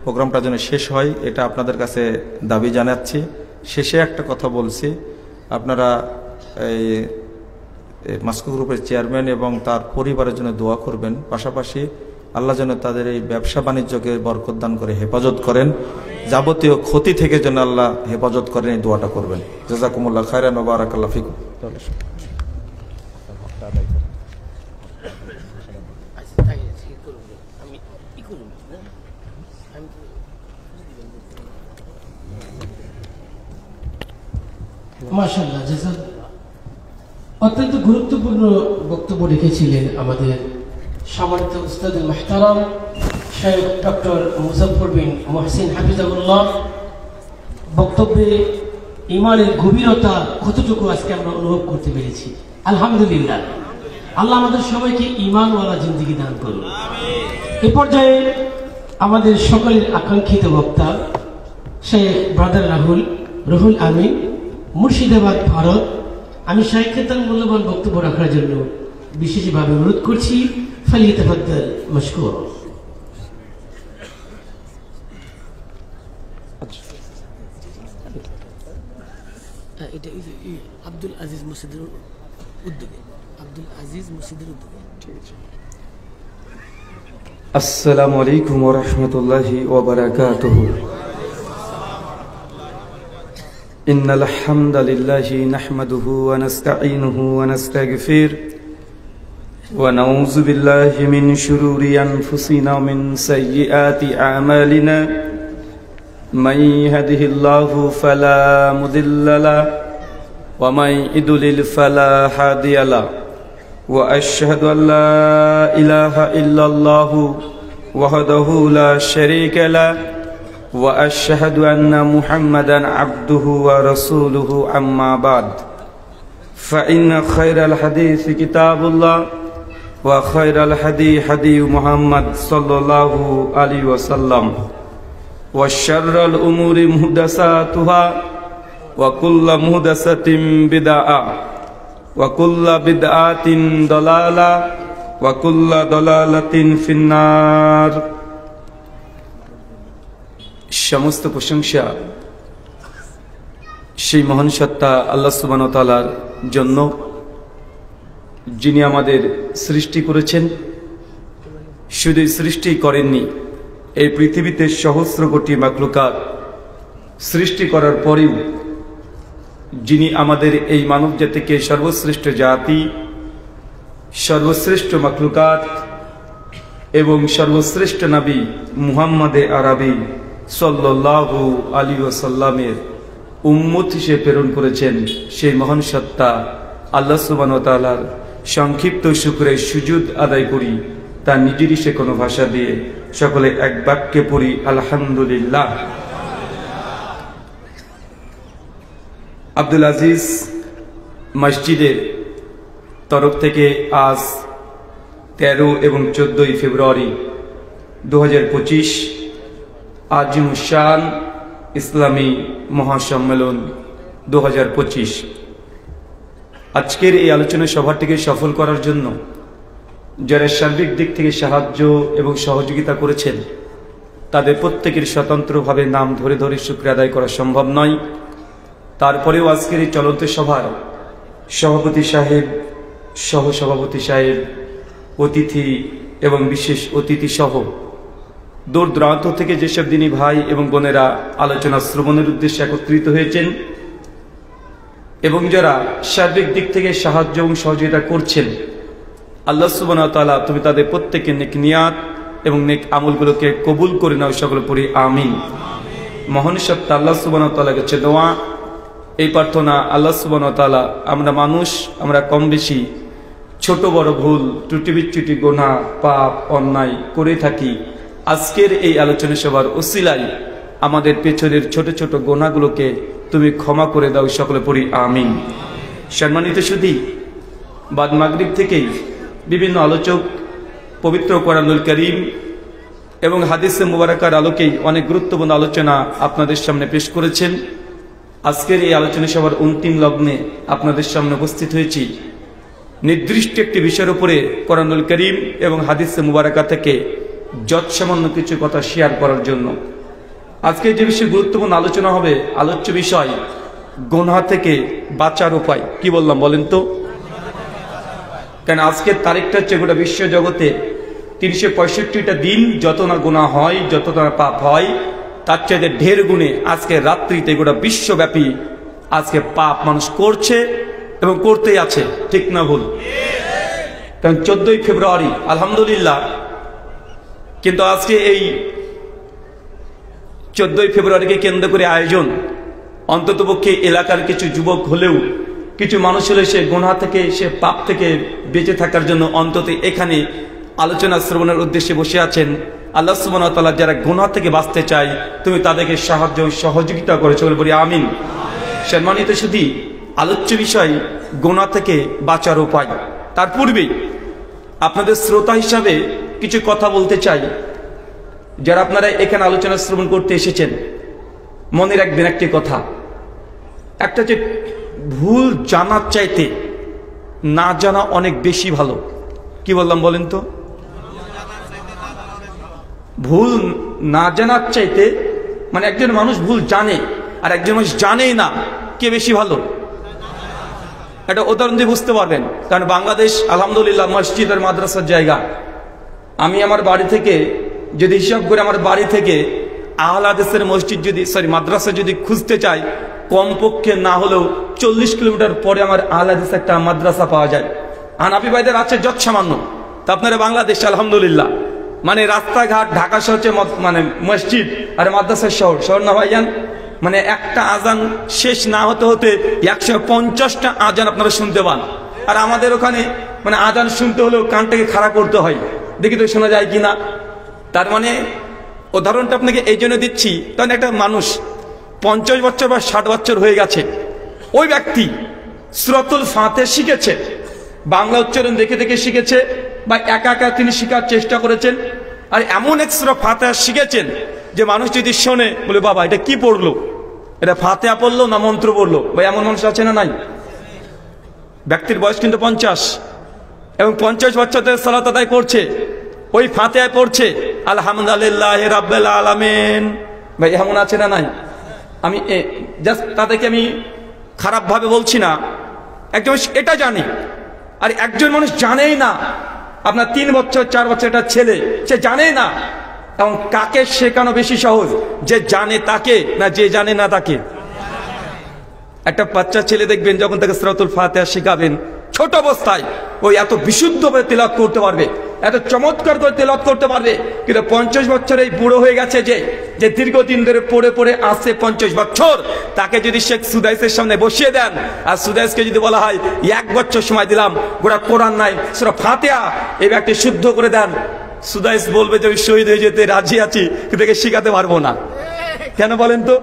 প্রোগ্রামটা যেন শেষ হয় এটা আপনাদের কাছে দাবি জানাচ্ছি। শেষে একটা কথা বলছি, আপনারা এই মাস্কো গ্রুপের চেয়ারম্যান এবং তার পরিবারের জন্য দোয়া করবেন। পাশাপাশি আল্লাহ যেন তাদের এই ব্যবসা বাণিজ্যকে বরকত দান করে হেফাজত করেন, যাবতীয় ক্ষতি থেকে যেন আল্লাহ হেফাজত করেন, এই দোয়াটা করবেন। জাযাকুমুল্লাহ খায়রান ওয়া বারাকাল্লাহু ফিকুম। মাশাআল্লাহ, অত্যন্ত গুরুত্বপূর্ণ বক্তব্য রেখেছিলেন আমাদের সম্মানিত উস্তাদুল মুহতারাম শাইখ ডক্টর মুজাফফর বিন মুহসিন হাফিজাহুল্লাহ। বক্তব্যে ইমানের গভীরতা কতটুকু আজকে আমরা অনুভব করতে পেরেছি। আলহামদুলিল্লাহ, আল্লাহ আমাদের সবাইকে ইমানওয়ালা জিন্দেগি দান করুন। এ পর্যায়ে আমাদের সকলের আকাঙ্ক্ষিত বক্তা শেখ ব্রাদার রুহুল আমিন, মুর্শিদাবাদ, ভারত। আমি শাইখকে তার মূল্যবান বক্তব্য রাখার জন্য বিশেষভাবে অনুরোধ করছি। ফালিয়াতাফাদ্দাল মাশকুর। এটা আব্দুল আজিজ মসজিদের উদ্যোগে, আব্দুল আজিজ মসজিদের উদ্যোগে। ঠিক আছে। আসসালামু আলাইকুম ওয়া রাহমাতুল্লাহি ওয়া বারাকাতুহু। ইন্নাল হামদালিল্লাহি নাহমাদুহু ওয়া নাস্তাঈনুহু ওয়া নাস্তাগফিরুহু ওয়া নাউযু বিল্লাহি মিন শুরুরি আনফুসিনা ওয়া মিন সাইয়্যাতি আমালিনা। মান ইয়াহদিহিল্লাহু ফালা মুদিল্লা লাহু ওয়া মান ইউদ্লিল ফালা হাদিয়া লাহু। ওয়া আশহাদু আল লা ইলাহা ইল্লাল্লাহু ওয়াহদাহু লা শারীকা লাহু ওয়া আশহাদু আন্না মুহাম্মাদান আবদুহু ওয়া রাসূলুহু আম্মা বাদ। ফাইন্না খায়রাল হাদিসি কিতাবুল্লাহ ওয়া খায়রাল হাদী হাদী মুহাম্মদ সাল্লাল্লাহু আলাইহি ওয়াসাল্লাম ওয়া শাররাল উমুরি মুহদাসাতুহা ওয়া কুল্লু মুহদাসাতিন বিদআহ ওয়া কুল্লু বিদআতিন দালালাহ ওয়া কুল্লু দালালাতিন ফিন্নার। সমস্ত প্রশংসা সেই মহান সত্তা আল্লাহ সুবহানাহু ওয়া তাআলার জন্য, যিনি আমাদের সৃষ্টি করেছেন। শুধু সৃষ্টি করেননি, এই পৃথিবীতে সহস্র কোটি মাখলুকাত সৃষ্টি করার পরেও যিনি আমাদের এই মানব জাতিকে সর্বশ্রেষ্ঠ জাতি, সর্বশ্রেষ্ঠ মাখলুকাত এবং সর্বশ্রেষ্ঠ নবী মুহাম্মদে আরবি সাল্লাল্লাহু আলাইহি ওয়াসাল্লামের উম্মত হিসেবে প্রেরণ করেছেন, সেই মহান সত্তা আল্লাহ সুবহানাহু ওয়া তাআলার সংক্ষিপ্ত শুকরে সুজুদ আদায় করি। তার নিজেরই সে কোনো ভাষা দিয়ে সকলে এক বাক্যে পড়ি আলহামদুলিল্লাহ। আব্দুল আজিজ মসজিদের তরফ থেকে আজ 13 এবং 14 ফেব্রুয়ারি 2025 আজিমুশান ইসলামী মহাসম্মেলন 2025, আজকের এই আলোচনা সভাটিকে সফল করার জন্য যারা সার্বিক দিক থেকে সাহায্য এবং সহযোগিতা করেছেন তাদের প্রত্যেকের স্বতন্ত্রভাবে নাম ধরে ধরে শুকরিয়া আদায় করা সম্ভব নয়। তারপরেও আজকের এই চলন্ত সভায় সভাপতি সাহেব, সহসভাপতি সাহেব, অতিথি এবং বিশেষ অতিথি সহ দূর দূরান্ত থেকে যেসব দিনী ভাই এবং বোনেরা আলোচনা শ্রবণের উদ্দেশ্যে একত্রিত হয়েছেন এবং যারা সার্বিক দিক থেকে সাহায্য এবং সহযোগিতা করছেন, আল্লাহ সুবহানাহু ওয়া তাআলা তুমি তাদের প্রত্যেকের নেক নিয়াত এবং নেক আমলগুলোকে কবুল করে নাও, সকলে পড়ি আমিন। মহান সত্তা আল্লাহ সুবহানাহু ওয়া তাআলার কাছে দোয়া, এই প্রার্থনা, আল্লাহ সুবহানাহু ওয়া তাআলা আমরা মানুষ, আমরা কম বেশি ছোট বড় ভুল ত্রুটি বিচ্যুতি গুনাহ পাপ অন্যায় করে থাকি। আজকের এই আলোচনা সভার ওসিলায় আমাদের পেছনের ছোট ছোট গুনাহগুলোকে তুমি ক্ষমা করে দাও, সকলে পড়ি আমিন। সম্মানিত সুধী, বাদ মাগরিব থেকেই বিভিন্ন আলোচক পবিত্র কোরআনুল কারীম এবং হাদিসে মুবারাকার আলোকেই অনেক গুরুত্বপূর্ণ আলোচনা আপনাদের সামনে পেশ করেছেন। আজকের এই আলোচনা সভার অন্তিম লগ্নে আপনাদের সামনে উপস্থিত হয়েছি নির্দিষ্ট একটি বিষয়ের উপরে কোরআনুল কারীম এবং হাদিসে মুবারাকা থেকে যৎসামান্য কিছু কথা শেয়ার করার জন্য। আজকে যে বিষয়ে গুরুত্বপূর্ণ আলোচনা হবে, আলোচ্য বিষয় গুনাহ থেকে বাঁচার উপায়। কি বললাম বলেন তো? কারণ আজকের তারিখটা হচ্ছে গোটা বিশ্ব জগতে 365টা দিন যত না গুনাহ হয়, যত না পাপ হয়, তার চাইতে ঢের গুণে আজকে রাত্রিতে গোটা বিশ্বব্যাপী আজকে পাপ মানুষ করছে এবং করতেই আছে। ঠিক না ভুল? কারণ 14ই ফেব্রুয়ারি আলহামদুলিল্লাহ, কিন্তু আজকে এই 14ই ফেব্রুয়ারিকে কেন্দ্র করে আয়োজন, অন্ততপক্ষে এলাকার কিছু যুবক হলেও, কিছু মানুষ হলে সে গুনাহ থেকে, সে পাপ থেকে বেঁচে থাকার জন্য অন্তত এখানে আলোচনা শ্রবণের উদ্দেশ্যে বসে আছেন। আল্লাহ সুবহানাহু ওয়া তাআলা যারা গুনাহ থেকে বাঁচতে চায়, তুমি তাদেরকে সাহায্য সহযোগিতা করেছো, বলি আমিন। সম্মানিত শুধু আলোচ্য বিষয় গুনাহ থেকে বাঁচার উপায়। তার পূর্বেই আপনাদের শ্রোতা হিসাবে কিছু কথা বলতে চাই। যারা আপনারা এখানে আলোচনা শ্রবণ করতে এসেছেন, মনে রাখবেন একটি কথা, একটা যে ভুল জানার চাইতে না জানা অনেক বেশি ভালো। কি বললাম বলেন তো? ভুল না জানার চাইতে, মানে একজন মানুষ ভুল জানে আর একজন মানুষ জানেই না, কে বেশি ভালো? একটা উদাহরণ দিয়ে বুঝতে পারবেন। কারণ বাংলাদেশ আলহামদুলিল্লাহ মসজিদ আর মাদ্রাসার জায়গা। আমি আমার বাড়ি থেকে যদি হিসাব করে, আমার বাড়ি থেকে আহলে হাদিসের মসজিদ যদি মাদ্রাসা যদি খুঁজতে চাই, কমপক্ষে না হলেও 40 কিলোমিটার পরে আমার আহলে হাদিস একটা মাদ্রাসা পাওয়া যায়। হানাফি ভাইদের আছে যৎসামান্য। তা আপনারা বাংলাদেশ আলহামদুলিল্লাহ, মানে রাস্তাঘাট ঢাকা শহর মানে মসজিদ আর মাদ্রাসার শহর না ভাইজান? মানে একটা আজান শেষ না হতে হতে 150টা আজান আপনারা শুনতে পান। আর আমাদের ওখানে মানে আজান শুনতে হলেও কানটাকে খাড়া করতে হয়, দেখি তো শোনা যায় কিনা। তার মানে উদাহরণটা আপনাকে এই জন্য দিচ্ছি, কারণ একটা মানুষ 50 বছর বা 60 বছর হয়ে গেছে, ওই ব্যক্তি সূরাতুল ফাতিহা শিখেছে, বাংলা উচ্চারণ দেখে দেখে শিখেছে, বা একা একা তিনি শেখার চেষ্টা করেছেন। আর এমন এক সূরা ফাতিহা শিখেছেন যে মানুষ যদি শোনে বলে, বাবা এটা কি পড়লো, এটা ফাতিহা পড়লো না মন্ত্র পড়লো? ভাই এমন মানুষ আছে না নাই? ব্যক্তির বয়স কিন্তু 50 এবং 50 বছর ধরে সালাত আদায় করছে, ওই ফাতিহা পড়ছে আলহামদুলিল্লাহি রাব্বিল আলামিন। ভাই এমন আছে না নাই? আমি জাস্ট তাদেরকে আমি খারাপ ভাবে বলছি না, একজন এটা জানে আর একজন মানুষ জানেই না। আপনার 3 বছর 4 বছর একটা ছেলে, সে জানেই না। এবং কাকে শেখানো বেশি সহজ, যে জানে তাকে না যে জানে না তাকে? একটা বাচ্চা ছেলে দেখবেন যখন তাকে সূরাতুল ফাতিহা শেখাবেন, ছোট অবস্থায় ওই এত বিশুদ্ধভাবে তেলাওয়াত করতে পারবে, এত চমৎকার করে তেলাওয়াত করতে পারবে। কিন্তু 50 বছর এই বুড়ো হয়ে গেছে, যে দীর্ঘদিন ধরে পড়ে পড়ে আসছে 50 বছর, তাকে যদি শেখ সুদাইসের সামনে বসিয়ে দেন আর সুদাইসকে যদি বলা হয় 1 বছর সময় দিলাম, গোটা কোরআন নাই সূরা ফাতিহা এই ব্যক্তি শুদ্ধ করে দেন, সুদাইস বলবে যে আমি শহীদ হয়ে যেতে রাজি আছি, কিন্তু একে শেখাতে পারবো না। কেন বলেন তো?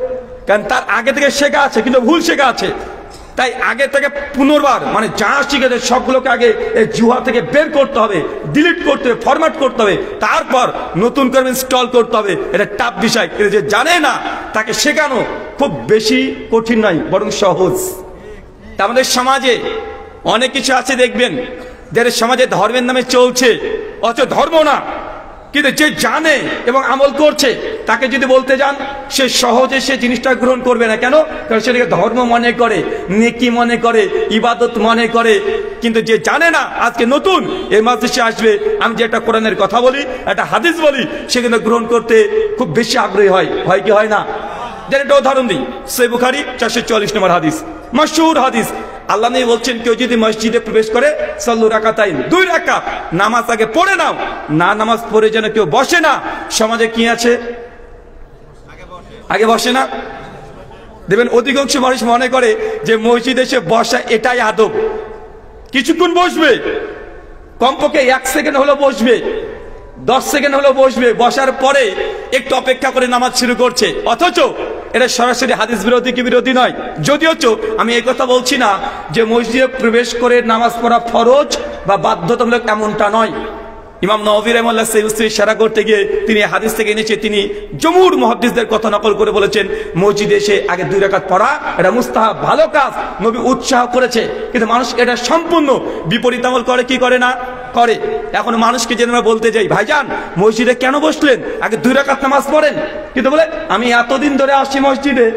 কারণ তার আগে থেকে শেখা আছে, কিন্তু ভুল শেখা আছে। তাই আগে থেকে পুনর্বার মানে যা শিখেছে সবগুলোকে আগে এই জুয়া থেকে বের করতে হবে, ডিলিট করতে হবে, ফরম্যাট করতে হবে, তারপর নতুন করে ইনস্টল করতে হবে। এটা টাফ বিষয়, কিন্তু যে জানে না তাকে শেখানো খুব বেশি কঠিন নয়, বরং সহজ। তা আমাদের সমাজে অনেক কিছু আছে দেখবেন, যারা সমাজে ধর্মের নামে চলছে, অথচ ধর্ম না, কিন্তু যে জানে এবং আমল করছে তাকে যদি বলতে যান, সে সহজে সে জিনিসটা গ্রহণ করবে না। কেন? কারণ সেটাকে ধর্ম মনে করে, নেকি মনে করে, ইবাদত মনে করে। কিন্তু যে জানে না, আজকে নতুন এই মাদ্রাসায় আসবে, আমি যে একটা কোরআনের কথা বলি, একটা হাদিস বলি, সে কিন্তু গ্রহণ করতে খুব বেশি আগ্রহী হয়। হয় কি হয় না? যেন একটা উদাহরণ দিই, সহিহ বুখারী 444 নম্বর হাদিস, মাশহুর হাদিস। আল্লাহ নবী বলছেন, কেউ যদি মসজিদে প্রবেশ করে, সাল্লু রাকাতাইন, 2 রাকাত নামাজ আগে পড়ে নাও, না নামাজ পড়ে যেন কেউ বসে না। সমাজে কি আছে? আগে বসে না। দেখবেন অধিকাংশ মানুষ মনে করে যে মসজিদে এসে বসা এটাই আদব। কিছুক্ষণ বসবে, কমপক্ষে 1 সেকেন্ড হলো বসবে, 10 সেকেন্ড হলো বসবে, বসার পরে একটু অপেক্ষা করে নামাজ শুরু করছে। অথচ এটা সরাসরি হাদিস বিরোধী কি বিরোধী নয়? যদিও আমি এই কথা বলছি না যে মসজিদে প্রবেশ করে নামাজ পড়া ফরজ বা বাধ্যতামূলক, এমনটা নয়। ইমাম নববী রাহিমাহুল্লাহ সেই ইশারা করতে গিয়ে তিনি হাদিস থেকে এনেছে, তিনি জমহুর মুহাদ্দিসদের কথা নকল করে বলেছেন, মসজিদে এসে আগে 2 রাকাত পড়া এটা মুস্তাহাব, ভালো কাজ, নবী উৎসাহ করেছে। কিন্তু মানুষ এটা সম্পূর্ণ বিপরীত আমল করে, কি করে না? করে। এখন মানুষকে যেন আমরা বলতে যাই, ভাইজান মসজিদে কেন বসলেন, আগে 2 রাকাত নামাজ পড়েন। কিন্তু বলে আমি এতদিন ধরে আসি মসজিদে,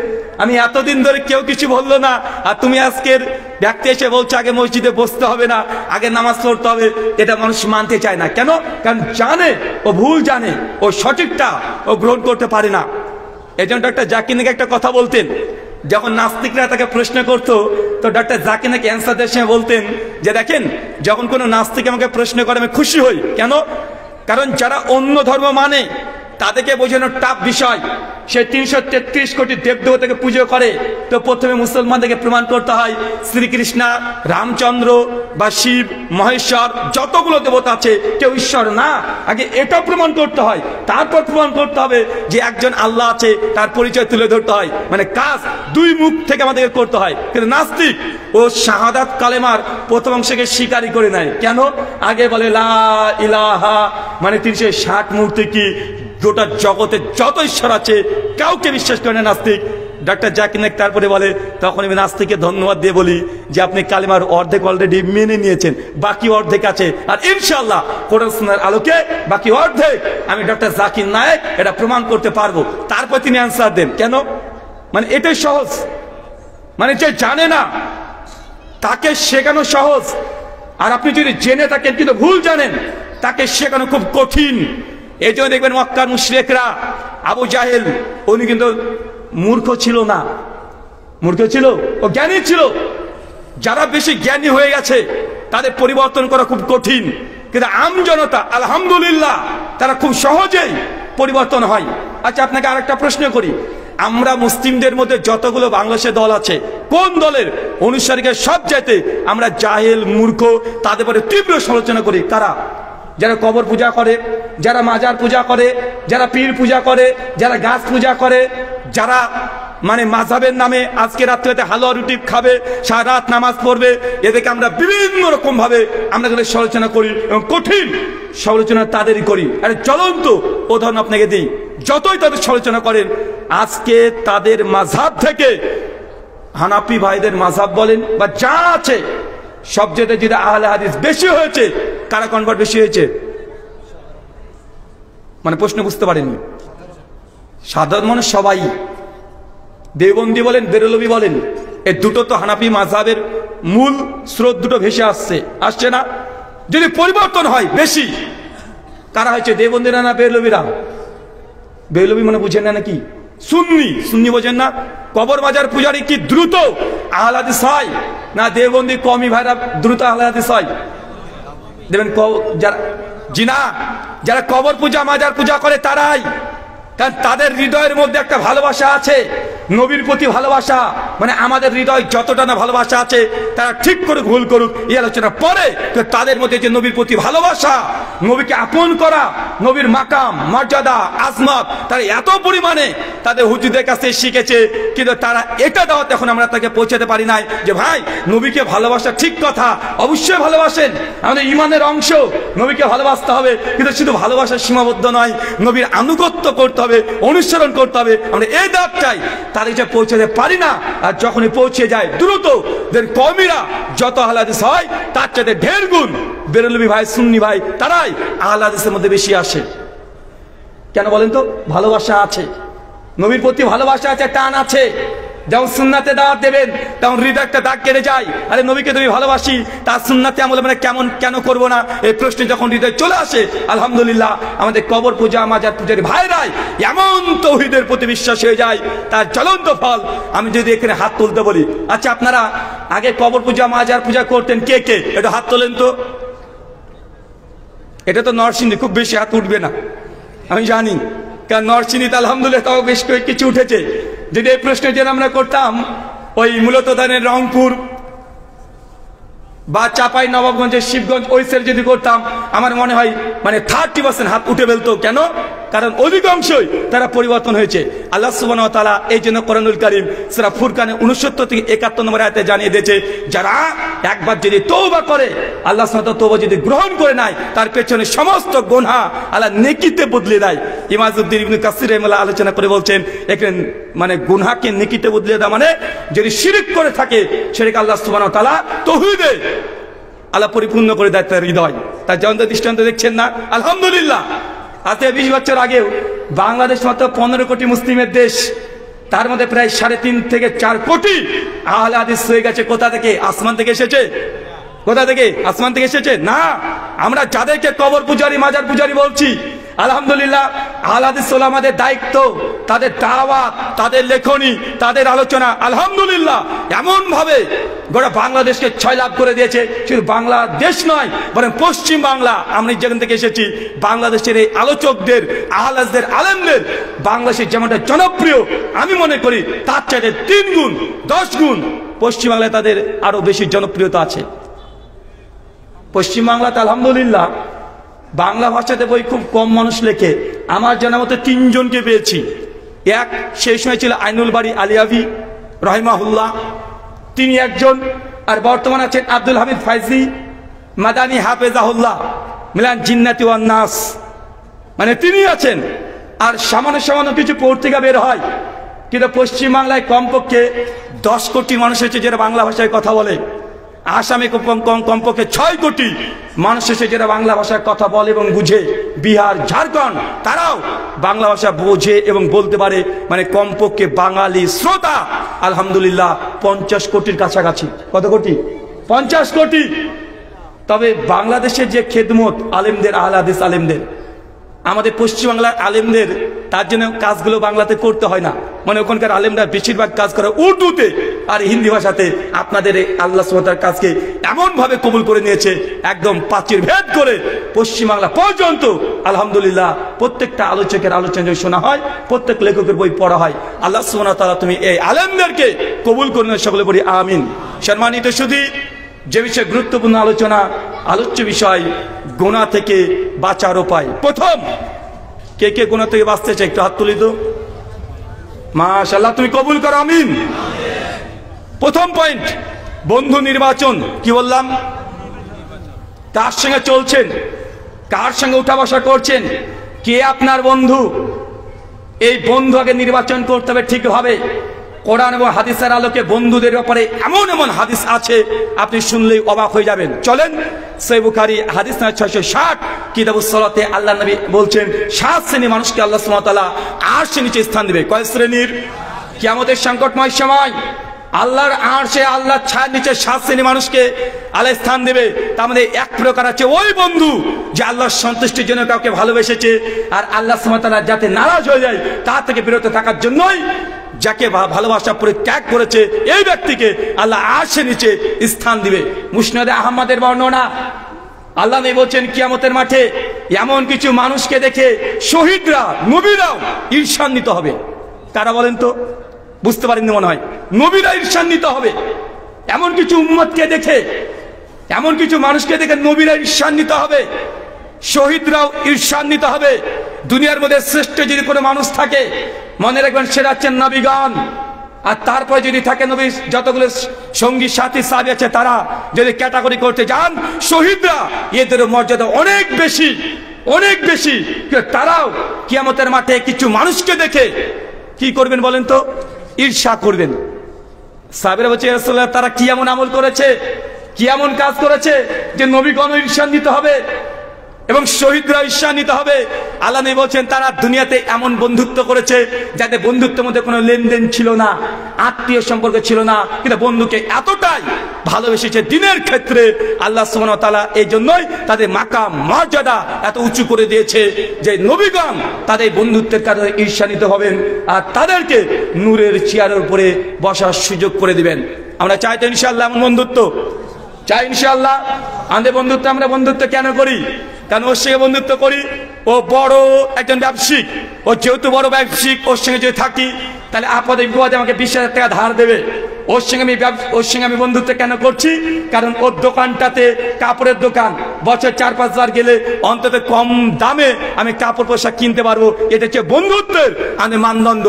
আমি এতদিন ধরে কেউ কিছু বললো না, আর তুমি আজকের ব্যক্তি এসে বলছো আগে মসজিদে বসতে হবে না, আগে নামাজ পড়তে হবে। এটা মানুষ মানতে চায় না। কেন? কারণ জানে ও ভুল, জানে ও সঠিকটা ও গ্রহণ করতে পারে না। এই জন্য ডক্টর জাকির নাকি একটা কথা বলতেন, যখন নাস্তিকরা তাকে প্রশ্ন করতো তো ডক্টর জাকির নাকি অ্যান্সার দেওয়ার সময় বলতেন যে দেখেন, যখন কোনো নাস্তিক আমাকে প্রশ্ন করে আমি খুশি হই। কেন? কারণ যারা অন্য ধর্ম মানে তাদেরকে বোঝানো টাফ বিষয়। সে 333 কোটি দেবদেবতাকে পুজো করে, তো প্রথমে মুসলমানদেরকে প্রমাণ করতে হয় শ্রীকৃষ্ণ, রামচন্দ্র বা শিব, মহেশ্বর, যতগুলো দেবতা আছে কেউ ঈশ্বর না। আগে এটা প্রমাণ করতে হয়, তারপর প্রমাণ করতে হবে যে একজন আল্লাহ আছে, তার পরিচয় তুলে ধরতে হয়। মানে কাজ 2 মুখ থেকে আমাদেরকে করতে হয়। কিন্তু নাস্তিক ও শাহাদাত কালেমার প্রথম অংশকে স্বীকারই করে নেয়। কেন? আগে বলে লা ইলাহা, মানে 360 মূর্তি কি, গোটা জগতে যত ঈশ্বর আছে কাউকে বিশ্বাস করে না নাস্তিক। ডক্টর জাকির নায়েক তারপরে বলে, তখন আমি নাস্তিককে ধন্যবাদ দিয়ে বলি যে আপনি কালিমার অর্ধেক অলরেডি মেনে নিয়েছেন, বাকি অর্ধেক আছে, আর ইনশাআল্লাহ কোরআন সুন্নাহর আলোকে বাকি অর্ধেক আমি ডক্টর জাকির নায়েক এটা প্রমাণ করতে পারবো। তারপর তিনি অ্যান্সার দেন। কেন? মানে এটাই সহজ। মানে যে জানে না তাকে শেখানো সহজ, আর আপনি যদি জেনে থাকেন কিন্তু ভুল জানেন তাকে শেখানো খুব কঠিন। এই জন্য দেখবেন মক্কার মুশরিকরা, আবু জাহেল, উনি কিন্তু মূর্খ ছিল না, মূর্খ ছিল, ও জ্ঞানী ছিল। যারা বেশি জ্ঞানী হয়ে গেছে তাদের পরিবর্তন করা খুব কঠিন, কিন্তু আম জনতা আলহামদুলিল্লাহ তারা খুব সহজেই পরিবর্তন হয়। আচ্ছা, আপনাকে আরেকটা প্রশ্ন করি, আমরা মুসলিমদের মধ্যে যতগুলো বাংলাদেশে দল আছে, কোন দলের অনুসারীকে সব চাইতে আমরা জাহেল, মূর্খ, তাদের পরে তীব্র সমালোচনা করি? কারা? যারা কবর পূজা করে, যারা মাজার পূজা করে, যারা পীর পূজা করে, যারা গাছ পূজা করে, যারা মানে মাযহাবের নামে আজকে রাত্রিতে হালুয়া রুটি খাবে, সারা রাত নামাজ পড়বে, এদেরকে আমরা বিভিন্ন রকম ভাবে আমরা সমালোচনা করি এবং কঠিন সমালোচনা তাদেরই করি। আরে জ্বলন্ত উদাহরণ আপনাকে দিই, যতই তাদের সমালোচনা করেন, আজকে তাদের মাযহাব থেকে হানাফি ভাইদের মাযহাব বলেন বা যা আছে সবচেয়ে যেটা আহলে হাদিস বেশি হয়েছে, কারা কনভার্ট বেশি হয়েছে? মানে প্রশ্ন বুঝতে পারেননি। সাধারণ মানুষ সবাই, দেওবন্দি বলেন, বেরলভী বলেন, এই দুটো তো হানাফি মাযহাবের মূল স্রোত, দুটো ভেসে আসছে না? যদি পরিবর্তন হয় বেশি, কারা হয়েছে? দেওবন্দিরা না বেরলভীরা? বেরলভী মানে বুঝেন না নাকি? সুন্নি বোঝেন না? কবর মাজার পূজারি কি দ্রুত আহলে হাদিস হয় না দেওবন্দি কওমি ভাইরা দ্রুত আহলে হাদিস হয়? দেখবেন যারা কবর পূজা, মাজার পূজা করে তারাই, কারণ তাদের হৃদয়ের মধ্যে একটা ভালোবাসা আছে, নবীর প্রতি ভালোবাসা। মানে আমাদের হৃদয় যতটা না ভালোবাসা আছে, তারা ঠিক করে ভুল করুক এই আলোচনা পরে, তাদের মধ্যে যে নবীর প্রতি ভালোবাসা, নবীকে আপন করা, নবীর মাকাম, মর্যাদা, আজমত তারা এত পরিমাণে তাদের হুজুরদের কাছে শিখেছে, কিন্তু তারা এটা দাওয়াত এখন আমরা তাকে পৌঁছাতে পারি নাই যে ভাই নবীকে ভালোবাসা ঠিক কথা, অবশ্যই ভালোবাসেন, আমাদের ইমানের অংশ, নবীকে ভালোবাসতে হবে, কিন্তু শুধু ভালোবাসার সীমাবদ্ধ নয়, নবীর আনুগত্য করতে হবে, অনুসরণ করতে হবে। আমরা এই দাওয়াত চাই, তার এটা পৌঁছাতে পারি না। আর যখনই পৌঁছে যায় দ্রুত কওমিরা যত আহলে হাদিস হয় তার চাইতে ঢের গুণ বেরলভী ভাই, সুন্নি ভাই, তারাই আহলে হাদিসের মধ্যে বেশি আসে। কেন বলেন তো? ভালোবাসা আছে, নবীর প্রতি ভালোবাসা আছে, টান আছে। যেমন সুন্নাতে দাওয়াত দেবেন তেমন হৃদয় একটা দাগ কেটে যায়, আরে নবীকে তুমি ভালোবাসি, তার সুন্নাতে আমল মানে কেন করবো না, এই প্রশ্ন যখন হৃদয় চলে আসে, আলহামদুলিল্লাহ আমাদের কবর পূজা, মাজার পূজার ভাইরাই এমন তাওহীদের প্রতি বিশ্বাস হয়ে যায়, তার জ্বলন্ত ফল। আমি যদি এখানে হাত তুলতে বলি, আচ্ছা আপনারা আগে কবর পূজা, মাজার পূজা করতেন কে কে? এটা হাত তোলেন তো। এটা তো নরসিংদী, খুব বেশি হাত উঠবে না আমি জানি, কারণ নরসিংদীতে আলহামদুলিল্লাহ তাও বেশ কিছু উঠেছে। যদি এই প্রশ্ন যেন আমরা করতাম ওই মূলত ধানের রংপুর বা চাপাই নবাবগঞ্জের শিবগঞ্জ ওই সাইড যদি করতাম, আমার মনে হয় মানে 30% হাত উঠে ফেলতো। কেন? কারণ অধিকাংশই তারা পরিবর্তন হয়েছে। আল্লাহ সুবহানাহু ওয়া তাআলা এই জন্য কোরআনুল কারীম সূরা ফুরকানে 69 থেকে 71 নম্বর আয়াতে জানিয়ে দিয়েছে, যারা একবার যদি তওবা করে, আল্লাহ সুবহানাহু ওয়া তাআলা তওবা যদি গ্রহণ করে নেয়, তার পেছনে সমস্ত গুনাহ আল্লাহ নেকিতে বদলে দেয়। ইমামউদ্দিন ইবনে কাসির রাহিমাহুল্লাহ আলোচনা করে বলছেন, এখানে মানে গুনাহকে নেকিতে বদলে দেওয়া মানে যদি শিরক করে থাকে, সেটাকে আল্লাহ সুবহানাহু ওয়া তাআলা তাওহীদে আল্লাহ পরিপূর্ণ করে দেয় তার হৃদয়। তার জয়ন্ত দৃষ্টান্ত দেখছেন না, আলহামদুলিল্লাহ। আজ থেকে 20 বছর আগেও বাংলাদেশ মাত্র 15 কোটি মুসলিমের দেশ, তার মধ্যে প্রায় 3.5 থেকে 4 কোটি আহলে হাদিস হয়ে গেছে। কোথা থেকে? আসমান থেকে এসেছে? কোথা থেকে? আসমান থেকে এসেছে না। আমরা যাদেরকে কবর পূজারি, মাজার পূজারি বলছি, আলহামদুলিল্লাহ আহলে হাদিস ওলামাদের দায়িত্ব, তাদের দাওয়াত, তাদের লেখনী, তাদের আলোচনা আলহামদুলিল্লাহ এমন ভাবে গোটা বাংলাদেশকে 6 লাখ করে দিয়েছে। শুধু বাংলাদেশ নয়, বরং পশ্চিম বাংলা, আমরা যেখান থেকে এসেছি, বাংলাদেশের এই আলোচকদের, আহলে হাদিসদের, আলেমদের বাংলাদেশে যেমনটা জনপ্রিয়, আমি মনে করি তার চাইতে 3 গুণ 10 গুণ পশ্চিমবাংলায় তাদের আরো বেশি জনপ্রিয়তা আছে। পশ্চিমবাংলাতে আলহামদুলিল্লাহ বাংলা ভাষাতে বই খুব কম মানুষ লেখে। আমার জানা মতো 3 জনকে পেয়েছি। এক সেই সময় ছিল আইনুল বাড়ি আলিয়াভি রহিমাহুল্লাহ, তিনি একজন। আর বর্তমানে আছেন আব্দুল হামিদ ফাইজি মাদানী হাফেজাহুল্লাহ মিলান জিন্নাতি ওয়ান নাস, মানে তিনি আছেন। আর সামান্য সামান্য কিছু পত্রিকা বের হয়, কিন্তু পশ্চিমবাংলায় কমপক্ষে 10 কোটি মানুষ হয়েছে যারা বাংলা ভাষায় কথা বলে। আসামে কমপক্ষে 6 কোটি মানুষ এসে যারা বাংলা ভাষায় কথা বলে এবং বুঝে। বিহার, ঝাড়খণ্ড তারাও বাংলা ভাষা বোঝে এবং বলতে পারে, মানে কমপক্ষে বাঙালি শ্রোতা আলহামদুলিল্লাহ 50 কোটির কাছাকাছি। কত কোটি? 50 কোটি। তবে বাংলাদেশের যে খেদমত আলেমদের, আহলে হাদিস আলেমদের, আমাদের পশ্চিমবাংলার আলেমদের তার জন্য কাজগুলো বাংলাতে করতে হয় না, মানে ওখানকার আলেমরা বেশিরভাগ কাজ করে উর্দুতে আর হিন্দি ভাষাতে। আপনাদের এই আল্লাহ সুবহানাহু ওয়া তাআলার কাজকে এমন ভাবে কবুল করে নিয়েছে, একদম প্রাচীর ভেদ করে পশ্চিমবাংলা পর্যন্ত আলহামদুলিল্লাহ প্রত্যেকটা আলোচকের আলোচনা শোনা হয়, প্রত্যেক লেখকের বই পড়া হয়। আল্লাহ সুবহানাহু ওয়া তাআলা তুমি এই আলেমদেরকে কবুল করে নিয়ে সকলে বলি আমিন। সম্মানিত সুধী, যে বিষয়ে গুরুত্বপূর্ণ আলোচনা, আলোচ্য বিষয় গুনাহ থেকে বাঁচার উপায়। প্রথম, কে কে গুনাহ থেকে বাঁচতে চায় একটু হাত তুলি তো। মাশাআল্লাহ, তুমি কবুল করো আমিন। প্রথম পয়েন্ট, বন্ধু নির্বাচন। কি বললাম? কার সঙ্গে চলছেন, কার সঙ্গে উঠা বসা করছেন, কে আপনার বন্ধু, এই বন্ধু আগে নির্বাচন করতে হবে ঠিকভাবে। কোরআন এবং হাদিসের আলোকে বন্ধুদের ব্যাপারে এমন এমন হাদিস আছে, আপনি শুনলেই অবাক হয়ে যাবেন। চলেন সহিহ বুখারী হাদিস নম্বর 660 কিতাবুস সালাতে আল্লাহ নবী বলছেন 7 শ্রেণীর মানুষকে আল্লাহ সুবহানাহু ওয়া তাআলা আরশের নিচে স্থান দেবে। কয় শ্রেণীর? কিয়ামতের সংকটময় সময় আল্লাহর আরশে, আল্লাহর ছায়ার নিচে 7 শ্রেণীর মানুষকে আল্লাহ স্থান দেবে। তার মধ্যে এক প্রকার আছে ওই বন্ধু যে আল্লাহর সন্তুষ্টির জন্য কাউকে ভালোবেসেছে, আর আল্লাহ সুবহানাহু ওয়া তাআলা যাতে নারাজ হয়ে যায় তার থেকে বিরত থাকার জন্যই যাকে ভালোবাসা পরিত্যাগ করেছে, এই ব্যক্তিকে আল্লাহ আরশের নিচে স্থান দিবে। মুসনাদে আহমদের বর্ণনা, আল্লাহ নবী বলছেন কিয়ামতের মাঠে এমন কিছু মানুষকে দেখে শহীদরা, নবীরাও ঈর্ষান্বিত হবে। তারা বলেন তো, বুঝতে পারেননি মনে হয়। নবীরা ঈর্ষান্বিত হবে এমন কিছু উম্মতকে দেখে, এমন কিছু মানুষকে দেখে নবীরা ঈর্ষান্বিত হবে, শহীদরাও ঈর্ষান্বিত হবে। দুনিয়ার মধ্যে শ্রেষ্ঠ যদি কোনো মানুষ থাকে, মনে রাখবেন সেটা হচ্ছেন নবীগণ। আর তারপরে যদি থাকে নবী যতগুলো সঙ্গী সাথী সাহাবী আছে, তারা যদি ক্যাটাগরি করতে যান, শহীদরা এদের মর্যাদা অনেক বেশি, অনেক বেশি। তারাও কিয়ামতের মাঠে কিছু মানুষকে দেখে কি করবেন বলেন তো? ঈর্ষা করবেন। সাহাবীরা বলছে ইয়া রাসূলুল্লাহ, তারা কি এমন আমল করেছে, কি এমন কাজ করেছে যে নবীগণ ঈর্ষান্বিত হবে এবং শহীদরা ঈর্ষান্বিত হবে? আল্লাহ নবী বলছেন তারা দুনিয়াতে এমন বন্ধুত্ব করেছে যাতে বন্ধুত্বের মধ্যে কোনো লেনদেন ছিল না, আত্মীয় সম্পর্ক ছিল না, কিন্তু বন্ধুকে এতটাই ভালোবেসেছে দিনের ক্ষেত্রে আল্লাহ সুবহানাহু ওয়া তাআলা এই জন্যই তাদের মাকাম মর্যাদা এত উঁচু করে দিয়েছে যে নবীগণ তাদের বন্ধুত্বের কারণে ঈর্ষান্বিত হবেন আর তাদেরকে নূরের চেয়ারের উপরে বসার সুযোগ করে দিবেন। আমরা চাই তো ইনশাআল্লাহ এমন বন্ধুত্ব? চাই ইনশাআল্লাহ। আমাদের বন্ধুত্ব, আমরা বন্ধুত্ব কেন করি? কারণ ওর সঙ্গে বন্ধুত্ব করি, ও বড় একজন ব্যবসায়িক, ও যেহেতু বড় ব্যবসায়িক, ওর সঙ্গে যদি থাকি তাহলে আপদে বিপদে আমাকে 20,000 টাকা ধার দেবে। ওর সঙ্গে আমি বন্ধুত্ব কেন করছি? কারণ ওর দোকানটাতে, কাপড়ের দোকান, বছর 4-5 বার গেলে অন্তত কম দামে আমি কাপড় পোশাক কিনতে পারবো। এটা হচ্ছে বন্ধুত্বের আমি মানদণ্ড।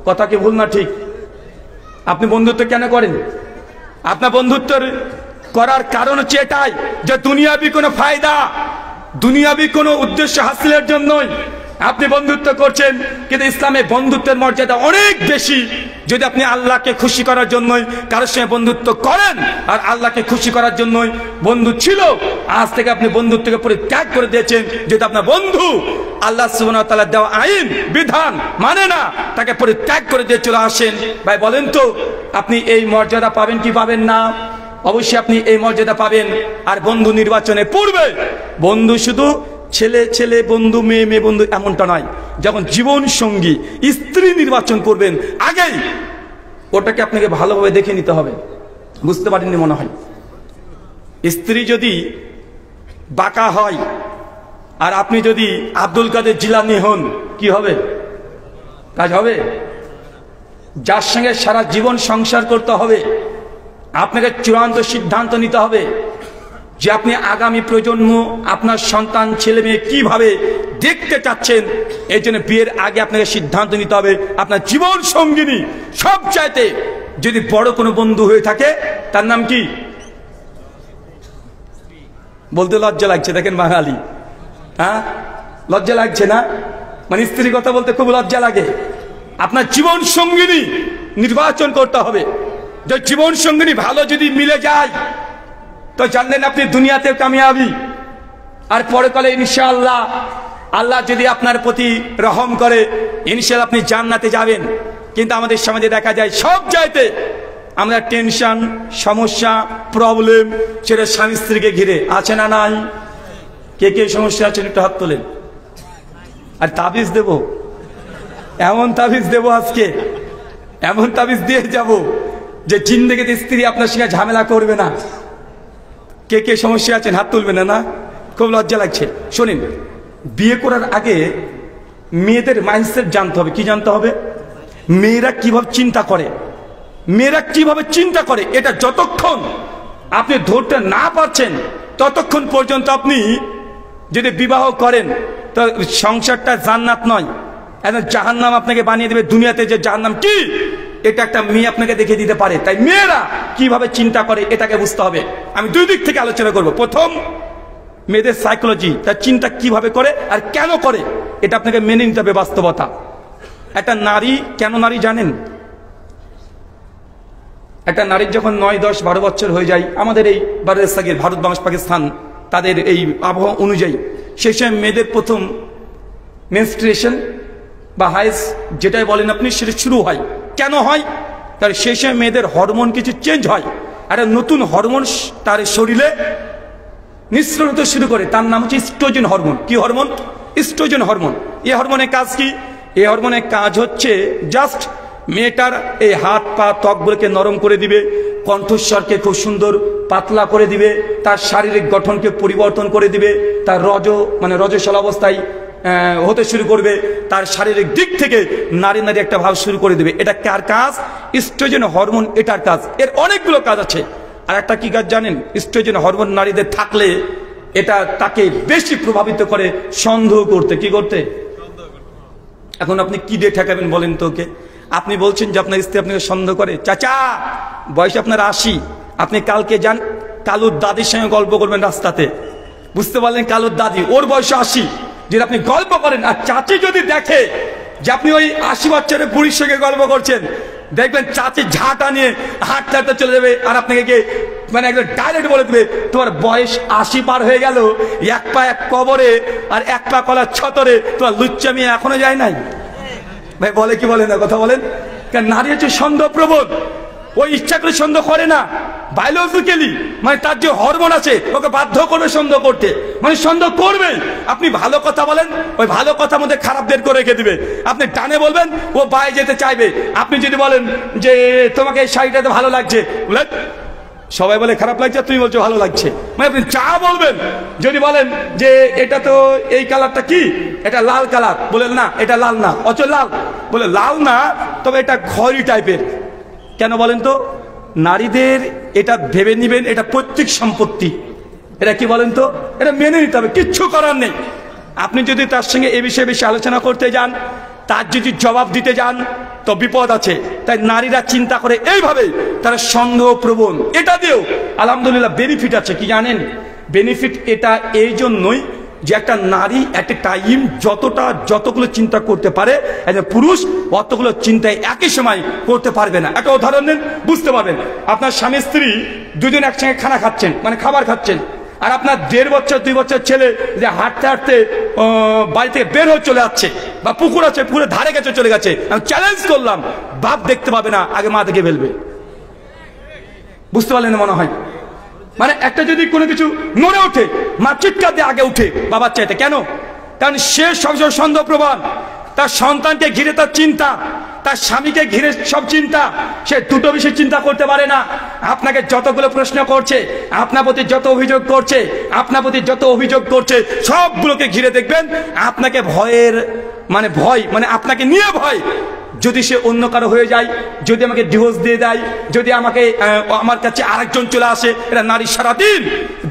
কথা কি ভুল না ঠিক? আপনি বন্ধুত্ব কেন করেন? আপনার বন্ধুত্বের করার কারণ হচ্ছে এটাই যে দুনিয়াবি কোনো ফায়দা, দুনিয়াবি কোনো উদ্দেশ্য হাসিলের জন্যই আপনি বন্ধুত্ব করছেন, কিন্তু ইসলামে বন্ধুত্বের মর্যাদা অনেক বেশি। যদি আপনি আল্লাহকে খুশি করার জন্যই কারোর সঙ্গে বন্ধুত্ব করেন, আর আল্লাহকে খুশি করার জন্যই বন্ধু ছিল, আজ থেকে আপনি বন্ধুত্বকে পরিত্যাগ করে দিয়েছেন। যদি আপনার বন্ধু আল্লাহ সুবহানাহু ওয়া তাআলা দেওয়া আইন বিধান মানে না, তাকে পরিত্যাগ করে দিয়ে চলে আসেন, ভাই বলেন তো আপনি এই মর্যাদা পাবেন কি পাবেন না? অবশ্যই আপনি এই মর্যাদা পাবেন। আর বন্ধু নির্বাচনে পূর্বে বন্ধু শুধু ছেলে ছেলে বন্ধু, মেয়ে মেয়ে বন্ধু এমনটা নয়। যখন জীবন সঙ্গী স্ত্রী নির্বাচন করবেন, আগেই ওটাকে আপনাকে ভালোভাবে দেখে নিতে হবে। বুঝতে পারেননি মনে হয়। স্ত্রী যদি বাঁকা হয় আর আপনি যদি আব্দুল কাদের জিলানী হন, কি হবে? কাজ হবে? যার সঙ্গে সারা জীবন সংসার করতে হবে, আপনাকে চূড়ান্ত সিদ্ধান্ত নিতে হবে যে আপনি আগামী প্রজন্ম, আপনার সন্তান ছেলে মেয়ে কিভাবে দেখতে চাচ্ছেন। এই জন্য বিয়ের আগে আপনাকে সিদ্ধান্ত নিতে হবে আপনার জীবন সঙ্গিনী সবচাইতে যদি বড় কোনো বন্ধু হয়ে থাকে, তার নাম কি? বলতে লজ্জা লাগছে, দেখেন বাঙালি, হ্যাঁ লজ্জা লাগছে না? মানে স্ত্রীর কথা বলতে খুব লজ্জা লাগে। আপনার জীবন সঙ্গিনী নির্বাচন করতে হবে। যে জীবন সঙ্গিনী ভালো যদি মিলে যায়, তো জানলেন আপনি দুনিয়াতে কামিয়াবি, আর পরকালে ইনশাআল্লাহ আল্লাহ যদি আপনার প্রতি রহম করে, ইনশাআল্লাহ আপনি জান্নাতে যাবেন। কিন্তু আমাদের সমাজে দেখা যায় সব জায়গাতে আমরা টেনশন, সমস্যা, প্রবলেম সেটা স্বামী স্ত্রীকে ঘিরে আছে না নাই? কে কে সমস্যা আছেন একটু হাত তোলেন। আর তাবিজ দেব, এমন তাবিজ দেব আজকে, এমন তাবিজ দিয়ে যাব যে জিন্দেগিতে স্ত্রী আপনার সঙ্গে ঝামেলা করবে না। কে কে সমস্যা আছেন হাত তুলবেন না? খুব লজ্জা লাগছে। শোনেন, বিয়ে করার আগে মেয়েদের মাইন্ডসেট জানতে হবে। কি জানতে হবে? মেয়েরা কিভাবে চিন্তা করে, মেয়েরা কিভাবে চিন্তা করে, এটা যতক্ষণ আপনি ধরতে না পারছেন ততক্ষণ পর্যন্ত আপনি যদি বিবাহ করেন, তো সংসারটা জান্নাত নয়, একদম জাহান্নাম আপনাকে বানিয়ে দেবে। দুনিয়াতে যে জাহান্নাম কি, এটা একটা মেয়ে আপনাকে দেখে দিতে পারে। তাই মেয়েরা কিভাবে চিন্তা করে এটাকে বুঝতে হবে। আমি দুই দিক থেকে আলোচনা করব। প্রথম, মেয়েদের সাইকোলজি, তার চিন্তা কিভাবে করে আর কেন করে, এটা আপনাকে মেনে নিতে হবে বাস্তবতা। একটা নারী কেন নারী জানেন? একটা নারীর যখন 9, 10, 12 বছর হয়ে যায়, আমাদের এই বাংলাদেশের ভারত, বাংলাদেশ, পাকিস্তান তাদের এই আবহাওয়া অনুযায়ী সেই সময় মেয়েদের প্রথম মেনস্ট্রুয়েশন বা হাইজ যেটাই বলেন আপনি, সেটা শুরু হয়। কেন হয়? কারণ সেই সময় মেয়েদের হরমোন কিছু চেঞ্জ হয়, একটা নতুন হরমোন তার শরীরে নিঃসরণ হতে শুরু করে। তার নাম হচ্ছে ইস্ট্রোজেন হরমোন। কি হরমোন? Oestrogen hormone. এই হরমোনের কাজ কি? এই হরমোনের কাজ হচ্ছে জাস্ট মেয়েটার এই হাত পা ত্বকগুলোকে নরম করে দিবে, কণ্ঠস্বরকে খুব সুন্দর পাতলা করে দিবে, তার শারীরিক গঠনকে পরিবর্তন করে দিবে, তার রজস্বলা অবস্থায় হতে শুরু করবে, তার শারীরিক দিক থেকে নারী নারী একটা ভাব শুরু করে দিবে। এটা কার কাজ? ইস্ট্রোজেন হরমোন, এটার কাজ। এর অনেকগুলো কাজ আছে। আর একটা কি কাজ জানেন? ইস্ট্রোজেন হরমোন নারীদের থাকলে এটা তাকে বেশি প্রভাবিত করে সন্দেহ করতে। কি করতে? এখন আপনি কি দিয়ে ঠেকাবেন বলেন তো ওকে? আপনি বলছেন যে আপনার স্ত্রী আপনাকে সন্দেহ করে। চাচা, বয়স আপনার 80, আপনি কালকে যান কালুর দাদির সঙ্গে গল্প করবেন রাস্তাতে, বুঝতে পারলেন কালুর দাদি, ওর বয়স 80, যদি আপনি গল্প করেন আর চাচি যদি দেখে যে আপনি ওই 80 বছরের বুড়ির সঙ্গে গল্প করছেন, দেখবেন চাচি ঝাঁটা নিয়ে হাঁটতে হাঁটতে চলে যাবে, আর আপনাকে একদম ডাইরেক্ট বলে দেবে তোমার বয়স 80 পার হয়ে গেল, এক পা এক কবরে আর এক পা কলার ছতরে, তোমার লুচ্চামি এখনো যায় নাই। ভাই বলে কি বলে না? কথা বলেন। কারণ নারী হচ্ছে সন্দেহ প্রবণ, ওই ইচ্ছা করে সন্দেহ করে না, বায়োলজিক্যালি তার যে হরমোন আছে ওকে বাধ্য করবে সন্দেহ করতে, সন্দেহ করবে। আপনি ভালো কথা বলেন, ওই ভালো কথার মধ্যে খারাপ বের করে রেখে দিবে। আপনি ডানে বলবেন, ও বায়ে যেতে চাইবে। আপনি যদি বলেন যে তোমাকে এই শাড়িটাতে ভালো লাগছে, বলেন সবাই বলে খারাপ লাগছে, তুমি বলছো ভালো লাগছে। আপনি যা বলবেন, যদি বলেন যে এটা তো এই কালারটা কি, এটা লাল কালার, বলেন না এটা লাল না, অচল লাল, বলে লাল না তবে এটা খয়েরি টাইপের। কেন বলেন তো? নারীদের এটা ভেবে নিবেন এটা পৈতৃক সম্পত্তি। এটা কি বলেন তো? এটা মেনে নিতে হবে, কিচ্ছু করার নেই। আপনি যদি তার সঙ্গে এ বিষয়ে বেশি আলোচনা করতে যান, তার যদি জবাব দিতে যান, তো বিপদ আছে। তাই নারীরা চিন্তা করে এইভাবে, তারা সন্দেহ প্রবণ। এটা দিয়েও আলহামদুলিল্লাহ বেনিফিট আছে। কি জানেন? বেনিফিট এটা এই জন্যই যে একটা নারী একটা টাইম যতগুলো চিন্তা করতে পারে একজন পুরুষ অতগুলো চিন্তায় একই সময় করতে পারবে না। একটা উদাহরণ দেন, বুঝতে পারবেন। আপনার স্বামী স্ত্রী দুজন একসঙ্গে খানা খাচ্ছেন, মানে খাবার খাচ্ছেন, আর আপনার 1.5 বছর 2 বছর ছেলে যে হাঁটতে হাঁটতে বাড়ি থেকে বের হয়ে চলে যাচ্ছে, বা পুকুর আছে পুকুরের ধারে গেছে চলে গেছে, আমি চ্যালেঞ্জ করলাম, বাপ দেখতে পাবে না, আগে মা দেখে ফেলবে। বুঝতে পারলেন মনে হয়? মানে একটা যদি কোনো কিছু নড়ে ওঠে, মা চিৎকার দিয়ে আগে উঠে বাবার চাইতে। কেন? কারণ সে সবসময় সন্দেহপ্রবণ, তার সন্তানকে ঘিরে তার চিন্তা, তার স্বামীকে ঘিরে সব চিন্তা, সে দুটো বিষয় চিন্তা করতে পারে না। আপনাকে যতগুলো প্রশ্ন করছে, আপনার প্রতি যত অভিযোগ করছে, সবগুলোকে ঘিরে দেখবেন আপনাকে ভয় মানে আপনাকে নিয়ে ভয়। যদি সে অন্য কারো হয়ে যায়, যদি আমাকে ডিভোর্স দিয়ে দেয়, যদি আমার কাছে আরেকজন চলে আসে, এটা নারী সারাদিন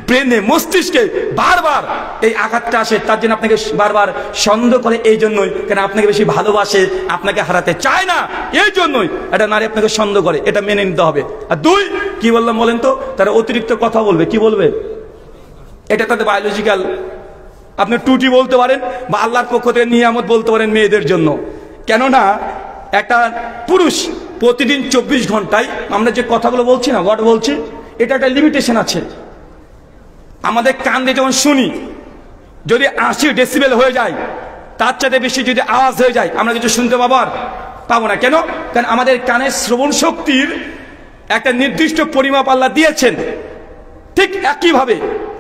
ব্রেনে মস্তিষ্কে বারবার এই আঘাতটা আসে। তার জন্য আপনাকে বারবার সন্দেহ করে, এই জন্যই কেন আপনাকে বেশি ভালোবাসে, আপনাকে হারাতে চায় না, এই জন্যই একটা নারী আপনাকে সন্দেহ করে। এটা মেনে নিতে হবে। আর 2 কি বললাম বলেন তো? তারা অতিরিক্ত কথা বলবে। কি বলবে? এটা তাদের বায়োলজিক্যাল, আপনি টুটি বলতে পারেন, বা আল্লাহর পক্ষ থেকে নিয়ামত বলতে পারেন মেয়েদের জন্য। কেননা একটা পুরুষ প্রতিদিন 24 ঘন্টায় আমরা যে কথাগুলো বলছি না, গড বলছি, এটা একটা লিমিটেশন আছে। আমাদের কান দিয়ে যখন শুনি, যদি 80 ডেসিবেল হয়ে যায়, তার চাইতে বেশি যদি আওয়াজ হয়ে যায়, আমরা কিছু শুনতে পাবো না। কেন? কারণ আমাদের কানের শ্রবণ শক্তির একটা নির্দিষ্ট পরিমাপ আল্লাহ দিয়েছেন। ঠিক একইভাবে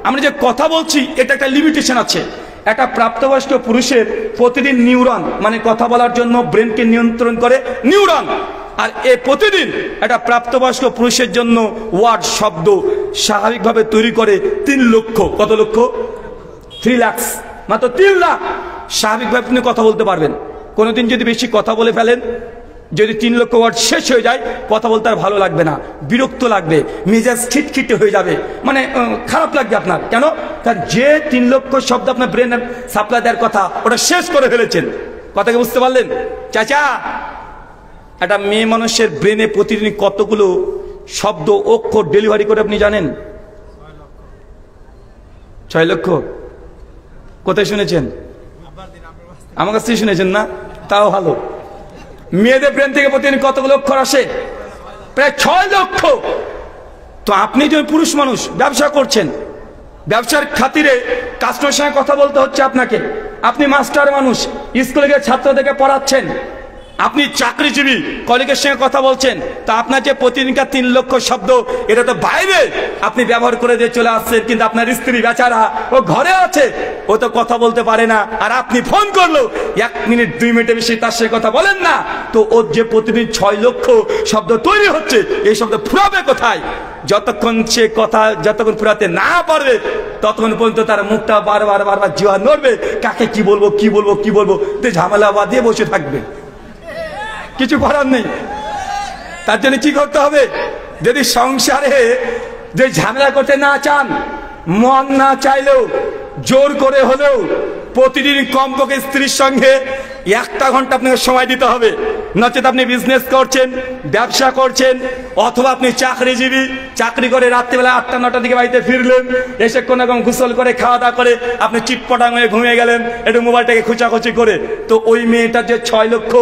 আমরা যে কথা বলছি, এটা একটা লিমিটেশন আছে। একটা প্রাপ্তবয়স্ক পুরুষের প্রতিদিন নিউরন, মানে কথা বলার জন্য ব্রেনকে নিয়ন্ত্রণ করে নিউরন, আর এ প্রতিদিন একটা প্রাপ্তবয়স্ক পুরুষের জন্য ওয়ার্ড, শব্দ স্বাভাবিকভাবে তৈরি করে 3 লক্ষ। কত লক্ষ? 3 লাখ, মাত্র 3 লাখ স্বাভাবিকভাবে আপনি কথা বলতে পারবেন। কোনোদিন যদি বেশি কথা বলে ফেলেন, যদি 3 লক্ষ ওয়ার্ড শেষ হয়ে যায়, কথা বলতে আর ভালো লাগবে না, বিরক্ত লাগবে, মেজাজ খিটখিটে হয়ে যাবে, মানে খারাপ লাগবে আপনার। কেন? কারণ যে 3 লক্ষ শব্দ আপনার ব্রেনে সাপ্লাই দেওয়ার কথা, ওটা শেষ করে ফেলেছেন। কথাকে বুঝতে পারলেন? চাচা, একটা মেয়ে মানুষের ব্রেনে প্রতিদিন কতগুলো শব্দ অক্ষর ডেলিভারি করে আপনি জানেন? 6 লক্ষ। কোথায় শুনেছেন? আমার কাছ থেকে শুনেছেন না? তাও ভালো। মেয়েদের ব্রেন থেকে প্রতিদিন কতগুলো অক্ষর আসে? প্রায় 6 লক্ষ। তো আপনি যে পুরুষ মানুষ, ব্যবসা করছেন, ব্যবসার খাতিরে কাস্টমারের সঙ্গে কথা বলতে হচ্ছে আপনাকে। আপনি মাস্টার মানুষ, স্কুলে গিয়ে ছাত্রদেরকে পড়াচ্ছেন, আপনি চাকরিজীবী, কলিগের সঙ্গে কথা বলছেন, তা আপনার যে প্রতিদিনকার 3 লক্ষ শব্দ, এটা তো বাইরে আপনি ব্যবহার করে দিয়ে চলে আসছেন। কিন্তু আপনার স্ত্রী বেচারা, ও ঘরে আছে, ও তো কথা বলতে পারে না, আর আপনি ফোন করলো 1 মিনিট 2 মিনিটের বেশি তার সঙ্গে কথা বলেন না। তো ওর যে প্রতিদিন 6 লক্ষ শব্দ তৈরি হচ্ছে, এই শব্দ ফুরাবে কোথায়? যতক্ষণ সে কথা ফুরাতে না পারবে, ততক্ষণ পর্যন্ত তার মুখটা বারবার জিহ্বা নড়বে, কাকে কি বলবো তো ঝামেলা বাঁধিয়ে বসে থাকবে। কিছু করার নেই। তার জন্য কি করতে হবে? যদি সংসারে যে ঝামেলা করতে না চান, মন না চাইলেও জোর করে হলেও প্রতিদিন কমপক্ষে স্ত্রীর সঙ্গে 1টা ঘন্টা আপনাকে সময় দিতে হবে। নচেত আপনি বিজনেস করছেন, ব্যবসা করছেন, অথবা আপনি চাকরিজীবী, চাকরি করে রাত্রিবেলা 8টা 9টার দিকে বাড়িতে ফিরলেন, এসে কোনো রকম গোসল করে খাওয়া দাওয়া করে আপনি চিটপটাং হয়ে ঘুমিয়ে গেলেন, একটু মোবাইলটাকে খুচাখুচি করে। তো ওই মেয়েটার যে 6 লক্ষ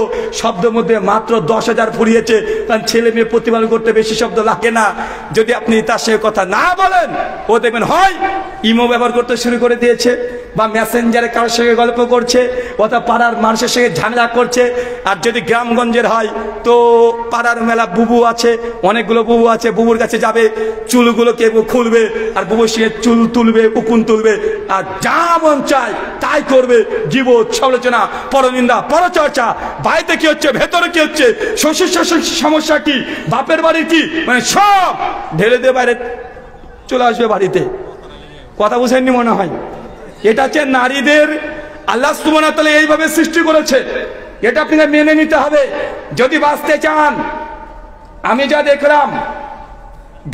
শব্দের মধ্যে মাত্র 10,000 ফুরিয়েছে, কারণ ছেলে মেয়ে প্রতিপালন করতে বেশি শব্দ লাগে না। যদি আপনি তার সঙ্গে কথা না বলেন, ও দেখবেন হয় ইমো ব্যবহার করতে শুরু করে দিয়েছে, বা মেসেঞ্জারে কারোর সঙ্গে গল্প করছে, অথবা পাড়ার মানুষের সঙ্গে ঝামেলা করছে। আর যদি গ্রামগঞ্জের হয়, তো পাড়ার মেলা বুবু আছে, অনেকগুলো বুবু আছে, বুবুর কাছে যাবে, চুলগুলোকে খুলবে, আর বুবুর সঙ্গে চুল তুলবে, উকুন তুলবে, আর যা মন চায় তাই করবে। গীবত, সমালোচনা, পরনিন্দা, পরচর্চা, বাড়িতে কি হচ্ছে, ভেতরে কি হচ্ছে, শ্বশুর শাশুড়ির সমস্যা কি, বাপের বাড়ির কি, মানে সব ঢেলে দিয়ে বাইরে চলে আসবে বাড়িতে। কথা বুঝেননি মনে হয়? এটা হচ্ছে নারীদের আল্লাহ সুবহানাহু ওয়া তাআলা এইভাবে সৃষ্টি করেছে। এটা আপনাকে মেনে নিতে হবে যদি বাঁচতে চান। আমি যা দেখলাম,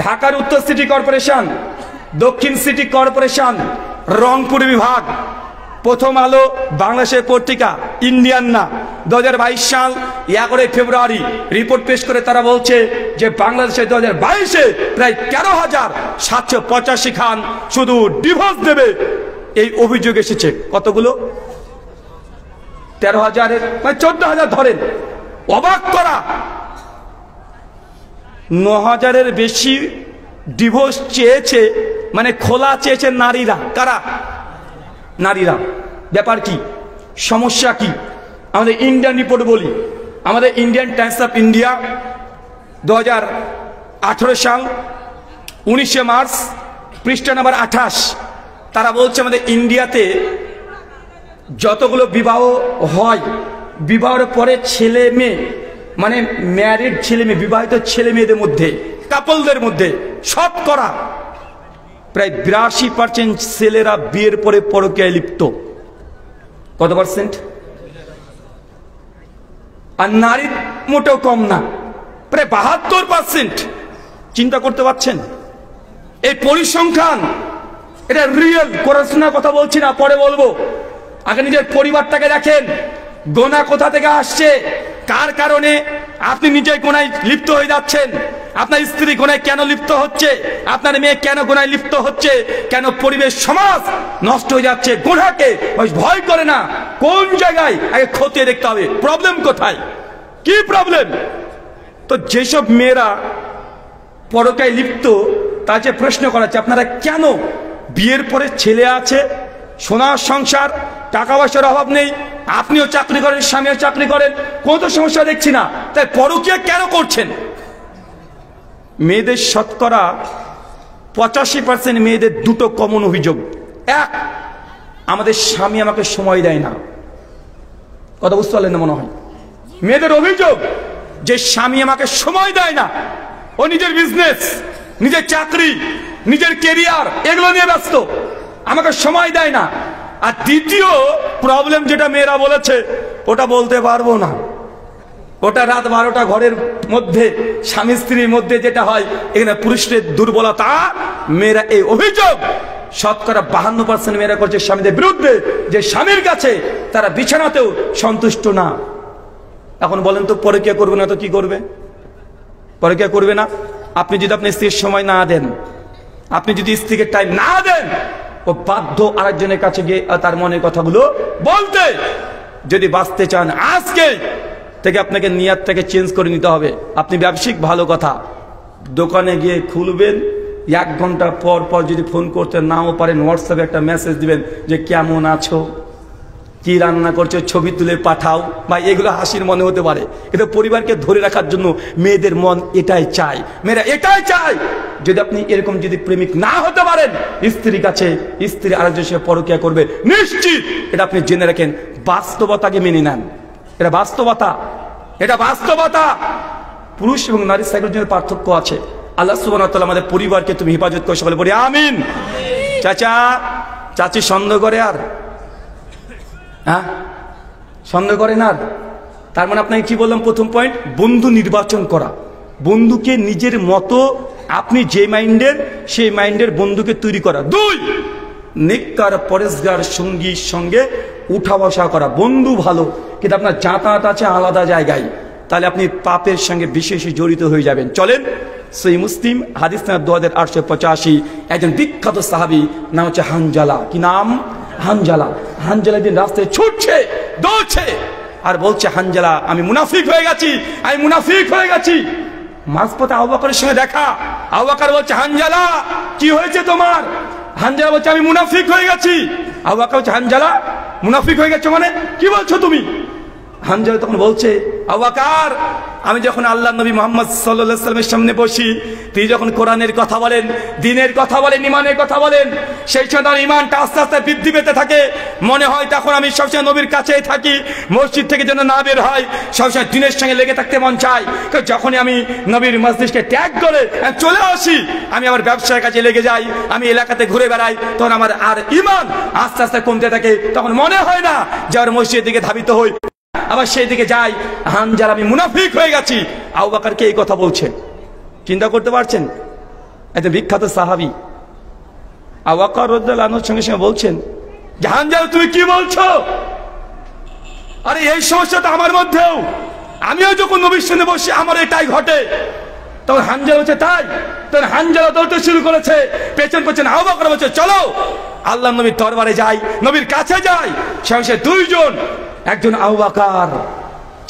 ঢাকার উত্তর সিটি কর্পোরেশন, দক্ষিণ সিটি কর্পোরেশন, রংপুর বিভাগ, প্রথম আলো বাংলাদেশের পত্রিকা, ইন্ডিয়ান না, 2022 সাল 11 ফেব্রুয়ারি রিপোর্ট পেশ করে তারা বলছে যে বাংলাদেশে 2022-এ প্রায় 13,785 খান শুধু ডিভোর্স দেবে। এই অভিযোগ এসেছে। কতগুলো? 13,000-এর মানে 14,000 ধরেন। অবাক করা, 9,000-এর বেশি ডিভোর্স চেয়েছে, মানে খোলা চেয়েছে নারীরা। কারা? নারীরা। ব্যাপার কি? সমস্যা কি? আমাদের ইন্ডিয়ান রিপোর্ট বলি, আমাদের ইন্ডিয়ান টাইমস অফ ইন্ডিয়া 2018 সাল 19শে মার্চ পৃষ্ঠা নাম্বার 28, তারা বলছে আমাদের ইন্ডিয়াতে যতগুলো বিবাহ হয়, বিবাহের পরে ছেলে মেয়ে, মানে ম্যারিড ছেলে মেয়ে, বিবাহিত ছেলে মেয়েদের মধ্যে, কাপলদের মধ্যে শতকরা প্রায় 82% ছেলেরা বিয়ের পরে পরকীয়ায় লিপ্ত। কত পার্সেন্ট? আর নারীর মোটেও কম না, প্রায় 72%। চিন্তা করতে পারছেন? এই পরিসংখ্যান, এটা রিয়েল, কোরআনের কথা বলছি না, পরে বলবো। আগে নিজের পরিবারটাকে দেখেন, গোনা কোথা থেকে আসছে, কার কারণে আপনি নিজে গোনায় লিপ্ত হয়ে যাচ্ছেন, আপনার স্ত্রী গোনায় কেন লিপ্ত হচ্ছে, আপনার মেয়ে কেন গোনায় লিপ্ত হচ্ছে, কেন পরিবেশ সমাজ নষ্ট হয়ে যাচ্ছে। গোনাকে ভয় করে না, কোন জায়গায় আগে খতিয়ে দেখতে হবে, প্রবলেম কোথায়, কি প্রবলেম। তো যেসব মেয়েরা পরকীয়ায় লিপ্ত, তার যে প্রশ্ন করা হচ্ছে, আপনারা কেন বিয়ের পরে ছেলে আছে, সোনার সংসার, টাকা পয়সার অভাব নেই, আপনিও চাকরি করেন, স্বামীও চাকরি করেন, কোনো তো সমস্যা দেখছি না, তাই পরকীয়া কেন করছেন? মেয়েদের শতকরা 85% মেয়েদের দুটো কমন অভিযোগ। এক, আমাদের স্বামী আমাকে সময় দেয় না। কথা বুঝতে পারলেন না মনে হয়? মেয়েদের অভিযোগ যে স্বামী আমাকে সময় দেয় না, ও নিজের বিজনেস, নিজের চাকরি, নিজের কেরিয়ার, এগুলো নিয়ে ব্যস্ত, আমাকে সময় দেয় না। আর দ্বিতীয় প্রবলেম যেটা মেয়েরা বলেছে, ওটা বলতে পারবো না, ওটা রাত 12টা ঘরের মধ্যে স্বামী স্ত্রীর মধ্যে যেটা হয়, এখানে পুরুষের দুর্বলতা। মেয়েরা এই অভিযোগ শতকরা 52% মেয়েরা করছে স্বামীদের বিরুদ্ধে, যে স্বামীর কাছে তারা বিছানাতেও সন্তুষ্ট না। এখন বলেন তো, পরকীয়া করবে না তো কি করবে? পরকীয়া করবে না। আপনি যদি আপনার স্ত্রীর সময় না দেন, আপনি যদি স্ত্রীকে টাইম না দেন, ও বাধ্য আরেকজনের কাছে গিয়ে তার মনের কথাগুলো বলতে। যদি বাঁচতে চান, আজকে থেকে আপনাকে নিয়াত থেকে চেঞ্জ করে নিতে হবে। আপনি ব্যবসায়িক ভালো কথা, দোকানে গিয়ে খুলবেন, 1 ঘন্টা পর পর যদি ফোন করতে নাও পারেন, হোয়াটসঅ্যাপে একটা মেসেজ দিবেন যে কেমন আছো, কি রান্না করছো, ছবি তুলে পাঠাও। বা এগুলো হাসির মনে হতে পারে, কিন্তু পরিবারকে ধরে রাখার জন্য মেয়েদের মন এটাই চায়, মেয়েরা এটাই চায়। যদি আপনি এরকম যদি প্রেমিক না হতে পারেন, স্ত্রীর কাছে স্ত্রী আরেকজনের সাথে পরকীয়া করবে নিশ্চিত, এটা আপনি জেনে রাখেন। বাস্তবতাকে মেনে নেন, এটা বাস্তবতা, এটা বাস্তবতা। পুরুষ এবং নারী সাইকোলজির পার্থক্য আছে। আল্লাহ সুবহানাহু ওয়া তাআলা আমাদের পরিবারকে তুমি হেফাজত করে, সকলে বলি আমিন। চাচা চাচি সন্দেহ করে আর, হ্যাঁ সন্দেহ করেন আর। তার মানে আপনাকে কি বললাম? প্রথম পয়েন্ট, বন্ধু নির্বাচন করা, বন্ধুকে নিজের মতো, আপনি যে মাইন্ডের সেই মাইন্ডের বন্ধুকে তৈরি করা। 2, নেককার পরেশগার সঙ্গীর সঙ্গে উঠা বসা করা। বন্ধু ভালো, কিন্তু আপনার যাতায়াত আছে আলাদা জায়গায়, তাহলে আপনি পাপের সঙ্গে বিশেষ জড়িত হয়ে যাবেন। চলেন সহিহ মুসলিম হাদিস নাম্বার 2885, একজন বিখ্যাত সাহাবী, নাম হচ্ছে হানজালা। কি নাম? হানজালা। হানজালা দিন রাস্তায় ছুটছে, দৌড়ছে, আর বলছে, হানজালা আমি মুনাফিক হয়ে গেছি, আমি মুনাফিক হয়ে গেছি। মাঝপথে আবু বকরের সঙ্গে দেখা, আবু বকর বলছে, হানজালা কি হয়েছে তোমার? হানজালা বলছে, আমি মুনাফিক হয়ে গেছি। আবু বকর বলছে, হানজালা মুনাফিক হয়ে গেছো মানে কি বলছো তুমি? হানজালা তখন বলছে, আবু বকর আমি যখন আল্লাহ নবী মুহাম্মদ সাল্লাল্লাহু আলাইহি ওয়াসাল্লামের সামনে বসি, তিনি যখন কোরআনের কথা বলেন, দ্বীনের কথা বলেন, ঈমানের কথা বলেন, সেই সময় ঈমানটা আস্তে আস্তে বৃদ্ধি পেতে থাকে। মনে হয় তখন আমি সবসময় নবীর কাছেই থাকি, মসজিদ থেকে যেন না বের হয়, সবসময় দ্বীনের সঙ্গে লেগে থাকতে মন চায়। যখনই আমি নবীর মসজিদকে ত্যাগ করে চলে আসি, আমি আমার ব্যবসার কাজে লেগে যাই, আমি এলাকাতে ঘুরে বেড়াই, তখন আমার আর ঈমান আস্তে আস্তে কমতে থাকে। তখন মনে হয় না যে আর মসজিদের দিকে ধাবিত হই, আবার সেই দিকে যাই, হানজালা আমি মুনাফিক হয়ে গেছি। আবু বকরকে এই কথা বলছেন, চিন্তা করতে পারছেন? একজন বিখ্যাত সাহাবী আবু বকর রাদিয়াল্লাহু আনহুর সঙ্গে সঙ্গে বলছেন যে, হানজালা তুমি কি বলছো? আরে এই সমস্যা তো আমার মধ্যেও, আমিও যখন নবীর সামনে বসি আমার এটাই ঘটে। তখন হানজালা বলছে, তাই? তখন হানজালা দৌড়তে শুরু করেছে, পেছন পেছন আবু বকর বলছে, চলো আল্লাহ নবীর দরবারে যায়, নবীর কাছে যায়, সে দুইজন, একজন আবু বকর,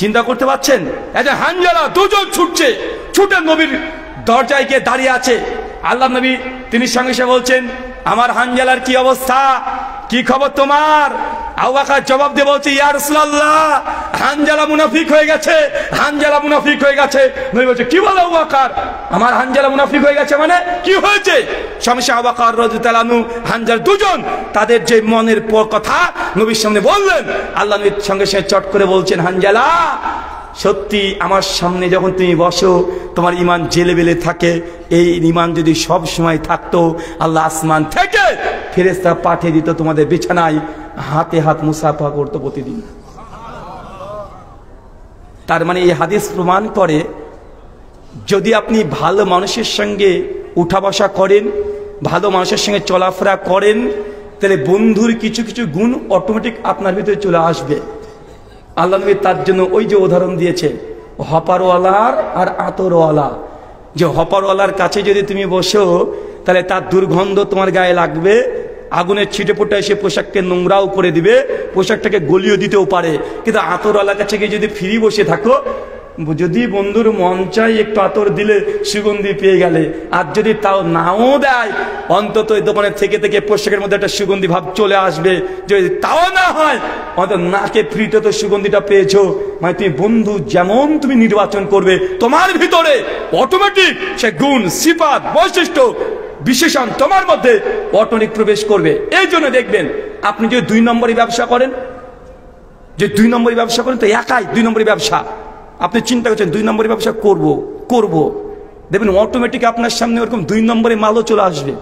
চিন্তা করতে পারছেন, একজন হানজালা, দুজন ছুটছে, ছুটে নবীর দরজায় গিয়ে দাঁড়িয়ে আছে। আল্লাহ নবী তিনি সঙ্গে সঙ্গে বলছেন, আমার হানজালার কি অবস্থা, কি খবর তোমার? আবু বকর জবাব দিয়ে বলছে, ইয়া রাসূলুল্লাহ, হানজালা মুনাফিক হয়ে গেছে, হানজালা মুনাফিক হয়ে গেছে। নবী বলছে, কি বলো আবু বকর, আমার হানজালা মুনাফিক হয়ে গেছে মানে কি হয়েছে? স্বামী আবু বকর রাদিয়াল্লাহু আনহু, হানজালা দুজন তাদের যে মনের কথা নবীর সামনে বললেন। আল্লাহ নবীর সঙ্গে সঙ্গে চট করে বলছেন, হানজালা সত্যি আমার সামনে যখন তুমি বসো তোমার ঈমান যে লেভেলে থাকে, এই ঈমান যদি সব সময় থাকতো আল্লাহ আসমান থেকে ফেরেশতা পাঠিয়ে দিত তোমাদের বিছানায়, হাতে হাত মুসাফা করতো প্রতিদিন। তার মানে এই হাদিস প্রমাণ করে, যদি আপনি ভালো মানুষের সঙ্গে উঠা বসা করেন, ভালো মানুষের সঙ্গে চলাফেরা করেন, তাহলে বন্ধুর কিছু কিছু গুণ অটোমেটিক আপনার ভিতরে চলে আসবে। আল্লাহ নবী তার জন্য ওই যে উদাহরণ দিয়েছে হপারওয়ালার আর আতরওয়ালা, যে হপারওয়ালার কাছে যদি তুমি বসো তাহলে তার দুর্গন্ধ তোমার গায়ে লাগবে, আগুনের ছিটে ফোটা এসে পোশাককে নোংরাও করে দিবে, পোশাকটাকে গলিয়ে দিতেও পারে। কিন্তু আতরওয়ালার কাছে গিয়ে যদি ফ্রি বসে থাকো, যদি বন্ধুর মন চাই একটু আতর দিলে সুগন্ধি পেয়ে গেলে, আর যদি তাও নাও দেয় অন্তত এই দোকানের থেকে থেকে পোশাকের মধ্যে একটা সুগন্ধি ভাব চলে আসবে। যদি তাও না হয় অন্তত নাকে ফ্রিতে তো সুগন্ধিটা পেয়েছো, মানে তুমি বন্ধু যেমন তুমি নির্বাচন করবে তোমার ভিতরে অটোমেটিক সে গুণ, সিফাত, বৈশিষ্ট্য, বিশেষণ তোমার মধ্যে অটোমেটিক প্রবেশ করবে। এই জন্য দেখবেন আপনি যদি 2 নম্বরই ব্যবসা করেন, যে 2 নম্বরই ব্যবসা করেন তো একাই 2 নম্বরই ব্যবসা, আপনি চিন্তা করছেন 2 নম্বরের ব্যবসা করব, দেখবেন অটোমেটিক আপনার সামনে ওরকম 2 নম্বরের মালও চলে আসবে,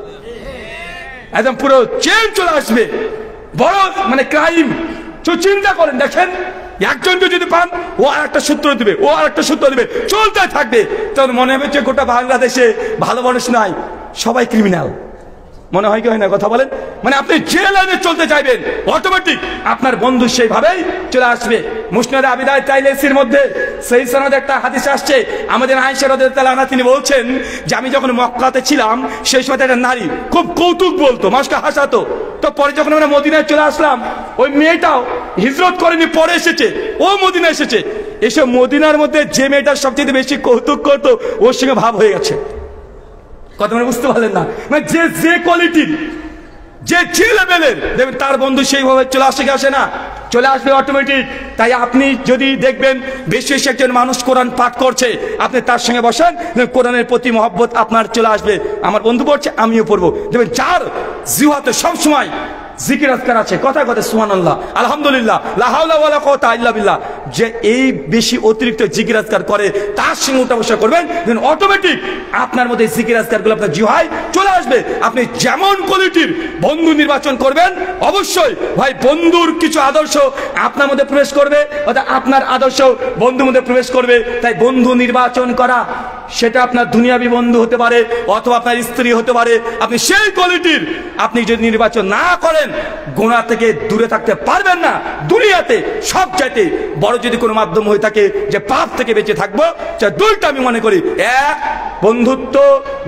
একদম পুরো চেন চলে আসবে, বড় মানে ক্রাইম। চিন্তা করেন, দেখেন একজনকে যদি পান ও আর একটা সূত্র দিবে, ও আর একটা সূত্র দিবে, চলতে থাকবে, তখন মনে হবে যে গোটা বাংলাদেশে ভালো মানুষ নাই, সবাই ক্রিমিনাল। মনে হয় কি হয় না, কথা বলেন? মানে আপনি যে লাইনে চলতে চাইবেন অটোমেটিক আপনার বন্ধু সেইভাবেই চলে আসবে। মুসনাদে আবি দাউদ তাইলিসির মধ্যে সেই সনদে একটা হাদিস আসছে, আমাদের আয়েশা রাদিয়াল্লাহু আনহা তিনি বলছেন যে আমি যখন মক্কাতে ছিলাম সেই সময় একটা নারী খুব কৌতুক বলতো, মানুষকে হাসাতো। তো পরে যখন আমরা মদিনায় চলে আসলাম, ওই মেয়েটাও হিজরত করেনি, পরে এসেছে, ও মদিনা এসেছে, এসে মদিনার মধ্যে যে মেয়েটার সবচেয়ে বেশি কৌতুক করতো ওর সঙ্গে ভাব হয়ে গেছে। কথা মানে বুঝতে পারলেন না, মানে যে কোয়ালিটির, যে লেভেলের দেখবেন তার বন্ধু সেইভাবে চলে আসে, আসে না, চলে আসবে অটোমেটিক। তাই আপনি যদি দেখবেন বেশি বেশি একজন মানুষ কোরআন পাঠ করছে, আপনি তার সঙ্গে বসেন, কোরআনের প্রতি মহব্বত আপনার চলে আসবে। আমার বন্ধু পড়ছে, আমিও পড়বো। দেখবেন যার জিহ্বাতে সবসময় জিকির আজকার আছে, কথায় কথায় সুবহানাল্লাহ, আলহামদুলিল্লাহ, লা হাওলা ওয়ালা কুওয়াতা ইল্লা বিল্লাহ, যে এই বেশি অতিরিক্ত জিকির আজকার করে তার সঙ্গে উঠা বসা করবেন, দেন অটোমেটিক আপনার মধ্যে জিকির আজকারগুলো আপনার জিহ্বায় চলে আসবে। আপনি যেমন কোয়ালিটির বন্ধু নির্বাচন করবেন, অবশ্যই ভাই বন্ধুর কিছু আদর্শ আপনার মধ্যে প্রবেশ করবে, অর্থাৎ আপনার আদর্শ বন্ধুর মধ্যে প্রবেশ করবে। তাই বন্ধু নির্বাচন করা, সেটা আপনার দুনিয়াবি বন্ধু হতে পারে অথবা আপনার স্ত্রী হতে পারে, আপনি সেই কোয়ালিটির আপনি যদি নির্বাচন না করেন গুনাহ থেকে দূরে থাকতে পারবেন না। দুনিয়াতে সবচাইতে বড় যদি কোনো মাধ্যম হয়ে থাকে যে পাপ থেকে বেঁচে থাকবো, দুইটা আমি মনে করি, 1 বন্ধুত্ব,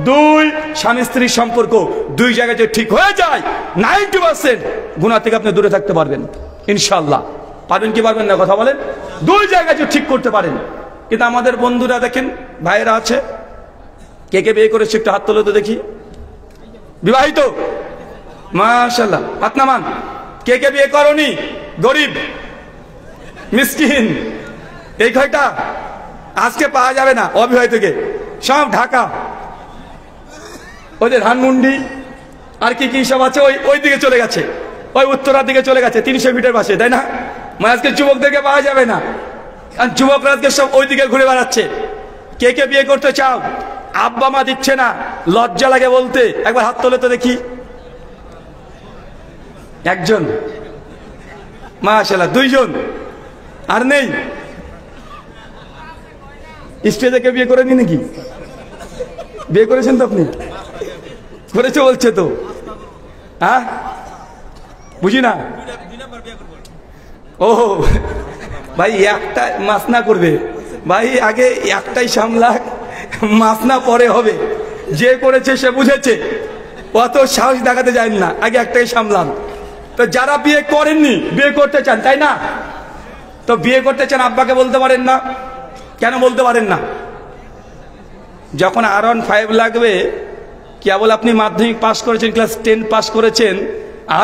2 স্বামী স্ত্রীর সম্পর্ক, 2 জায়গায় যদি ঠিক হয়ে যায় 90% গুনাহ থেকে আপনি দূরে থাকতে পারবেন ইনশাআল্লাহ। পারবেন কি পারবেন না, কথা বলেন? 2 জায়গায় যদি ঠিক করতে পারেন। কিন্তু আমাদের বন্ধুরা দেখেন, ভাইয়েরা আছে, কে কে বিয়ে করেছে একটু হাত তোলো তো দেখি। বিবাহিত? মাশাআল্লাহ, হাত নামান। কে কে বিয়ে করনি? গরিব, মিসকিন, এই কয়টা আজকে পাওয়া যাবে না অবিবাহিতকে, সব ঢাকা, ওদের ধানমন্ডি আর কি কি সব আছে ওই দিকে চলে গেছে, ওই উত্তরার দিকে চলে গেছে, 300 মিটার পাশে, তাই না? মানে আজকে যুবকদেরকে পাওয়া যাবে না, আর যুবকরা আজকে সব ওই দিকে ঘুরে বেড়াচ্ছে। কে কে বিয়ে করতে চাও? আব্বা মা দিচ্ছে না, লজ্জা লাগে বলতে, একবার হাত তোলে তো দেখি। একজন, মাশাআল্লাহ, 2 জন, আর নেই? স্টেজে কে বিয়ে করেনি নাকি? বিয়ে করেছেন তো আপনি? করেছে বলছে তো, হ্যাঁ বুঝি না। ও ভাই, একটা মাসনা করবে ভাই, আগে একটাই সামলাক, মাসনা পরে হবে। যে করেছে সে বুঝেছে, অত সাহস দেখাতে যান না, আগে একটাই সামলান। তো যারা বিয়ে করেননি, বিয়ে করতে চান, তাই না? তো বিয়ে করতে চান, আব্বাকে বলতে পারেন না? কেন বলতে পারেন না? যখন R15 লাগবে, কেবল আপনি মাধ্যমিক পাস করেছেন, ক্লাস 10 পাস করেছেন,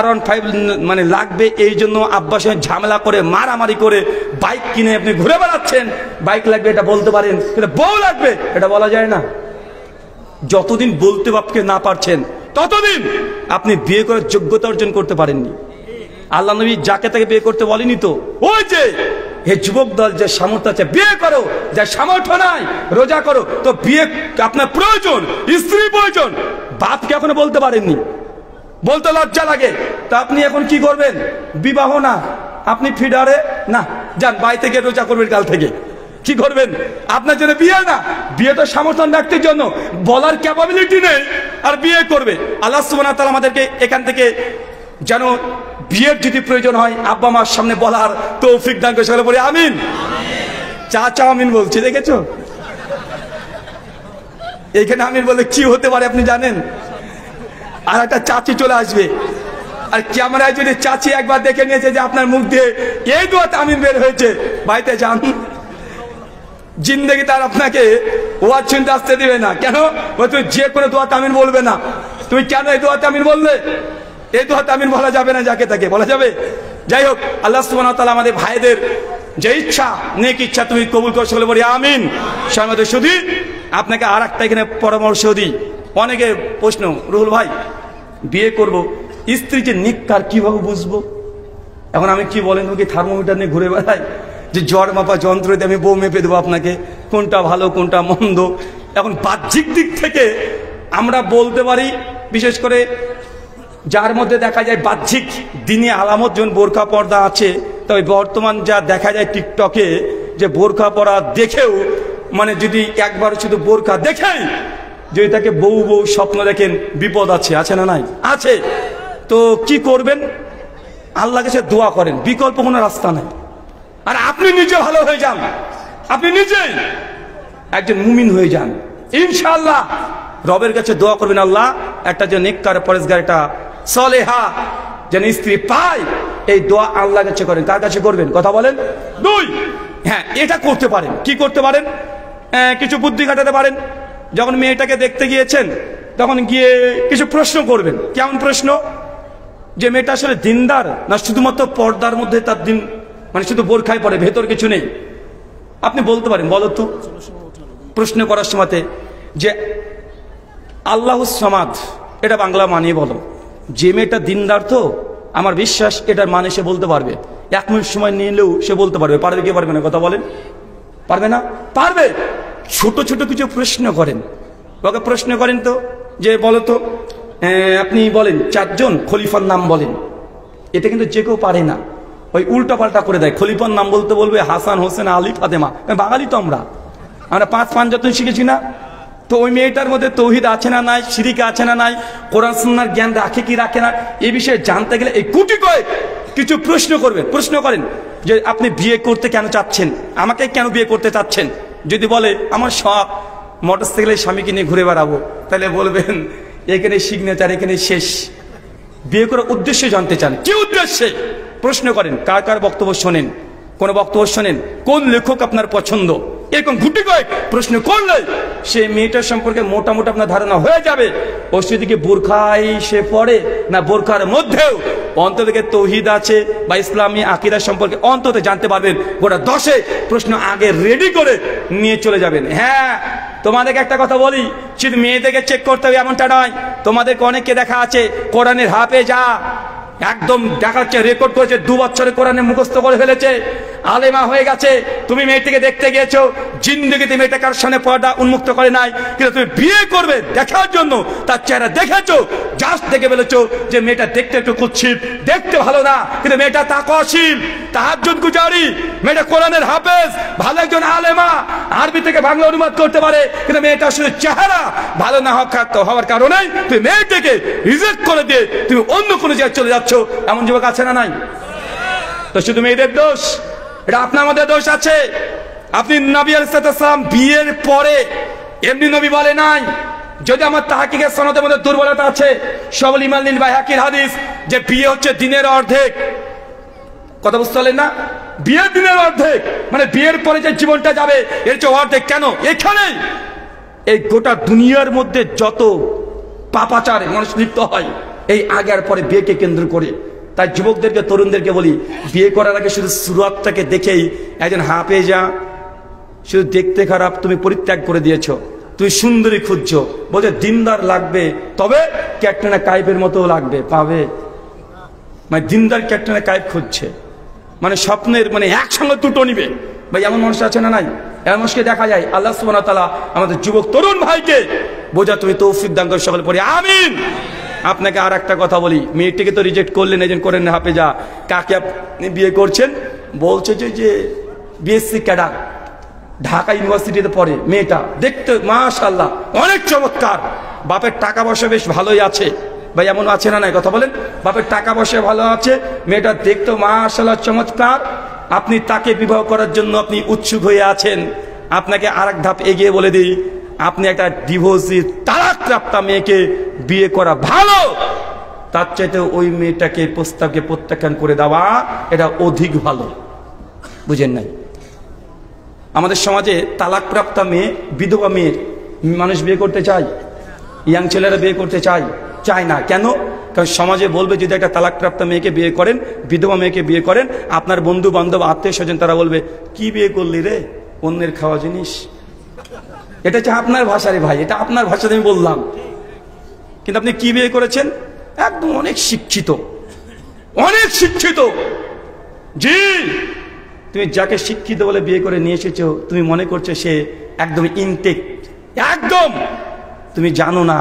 R15 মানে লাগবে, এই জন্য আব্বার সঙ্গে ঝামেলা করে মারামারি করে বাইক কিনে আপনি ঘুরে বেড়াচ্ছেন। বাইক লাগবে এটা বলতে পারেন, কিন্তু বউ লাগবে এটা বলা যায় না। যতদিন বলতে বাপকে না পারছেন, ততদিন আপনি বিয়ে করার যোগ্যতা অর্জন করতে পারেননি। আল্লাহ নবী যাকে তাকে বিয়ে করতে বলেনি তো। ওই যে হে যুবক দল, যে সামর্থ্য আছে বিয়ে করো, যার সামর্থ্য নাই রোজা করো। তো বিয়ে আপনার প্রয়োজন, স্ত্রী প্রয়োজন, বাপকে এখনো বলতে পারেননি, বলতে লজ্জা লাগে। তা আপনি এখন কি করবেন? বিবাহ না, আপনি ফিডারে না যান, বাড়ি থেকে রোজা করবেন কাল থেকে। কি করবেন? আপনার জন্য বিয়ে না, বিয়ে তো সমর্থন ব্যক্তির জন্য, বলার ক্যাপাবিলিটি নেই আর বিয়ে করবে। আল্লাহ সুবহানাহু ওয়া তাআলা আমাদেরকে এখান থেকে যেন বিয়ের যদি প্রয়োজন হয় আব্বা মার সামনে বলার তৌফিক দান করে, সকলে বলি আমিন। চাচা আমিন বলছে, দেখেছো? এখানে আমিন বলে কি হতে পারে আপনি জানেন? আর একটা চাচি চলে আসবে, আর ক্যামেরায় যদি চাচি একবার দেখে নিয়েছে যে আপনার মুখ দিয়ে এই দোয়াতে আমিন বের হয়েছে, বাড়িতে যান, জিন্দেগি তার আপনাকে ওয়াজ শুনতে আসতে দিবে না। কেন? তুমি যে কোনো দোয়াতে আমিন বলবে না। তুমি কেন এই দোয়াতে আমিন বললে? এই দোয়াতে আমিন বলা যাবে না, যাকে তাকে বলা যাবে। যাই হোক, আল্লাহ সুবহানাহু ওয়া তাআলা আমাদের ভাইদের যে ইচ্ছা, নেক ইচ্ছা তুমি কবুল করো, সকলে বলি আমিন। সম্মানিত সুধী, আপনাকে আর একটা এখানে পরামর্শ দিই। অনেকে প্রশ্ন, রুহুল ভাই বিয়ে করব, স্ত্রী যে নেককার কিভাবে বুঝবো? এখন আমি কি বলেন, কি থার্মোমিটার নিয়ে ঘুরে বেড়াই যে জ্বর মাপা যন্ত্র দিয়ে আমি বউ মেপে দেবো আপনাকে, কোনটা ভালো কোনটা মন্দ? এখন বাহ্যিক দিক থেকে আমরা বলতে পারি, বিশেষ করে যার মধ্যে দেখা যায় বাহ্যিক দিনী আলামত, যেমন বোরকা পর্দা আছে। তবে বর্তমান যা দেখা যায় টিকটকে, যে বোরকা পরা দেখেও মানে যদি একবার শুধু বোরকা দেখেই যদি তাকে বউ বউ স্বপ্ন দেখেন, বিপদ আছে, আছে না নাই? আছে। তো কি করবেন? আল্লাহর কাছে দোয়া করেন, বিকল্প কোনো রাস্তা নাই। আর আপনি নিজে ভালো হয়ে যান, আপনি নিজেই একজন মুমিন হয়ে যান ইনশাআল্লাহ। রবের কাছে দোয়া করবেন, আল্লাহ একটা যে নেককার পরেজগার, একটা সলেহা যেন স্ত্রী পায়, এই দোয়া আল্লাহর কাছে করেন। কার কাছে করবেন? কথা বলেন। 2, হ্যাঁ এটা করতে পারেন। কি করতে পারেন? কিছু বুদ্ধি খাটাতে পারেন। যখন মেয়েটাকে দেখতে গিয়েছেন, তখন গিয়ে কিছু প্রশ্ন করবেন। কেমন প্রশ্ন? যে মেয়েটা আসলে দিনদার না শুধুমাত্র পর্দার মধ্যে তার দিন, মানে শুধু বোরখায় পড়ে, ভেতর কিছু নেই। আপনি বলতে পারেন, বলো তো প্রশ্ন করার সময়তে যে আল্লাহুস সামাদ, এটা বাংলা মানিয়ে বলো। যে মেয়েটা দিনদার, তো আমার বিশ্বাস এটার মানে সে বলতে পারবে। 1 মিনিট সময় নিলেও সে বলতে পারবে। পারবে কি পারবে না? কথা বলেন। পারবে না? পারবে। ছোট ছোট কিছু প্রশ্ন করেন, ওকে প্রশ্ন করেন তো যে বলো তো আপনি বলেন 4 জন খলিফার নাম বলেন। এটা কিন্তু যে কেউ পারে না, ওই উল্টা পাল্টা করে দেয়। খলিফার নাম বলতে বলবে হাসান, হোসেন, আলী, ফাতেমা। বাঙালি তো আমরা 5 পাঞ্জাতন শিখেছি না? তো ওই মেয়েটার মধ্যে তৌহিদ আছে না নাই, শিরিক আছে না নাই, কোরআন সুন্নাহর জ্ঞান রাখে কি রাখে না, এই বিষয়ে জানতে গেলে এই কুটি কয়েক কিছু প্রশ্ন করবেন। প্রশ্ন করেন যে আপনি বিয়ে করতে কেন চাচ্ছেন, আমাকে কেন বিয়ে করতে চাচ্ছেন? যদি বলে আমার শখ মোটরসাইকেলের স্বামীকে নিয়ে ঘুরে বেড়াবো, তাহলে বলবেন এখানে সিগনেচার, এখানে শেষ। বিয়ে করার উদ্দেশ্য জানতে চান, কি উদ্দেশ্যে? প্রশ্ন করেন। কার কার বক্তব্য শোনেন, কোন বক্তব্য শোনেন, কোন লেখক আপনার পছন্দ, এরকম গুটি কয়েক প্রশ্ন করলে সেই মেয়েটার সম্পর্কে মোটামুটি আপনার ধারণা হয়ে যাবে। ও সেদিকে বোরখায় সে পড়ে না বোরখার মধ্যেও অন্তত তৌহিদ আছে বা ইসলামী আকীদা সম্পর্কে অন্তত জানতে পারবেন। গোটা 10 প্রশ্ন আগে রেডি করে নিয়ে চলে যাবেন। হ্যাঁ, তোমাদেরকে একটা কথা বলি, শুধু মেয়েদেরকে চেক করতে হবে এমনটা নয়। তোমাদেরকে অনেককে দেখা আছে কোরআনের হাফেজা, একদম দেখাচ্ছে রেকর্ড করেছে, 2 বছরে কোরআনে মুখস্থ করে ফেলেছে, আলেমা হয়ে গেছে। তুমি মেয়েটিকে দেখতে গিয়েছো, জিন্দেগিতে মেয়েটা কার সামনে পর্দা উন্মুক্ত করে নাই, কিন্তু তুমি বিয়ে করবে দেখার জন্য তার চেহারা দেখেছো, জাস্ট দেখে ফেলেছো যে মেয়েটা দেখতে একটু কুৎসিত, দেখতে ভালো না, কিন্তু মেয়েটা তাকওয়াশীল, তাহাজ্জুদ গুজারি, মেয়েটা কোরআনের হাফেজ, ভালো একজন আলেমা, আরবি থেকে বাংলা অনুবাদ করতে পারে, কিন্তু মেয়েটা আসলে চেহারা ভালো না হওয়ার কারণে তুমি মেয়েটাকে রিজেক্ট করে দিয়ে তুমি অন্য কোনো জায়গায় চলে যাচ্ছ। এমন যুবক আছে না নাই? তো শুধু মেয়েদের দোষ? এটা আপনার মধ্যে দোষ আছে। আপনি নবী আলাইহিস সালাম বিয়ের পরে এমনি নবী বলে নাই যদি আমার তাহকিকের সনদের মধ্যে দুর্বলতা আছে, সবল ইমান লিল বাইহাকির হাদিস যে বিয়ে হচ্ছে দিনের অর্ধেক, কথা বুঝতে পারলেন না? বিয়ে দিনের অর্ধেক, মানে বিয়ের পরে যে জীবনটা যাবে এর যে অর্ধেক। কেন? এখানেই এই গোটা দুনিয়ার মধ্যে যত পাপাচারে মানুষ লিপ্ত হয় এই আগে আর পরে বিয়েকে কেন্দ্র করে। তাই যুবকদেরকে, তরুণদেরকে বলি, বিয়ে করার আগে শুধু সুরাতটাকে দেখেই একজন পেয়ে যা, শুধু দেখতে খারাপ, তুমি পরিত্যাগ করে দিয়েছো, তুমি সুন্দরী খুঁজছো, বলছে দিনদার লাগবে, তবে ক্যাটরিনা কাইফের মতো লাগবে, পাবে? মানে দিনদার ক্যাটরিনা কাইফ খুঁজছে, মানে স্বপ্নের, মানে একসঙ্গে দুটো নিবে। ভাই এমন মানুষ আছে না নাই? এমন মানুষকে দেখা যায়। আল্লাহ সুবহানাহু ওয়া তাআলা আমাদের যুবক তরুণ ভাইকে বোঝা তুমি তৌফিক দান করে, সকলে পড়ি আমিন। আপনাকে আর একটা কথা বলি, মেয়েটিকে তো রিজেক্ট করলেন, এজেন্ট করেন না হাফেজা, কাকে আপনি বিয়ে করছেন? বলছে যে বিএসসি ক্যাডার, ঢাকা ইউনিভার্সিটিতে পড়ে মেয়েটা, দেখতে মাশাআল্লাহ অনেক চমৎকার, বাপের টাকা পয়সা বেশ ভালোই আছে। ভাই এমন আছে না নাই? কথা বলেন। বাপের টাকা পয়সা ভালো আছে, মেয়েটা দেখতে মাশাআল্লাহ চমৎকার, আপনি তাকে বিবাহ করার জন্য আপনি উৎসুক হয়ে আছেন। আপনাকে আরেক ধাপ এগিয়ে বলে দিই, আপনি একটা ডিভোর্সি তালাকপ্রাপ্তা মেয়েকে বিয়ে করা ভালো, তার চাইতে ওই মেয়েটাকে প্রস্তাবকে প্রত্যাখ্যান করে দেওয়া এটা অধিক ভালো। বুঝেন নাই? আমাদের সমাজে তালাকপ্রাপ্তা মেয়ে, বিধবা মেয়ে মানুষ বিয়ে করতে চায়, ইয়াং ছেলেরা বিয়ে করতে চায় না। কেন? কারণ সমাজে বলবে যদি একটা তালাকপ্রাপ্তা মেয়েকে বিয়ে করেন, বিধবা মেয়েকে বিয়ে করেন, আপনার বন্ধু বান্ধব আত্মীয় স্বজন তারা বলবে কি বিয়ে করলি রে, অন্যের খাওয়া জিনিস। এটা হচ্ছে আপনার ভাষারে ভাই, এটা আপনার ভাষাতে আমি বললাম। কিন্তু আপনি কি বিয়ে করেছেন? একদম অনেক শিক্ষিত, অনেক শিক্ষিত। জি, তুমি যাকে শিক্ষিত বলে বিয়ে করে নিয়ে এসেছো, তুমি মনে করছো সে একদম ইনটেক, একদম তুমি জানো না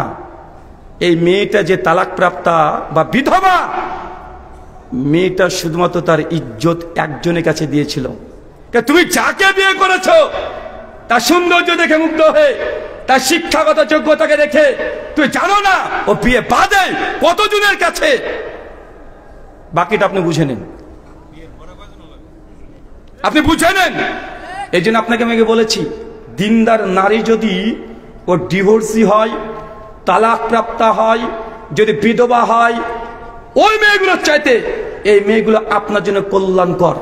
এই মেয়েটা যে তালাকপ্রাপ্তা বা বিধবা, মেয়েটা শুধুমাত্র তার ইজ্জত একজনের কাছে দিয়েছিল। তুমি যাকে বিয়ে করেছো তার সৌন্দর্য দেখে মুগ্ধ হয়ে, তার শিক্ষাগত যোগ্যতাকে দেখে তুই জানো না ও বিয়ে বাদে কতজনের কাছে। বাকিটা আপনি বুঝে নেন, আপনি বুঝে নেন। এই জন্য আপনাকে আমি বলেছি, দিনদার নারী যদি ও ডিভোর্সি হয়, তালাকপ্রাপ্তা হয়, যদি বিধবা হয়, ওই মেয়েগুলোর চাইতে এই মেয়েগুলো আপনার জন্য কল্যাণকর।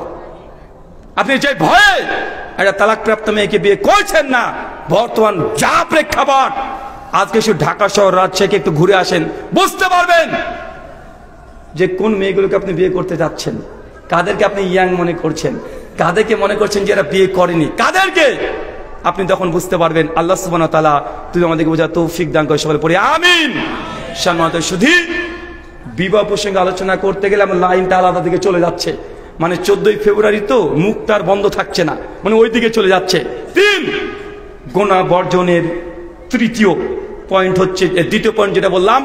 আপনি যে ভয়ে একটা তালাকপ্রাপ্ত মেয়েকে বিয়ে করছেন না, বর্তমান যা প্রেক্ষাপট, আজকে শুধু ঢাকা শহর, রাজশাহীকে একটু ঘুরে আসেন, বুঝতে পারবেন যে কোন মেয়েগুলোকে আপনি বিয়ে করতে যাচ্ছেন, কাদেরকে আপনি ইয়াং মনে করছেন, কাদেরকে মনে করছেন যে এরা বিয়ে করেনি, কাদেরকে আপনি তখন বুঝতে পারবেন। আল্লাহ সুবহানাহু ওয়া তাআলা তুমি আমাদেরকে বোঝা তৌফিক দান করে, সকলে পড়ি আমিন। সম্মানিত শুধু বিবাহ প্রসঙ্গে আলোচনা করতে গেলে আমার লাইনটা আলাদা দিকে চলে যাচ্ছে, মানে 14ই ফেব্রুয়ারি তো মুখ তার বন্ধ থাকছে না, মানে ওই দিকে চলে যাচ্ছে। 3 গুনাহ বর্জনের তৃতীয় পয়েন্ট হচ্ছে, দ্বিতীয় পয়েন্ট যেটা বললাম,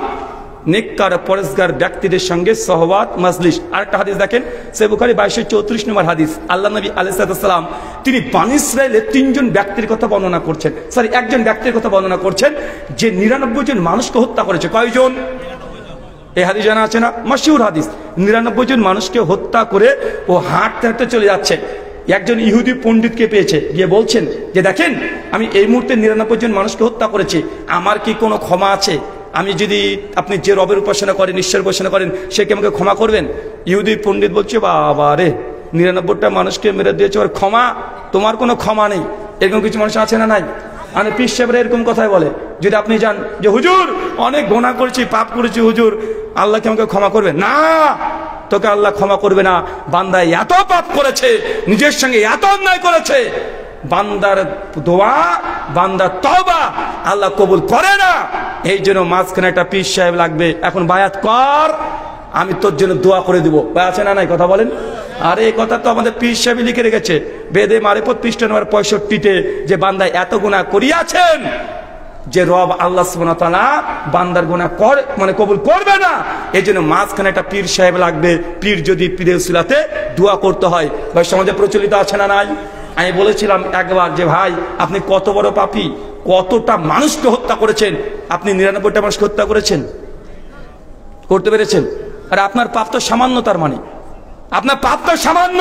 নেককার পরেশগার ব্যক্তিদের সঙ্গে সহবাত মাজলিস। আরেকটা হাদিস দেখেন, সহিহ বুখারী 2234 নম্বর হাদিস। আল্লাহ নবী আলাইহিস সালাম তিনি বনী ইসরাইলের 3 জন ব্যক্তির কথা বর্ণনা করছেন, একজন ব্যক্তির কথা বর্ণনা করছেন যে 99 জন মানুষকে হত্যা করেছে। কয়জন? এই হাদিস জানা আছে না? মাশহুর হাদিস। 99 জন মানুষকে হত্যা করে ও হাঁটতে হাঁটতে চলে যাচ্ছে। একজন ইহুদি পণ্ডিতকে পেয়েছে, গিয়ে বলছেন যে দেখেন, আমি এই মুহূর্তে 99 জন মানুষকে হত্যা করেছি, আমার কি কোনো ক্ষমা আছে? আমি যদি, আপনি যে রবের উপাসনা করেন, ঈশ্বর উপাসনা করেন, সে কি আমাকে ক্ষমা করবেন? ইহুদি পণ্ডিত বলছে, বাবা রে, 99টা মানুষকে মেরে দিয়েছে, ওর ক্ষমা? তোমার কোনো ক্ষমা নেই। এরকম কিছু মানুষ আছে না নাই? মানে পীর সাহেবরা এরকম কথাই বলে, যদি আপনি যান যে হুজুর অনেক গুনাহ করেছি, পাপ করেছি, হুজুর আল্লাহ কি আমাকে ক্ষমা করবে? না, তোকে আল্লাহ ক্ষমা করবে না। বান্দা এত পাপ করেছে, নিজের সঙ্গে এত অন্যায় করেছে, বান্দার দোয়া, বান্দার তওবা আল্লাহ কবুল করে না। এই জন্য মাঝখানে একটা পীর সাহেব লাগবে, এখন বায়াত কর, আমি তোর জন্য দোয়া করে দিব। আছে না নাই? কথা বলেন। আর এই কথা তো আমাদের পীর সাহেব লিখে রেখেছে বেদে মারিফত পৃষ্ঠা নম্বর 65-তে, যে বান্দা এত গুনাহ করিয়াছেন যে রব আল্লাহ সুবহানাহু ওয়া তাআলা বান্দার গুনাহ মানে কবুল করবে না। এই জন্য মাঝখানে একটা পীর সাহেব লাগবে। পীর যদি পীরের উসিলাতে দোয়া করতে হয়, ভাই সমাজে প্রচলিত আছে না নাই? আমি বলেছিলাম একবার যে ভাই আপনি কত বড় পাপী, কতটা মানুষকে হত্যা করেছেন। আপনি 99টা মানুষকে হত্যা করেছেন, করতে পেরেছেন? আর আপনার পাপ তো সামান্য, তার মানে আপনার পাপ তো সামান্য।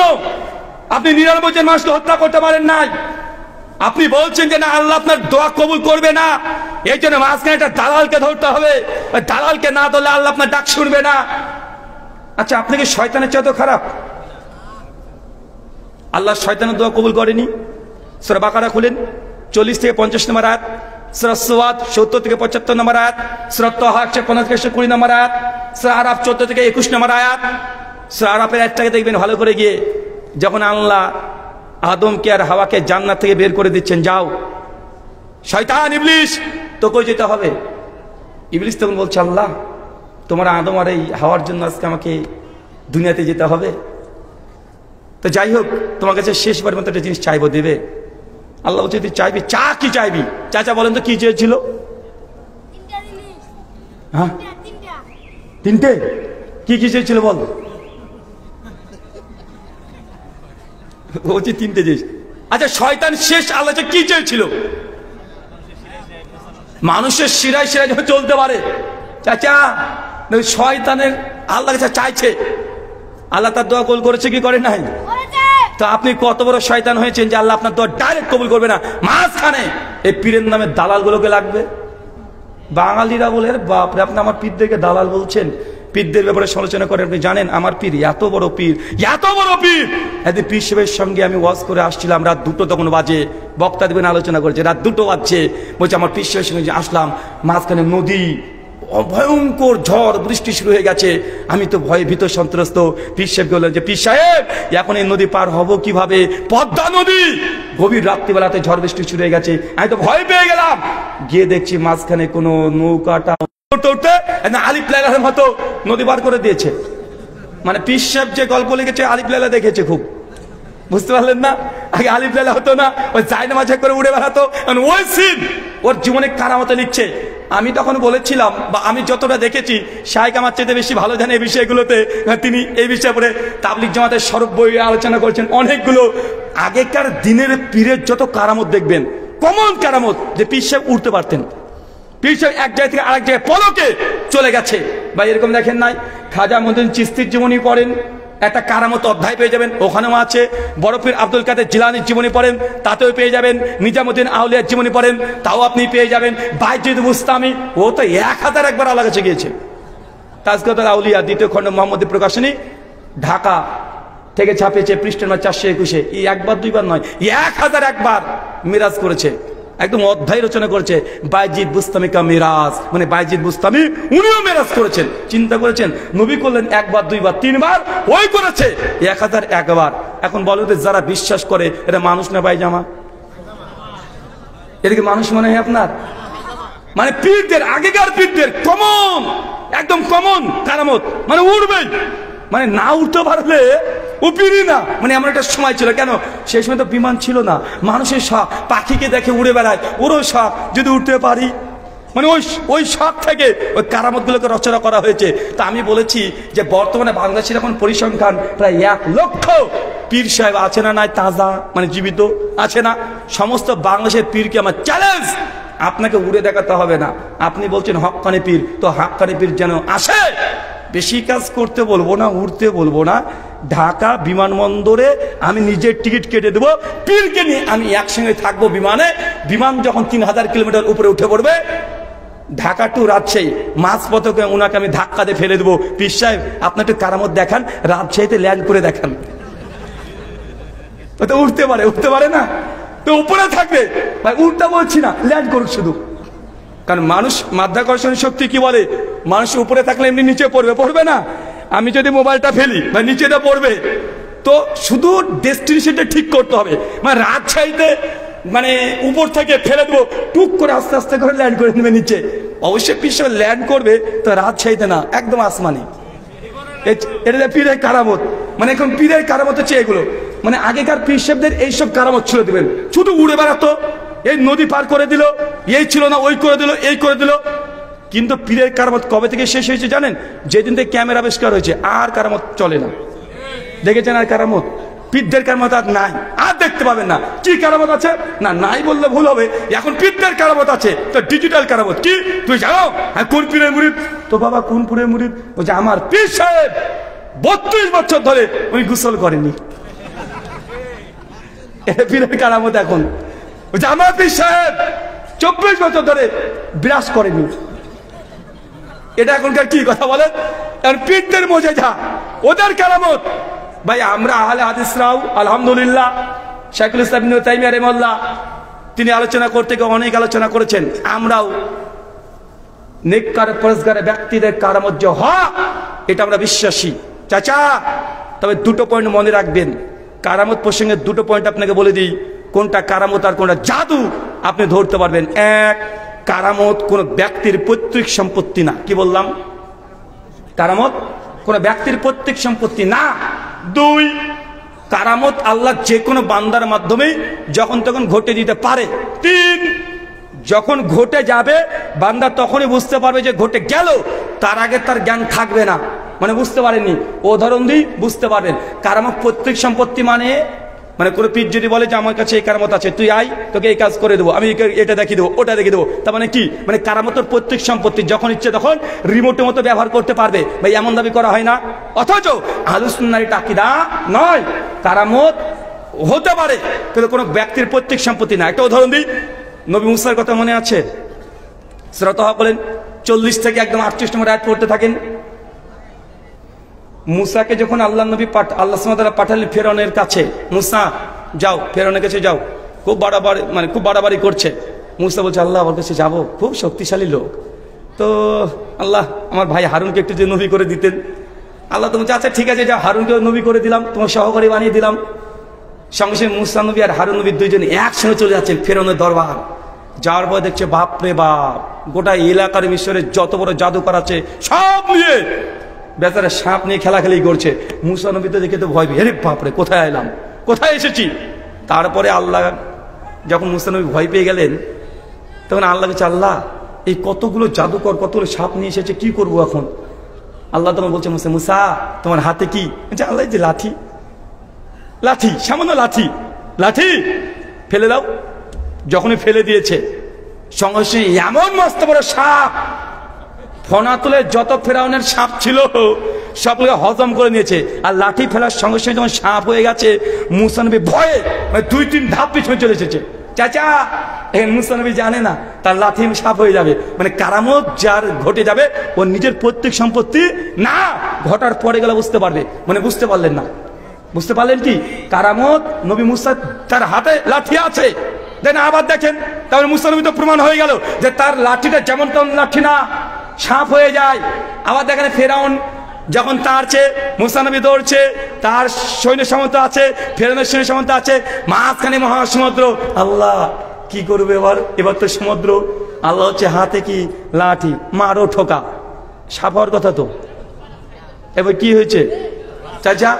আপনি 99 জন মানুষকে হত্যা করতে পারেন নাই। আপনি বলছেন যে না আল্লাহ আপনার দোয়া কবুল করবে না, এই জন্য মাঝখানে একটা দালালকে ধরতে হবে, ওই দালালকে না ধরলে আল্লাহ আপনার ডাক শুনবে না। আচ্ছা, আপনি কি শয়তানের চেয়ে তো খারাপ? আল্লাহ শয়তানের দোয়া কবুল করেনি? সূরা বাকারা খুলেন, 40 থেকে 50 নম্বর আয়াত, সূরা সুয়াদ 70 থেকে 75 নম্বর আয়াত, সূরা তাহা 15 থেকে 20 নম্বর আয়াত, সূরা আরাফ 14 থেকে 21 নম্বর আয়াত। সূরা আরাফের আয়াতটাকে দেখবেন ভালো করে গিয়ে, যখন আল্লাহ আদমকে আর হাওয়াকে জান্নাত থেকে বের করে দিচ্ছেন, যাও শয়তান ইবলিস তোকে যেতে হবে। ইবলিস তখন বলছে, আল্লাহ তোমার আদম আর এই হাওয়ার জন্য আজকে আমাকে দুনিয়াতে যেতে হবে, তো যাই হোক তোমার কাছে শেষবার মতো একটা জিনিস চাইবো, দেবে? আল্লাহ বলছে, তুই চাইবি? চা কি চাইবি? চাচা বলেন তো কি চেয়েছিল? হ্যাঁ, 3টে। কি কি চেয়েছিল বল? বলছি 3টে জিনিস। আচ্ছা, শয়তান শেষ আল্লাহ কি চেয়েছিল? মানুষের শিরায় শিরায় যখন চলতে পারে। চাচা, শয়তানের আল্লাহ কাছে চাইছে, আল্লাহ তার দোয়া কবুল করেছে কি করে নাই? তো আপনি কত বড় শয়তান হয়েছেন যে আল্লাহ আপনার দোয়া ডাইরেক্ট কবুল করবে না, মাঝখানে এই পীরের নামে দালালগুলোকে লাগবে। বাঙালিরা বলে, বাপরে আপনি আমার পীরদেরকে দালাল বলছেন। পীরদের ব্যাপারে সমালোচনা করেন, আপনি জানেন আমার পীর এত বড় পীর, এত বড় পীর। একদিন পীর সাহেবের সঙ্গে আমি ওয়াজ করে আসছিলাম, রাত 2টো তখন বাজে, বক্তা দেবেন আলোচনা করেছে, রাত 2টো বাজছে। বলছে আমার পীর সাহেবের সঙ্গে আসলাম, মাঝখানে নদী, ভয়ঙ্কর ঝড় বৃষ্টি শুরু হয়ে গেছে। আমি তো ভয়ে ভীত সন্ত্রস্ত। পীর সাহেবকে বললাম যে পীর সাহেব এখন এই নদী পার হব কিভাবে? পদ্মা নদী, গভীর রাত্রিবেলাতে ঝড় বৃষ্টি শুরু হয়ে গেছে। আমি তো ভয় পেয়ে গেলাম। গিয়ে দেখছি মাঝখানে কোনো নৌকাটা উঠতে আলিফ লায়লার মতো নদী পার করে দিয়েছে। মানে পীর সাহেব যে গল্প লিখেছে আলিফ লায়লা দেখেছে খুব, বুঝতে পারলেন না? আগে আলিফ লায়লা হতো না, ওই জায়নামাজে করে উড়ে বেড়াতো, ওই সিন ওর জীবনে কারামতে লিখছে। আমি তখন বলেছিলাম, বা আমি যতটা দেখেছি, শাইখ আমার চাইতে বেশি ভালো জানে এই বিষয়গুলোতে। তিনি এই বিষয়ে পরে তাবলিগ জামাতের সরব বই আলোচনা করছেন অনেকগুলো। আগেকার দিনের পীরের যত কারামত দেখবেন, কমন কারামত, যে পীর সাহেব উঠতে পারতেন। পীর সাহেব এক জায়গা থেকে আরেক জায়গায় পলকে চলে গেছে। বা এরকম দেখেন নাই, খাজা মঈনুদ্দিন চিশতির জীবনী পড়েন, একটা কারামত অধ্যায় পেয়ে যাবেন, ওখানেও আছে। বড় পীর আব্দুল কাদের জিলানীর জীবনী পড়েন, তাতেও পেয়ে যাবেন। নিজামুদ্দিন আউলিয়ার জীবনী পড়েন, তাও আপনি পেয়ে যাবেন। বাইজিদ বুস্তামি, ও তো 1000 একবার আল্লাহ কাছে গিয়েছে। তাজকিয়াতুল আউলিয়া 2য় খণ্ড মোহাম্মদী প্রকাশনী, ঢাকা থেকে ছাপিয়েছে, পৃষ্ঠা নম্বর 421। এই একবার দুইবার নয়, 1000 একবার মিরাজ করেছে, একদম অধ্যায় রচনা করেছে। বাইজিদ বুস্তামি কা মিরাজ, মানে বাইজিদ বুস্তামি উনিও মিরাজ করেছেন। চিন্তা করেছেন, নবী করলেন একবার দুইবার তিনবার, ওই করেছে 1000 একবার। এখন বলো তো, যারা বিশ্বাস করে এটা মানুষ না পায়জামা? এদিকে মানুষ মনে হয় আপনার? মানে পীরদের, আগেকার পীরদের কমন, একদম কমন কারামত, মানে উড়বেই, মানে না উঠতে পারলে ও পীরই না। মানে এমন একটা সময় ছিল, কেন সেই সময় তো বিমান ছিল না, মানুষের শখ, পাখিকে দেখে উড়ে বেড়ায়, ওরও শখ যদি উঠতে পারি। মানে ওই শখ থেকে ওই কারামতগুলোকে রচনা করা হয়েছে। তা আমি বলেছি যে বর্তমানে বাংলাদেশের এখন পরিসংখ্যান প্রায় 1 লক্ষ পীর সাহেব আছে না নাই, তাজা মানে জীবিত আছে না? সমস্ত বাংলাদেশের পীরকে আমার চ্যালেঞ্জ, আপনাকে উড়ে দেখাতে হবে না। আপনি বলছেন হক্কানি পীর, তো হক্কানি পীর যেন আসে। বেশি কাজ করতে বলবো না, উঠতে বলবো না। ঢাকা বিমানবন্দরে আমি নিজের টিকিট কেটে দেবো, পীরকে নিয়ে আমি একসঙ্গে থাকবো বিমানে। বিমান যখন 3000 কিলোমিটার উপরে উঠে পড়বে, ঢাকা টু রাজশাহী, মাঝপথে ওনাকে আমি ধাক্কা দিয়ে ফেলে দেবো। পীর সাহেব আপনার একটু কারামত দেখান, রাজশাহীতে ল্যান্ড করে দেখান। তো উঠতে পারে না, তো উপরে থাকবে। ভাই উল্টা বলছি না, ল্যান্ড করুক শুধু। কারণ মানুষ মাধ্যাকর্ষণ শক্তি কি বলে, মানুষ উপরে থাকলে এমনি নিচে পড়বে না। আমি যদি মোবাইলটা ফেলি বা নিচেটা পড়বে, তো শুধু ডেস্টিনেশনটা ঠিক করতে হবে। মানে রাজশাহীতে মানে উপর থেকে ফেলে দেবো, টুক করে আস্তে আস্তে করে ল্যান্ড করে নেবে নিচে। অবশ্যই পিছনে ল্যান্ড করবে, তো রাজশাহীতে না, একদম আসমানি। এটা পীরের কারামত। মানে এখন পীরের কারামত হচ্ছে এগুলো। মানে আগেকার পীর সাহেবদের এইসব কারামত ছিল, দিবেন শুধু উড়ে বেড়াতো, এই নদী পার করে দিল, এই ছিল না ওই করে দিল, এই করে দিল। কিন্তু পীরের কারামত কবে থেকে শেষ হয়েছে জানেন? যেদিন থেকে ক্যামেরা আবিষ্কার হয়েছে, আর কারামত চলে না। দেখেছেন আর কারামত? পীরদের কারামত আর নাই, আর দেখতে পাবেন না। কি কারামত আছে না, নাই বললে ভুল হবে। এখন পীরদের কারামত আছে, তো ডিজিটাল কারামত। কি তুই জানো কোন পীরের মুরিদ? তো বাবা কোন পীরের মুরিদ? বলছে আমার পীর সাহেব 32 বছর ধরে উনি গোসল করেনি। পীরের কারামত এখন। জামাত সাহেব 24 বছর ধরে বিরাজ করেনি, এটা এখনকার কি কথা বলেন? পীরদের মজে যা ওদের কারামত। ভাই আমরা আহলে হাদিসরাও আলহামদুলিল্লাহ, শাইখুল ইসলাম ইবনে তাইমিয়া রাহিমাহুল্লাহ তিনি আলোচনা করতে গিয়ে অনেক আলোচনা করেছেন। আমরাও নেককার পরেজগার ব্যক্তিদের কারামত যে হয় এটা আমরা বিশ্বাসী চাচা। তবে দুটো পয়েন্ট মনে রাখবেন, কারামত প্রসঙ্গে দুটো পয়েন্ট আপনাকে বলে দিই, কোনটা কারামত আর কোনটা জাদু আপনি ধরতে পারবেন। এক, কারামত কোন ব্যক্তির পৈতৃক সম্পত্তি না। কি বললাম? কারামত কোন ব্যক্তির পৈতৃক সম্পত্তি না। দুই, কারামত আল্লাহ যে কোনো বান্দার মাধ্যমে যখন তখন ঘটে দিতে পারে। তিন, যখন ঘটে যাবে বান্দা তখনই বুঝতে পারবে যে ঘটে গেল, তার আগে তার জ্ঞান থাকবে না, মানে বুঝতে পারেনি, উদাহরণ দিই বুঝতে পারবেন। কারামত পৈতৃক সম্পত্তি মানে কোন পীর যদি বলে যে আমার কাছে এই কারামত আছে, তুই আই, তোকে এই কাজ করে দেবো, আমি এটা দেখিয়ে দেবো, ওটা দেখিয়ে দেবো, তার মানে কি? মানে কারামতের পৈতৃক সম্পত্তি, যখন ইচ্ছে তখন রিমোটের মতো ব্যবহার করতে পারবে। ভাই এমন দাবি করা হয় না? অথচ আহলুস সুন্নাহর এটা আকীদা নয়। কারামত হতে পারে কিন্তু কোনো ব্যক্তির পৈতৃক সম্পত্তি না। একটা উদাহরণ দিই, নবী মুসার কথা মনে আছে? সূরা তাহা বলেন 40 থেকে একদম 38 নম্বর আয়াত পড়তে থাকেন। মুসাকে যখন আল্লাহ নবী আল্লাহ সুবহানাহু ওয়া তাআলা পাঠালেন ফেরাউনের কাছে, মুসা যাও, ফেরাউনের কাছে যাও, খুব বাড়াবাড়ি করছে। মুসা বলছে আল্লাহ আমার কাছে যাবো, খুব শক্তিশালী লোক, তো আল্লাহ আমার ভাই হারুনকে একটু যে নবী করে দিতেন। আল্লাহ তো বলছে আচ্ছা ঠিক আছে, যা, হারুনকে নবী করে দিলাম, তোমার সহকারী বানিয়ে দিলাম। সঙ্গে সঙ্গে মুসা নবী আর হারুন নবী দুইজনে একসঙ্গে চলে যাচ্ছেন ফেরাউনের দরবার। যাওয়ার পর দেখছে বাপ রে বাপ, গোটা এলাকার মিশরের যত বড় জাদুকর আছে সব নিয়ে বেচারা সাপ নিয়ে খেলাখেলি করছে। মুসা নবী তো দেখে তো ভয় পেয়ে, আরে বাপরে কোথায় এলাম, কোথায় এসেছি। তারপরে আল্লাহ যখন মুসা নবী ভয় পেয়ে গেলেন, তখন আল্লাহ বলছে আল্লাহ এই কতগুলো জাদুকর কতগুলো সাপ নিয়ে এসেছে, কি করবো এখন? আল্লাহ তখন বলছে মুসা, মুসা তোমার হাতে কি? আল্লাহ যে লাঠি, লাঠি, সামান্য লাঠি, লাঠি ফেলে দাও। যখনই ফেলে দিয়েছে সঙ্গে সঙ্গে এমন মস্ত বড় সাপ, ফনা তুলে যত ফেরাউনের সাপ ছিল সবগুলো হজম করে নিয়েছে। আর লাঠি ফেলার সঙ্গে সঙ্গে যখন সাপ হয়ে গেছে, মুসা নবী ভয়ে 2-3 ধাপ পিছনে চলে এসেছে। চাচা মুসা নবী জানে না তার লাঠি সাপ হয়ে যাবে। মানে কারামত যার ঘটে যাবে ওর নিজের পৈতৃক সম্পত্তি না, ঘটার পরে গেলে বুঝতে পারবে। মানে বুঝতে পারলেন না? বুঝতে পারলেন কি? কারামত নবী মুসা তার হাতে লাঠি আছে, দেন আবার দেখেন, তাহলে মুসা নবী তো প্রমাণ হয়ে গেল যে তার লাঠিটা যেমন তেমন লাঠি না, সাপ হয়ে যায়। আবার দেখেন ফেরাউন যখন তার চেয়ে মুসা নবী দৌড়ছে, তার সৈন্য সামন্ত আছে, ফেরাউনের সৈন্য সামন্ত আছে, মাঝখানে মহাসমুদ্র। আল্লাহ কি করবে এবার? এবার তো সমুদ্র, আল্লাহ হচ্ছে হাতে কি লাঠি, মারো ঠোকা, সাপ হওয়ার কথা তো। এবার কি হয়েছে চাচা?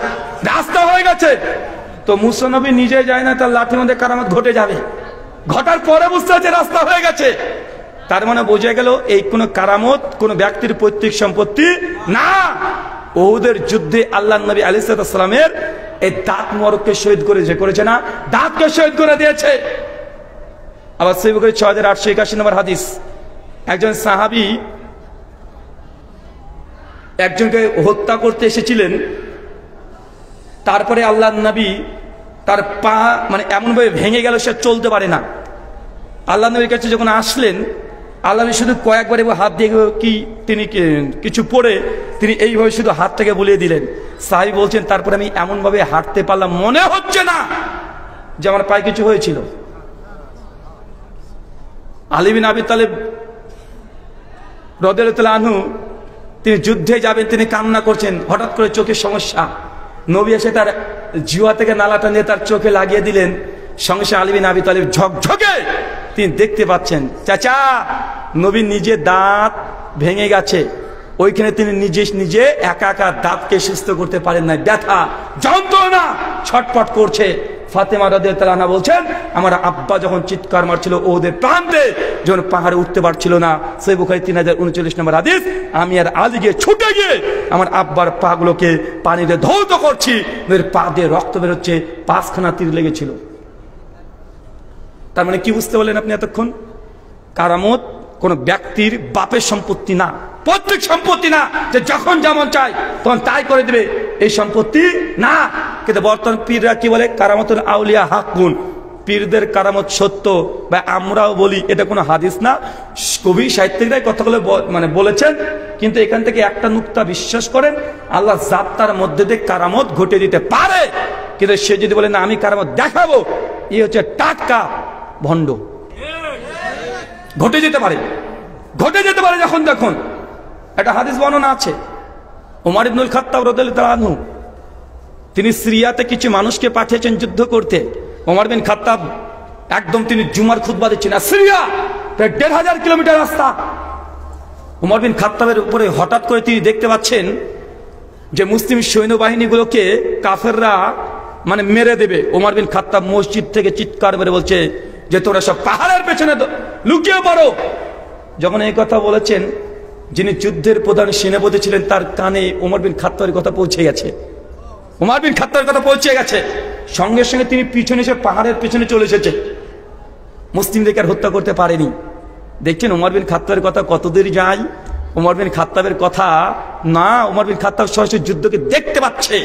রাস্তা হয়ে গেছে। তো মুসা নবী নিজে যায় না, তার লাঠির মধ্যে কারামত ঘটে যাবে, ঘটার পরে বুঝতে হচ্ছে রাস্তা হয়ে গেছে। তার মানে বোঝা গেল এই কোন কারামত কোন ব্যক্তির পৈতৃক সম্পত্তি না। ওহুদের যুদ্ধে আল্লাহ নবী আলাইহিস সালামের এই দাঁত মোবারককে শহীদ করেছে না, দাঁতকে শহীদ করে দিয়েছে। আবার সহিহ বুখারী 6881 নম্বর হাদিস, একজন সাহাবী একজনকে হত্যা করতে এসেছিলেন। তারপরে আল্লাহ নবী তার পা এমনভাবে ভেঙে গেল সে চলতে পারে না। আল্লাহ নবীর কাছে যখন আসলেন, আল্লাহ নবী শুধু কয়েকবার হাত দিয়ে তিনি কিছু পড়ে তিনি এইভাবে শুধু হাতটাকে বুলিয়ে দিলেন। সাহাবী বলছেন তারপরে আমি এমনভাবে হাঁটতে পারলাম, মনে হচ্ছে না যে আমার পায়ে কিছু হয়েছিল। আলী বিন আবি তালেব রাদিয়াল্লাহু আনহু তিনি যুদ্ধে যাবেন, তিনি কান্না করছেন, হঠাৎ করে চোখের সমস্যা। নবী এসে তার জিহ্বা থেকে নালাটা নিয়ে তার চোখে লাগিয়ে দিলেন। সঙ্গে সঙ্গে আলী বিন আবি তালেব ঝকঝকে তিনি দেখতে পাচ্ছেন চাচা নবী নিজে দাঁত ভেঙে গেছে, ওইখানে তিনি নিজে একা একা দাঁতকে সুস্থ করতে পারেন না, ব্যথা যন্ত্রণা ছটপট করছে। ফাতেমা রাদিয়াল্লাহু আনহা বলছেন আমার আব্বা যখন চিৎকার মারছিল ওদের প্রান্তে, যখন পাহাড়ে উঠতে পারছিল না, সহিহ বুখারী 3039 নম্বর হাদিস, আমি আর আলী গিয়ে ছুটে গিয়ে আমার আব্বার পা গুলোকে পানিতে ধৌত করছি, পা দিয়ে রক্ত বেরোচ্ছে, 5খানা তীর লেগেছিল। তার মানে কি বুঝতে পারলেন আপনি এতক্ষণ? কারামত কোন ব্যক্তির বাপের সম্পত্তি না, পৈতৃক সম্পত্তি না, যে যখন যেমন চায় তখন তাই করে দেবে, এই সম্পত্তি না। কিন্তু বর্তমান পীররা কি বলে? কারামতুল আউলিয়া হাক্কুন, পীরদের কারামত সত্য বা আমরাও বলি, এটা কোনো হাদিস না। কবি সাহিত্যিকরাই কথাগুলো মানে বলেছেন, কিন্তু এখান থেকে একটা নুক্তা বিশ্বাস করেন, আল্লাহ জাত তার মধ্যে দিয়ে কারামত ঘটে দিতে পারে, কিন্তু সে যদি বলে না আমি কারামত দেখাবো, এই হচ্ছে টাটকা ভণ্ড। ঘটে যেতে পারে, ঘটে যেতে পারে যখন তখন। একটা হাদিস বর্ণনা আছে, ওমর ইবনুল খাত্তাব রাদিয়াল্লাহু আনহু তিনি সিরিয়াতে কিছু মানুষকে পাঠিয়েছেন যুদ্ধ করতে। ওমর বিন খাত্তাব একদম তিনি জুমার খুতবা দিচ্ছেন, আর সিরিয়া প্রায় ১৫০০ কিলোমিটার রাস্তা। ওমর বিন খাত্তাবের উপরে হঠাৎ করে তিনি দেখতে পাচ্ছেন যে মুসলিম সৈন্যবাহিনীগুলোকে কাফেররা মানে মেরে দেবে। ওমর বিন খাত্তাব মসজিদ থেকে চিৎকার করে বলছে যে তোরা সব পাহাড়ের পেছনে লুকিয়ে পড়ো। যখন এই কথা বলেছেন, যিনি যুদ্ধের প্রধান সেনাপতি ছিলেন তার কানে ওমর বিন খাত্তাবের কথা পৌঁছে গেছে। ওমর বিন খাত্তাবের কথা পৌঁছে গেছে, সঙ্গে সঙ্গে তিনি পিছনে এসে পাহাড়ের পেছনে চলে এসেছে। মুসলিমদেরকে আর হত্যা করতে পারেনি। দেখছেন ওমর বিন খাত্তাবের কথা কতদূর যায়। ওমর বিন খাত্তাবের কথা না, ওমর বিন খাত্তাব সরাসরি যুদ্ধকে দেখতে পাচ্ছে।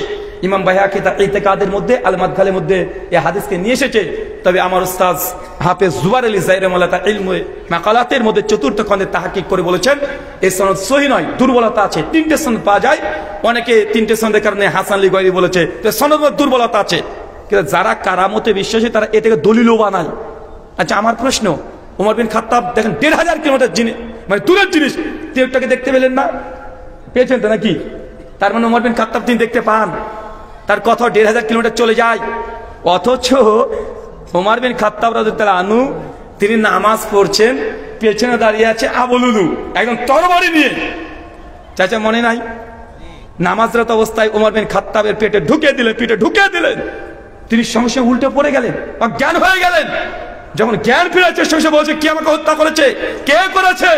ইমাম বাইহাকি তার ইতিকাদের মধ্যে আল মাদখালের মধ্যে এই হাদিসকে নিয়ে এসেছে। তবে আমার উস্তাদ হাফেজ জুবাইর আলী যায়রামুল্লাহ তার ইলমে মাকালাতের মধ্যে চতুর্থ খণ্ডে তাহকিক করে বলেছেন এই সনদ সহি নয়, দুর্বলতা আছে। 3টে সনদ পাওয়া যায়, অনেকে 3টে সনদের কারণে হাসান আলী গয়রি বলেছে তো সনদ দুর্বলতা আছে। কিন্তু যারা কারামতে বিশ্বাসী তারা এটাকে দলিলও বানায়। আচ্ছা, আমার প্রশ্ন, ওমর বিন খাত্তাব দেখেন ১৫০০ কিলোমিটার জিনিস, মানে দূরের জিনিস, তিনটাকে দেখতে পেলেন না? পেয়েছেন তো নাকি? তার মানে ওমর বিন খাত্তাব তিনি দেখতে পান, তার কথা ১৫০০ কিলোমিটার চলে যায়। অথচ ওমর বিন খাত্তাব রাদিয়াল্লাহু আনহু তিনি নামাজ পড়ছেন, পেছনে দাঁড়িয়ে আছে আবু লুলু একদম তরবারি নিয়ে। চাচা মনে নাই? নামাজরত অবস্থায় ওমর বিন খাত্তাবের পেটে ঢুকিয়ে দিলেন। তিনি সঙ্গে সঙ্গে উল্টে পড়ে গেলেন, অজ্ঞান হয়ে গেলেন। যখন জ্ঞান ফিরেছে সঙ্গে বলছে কে আমাকে হত্যা করেছে, কে করেছে?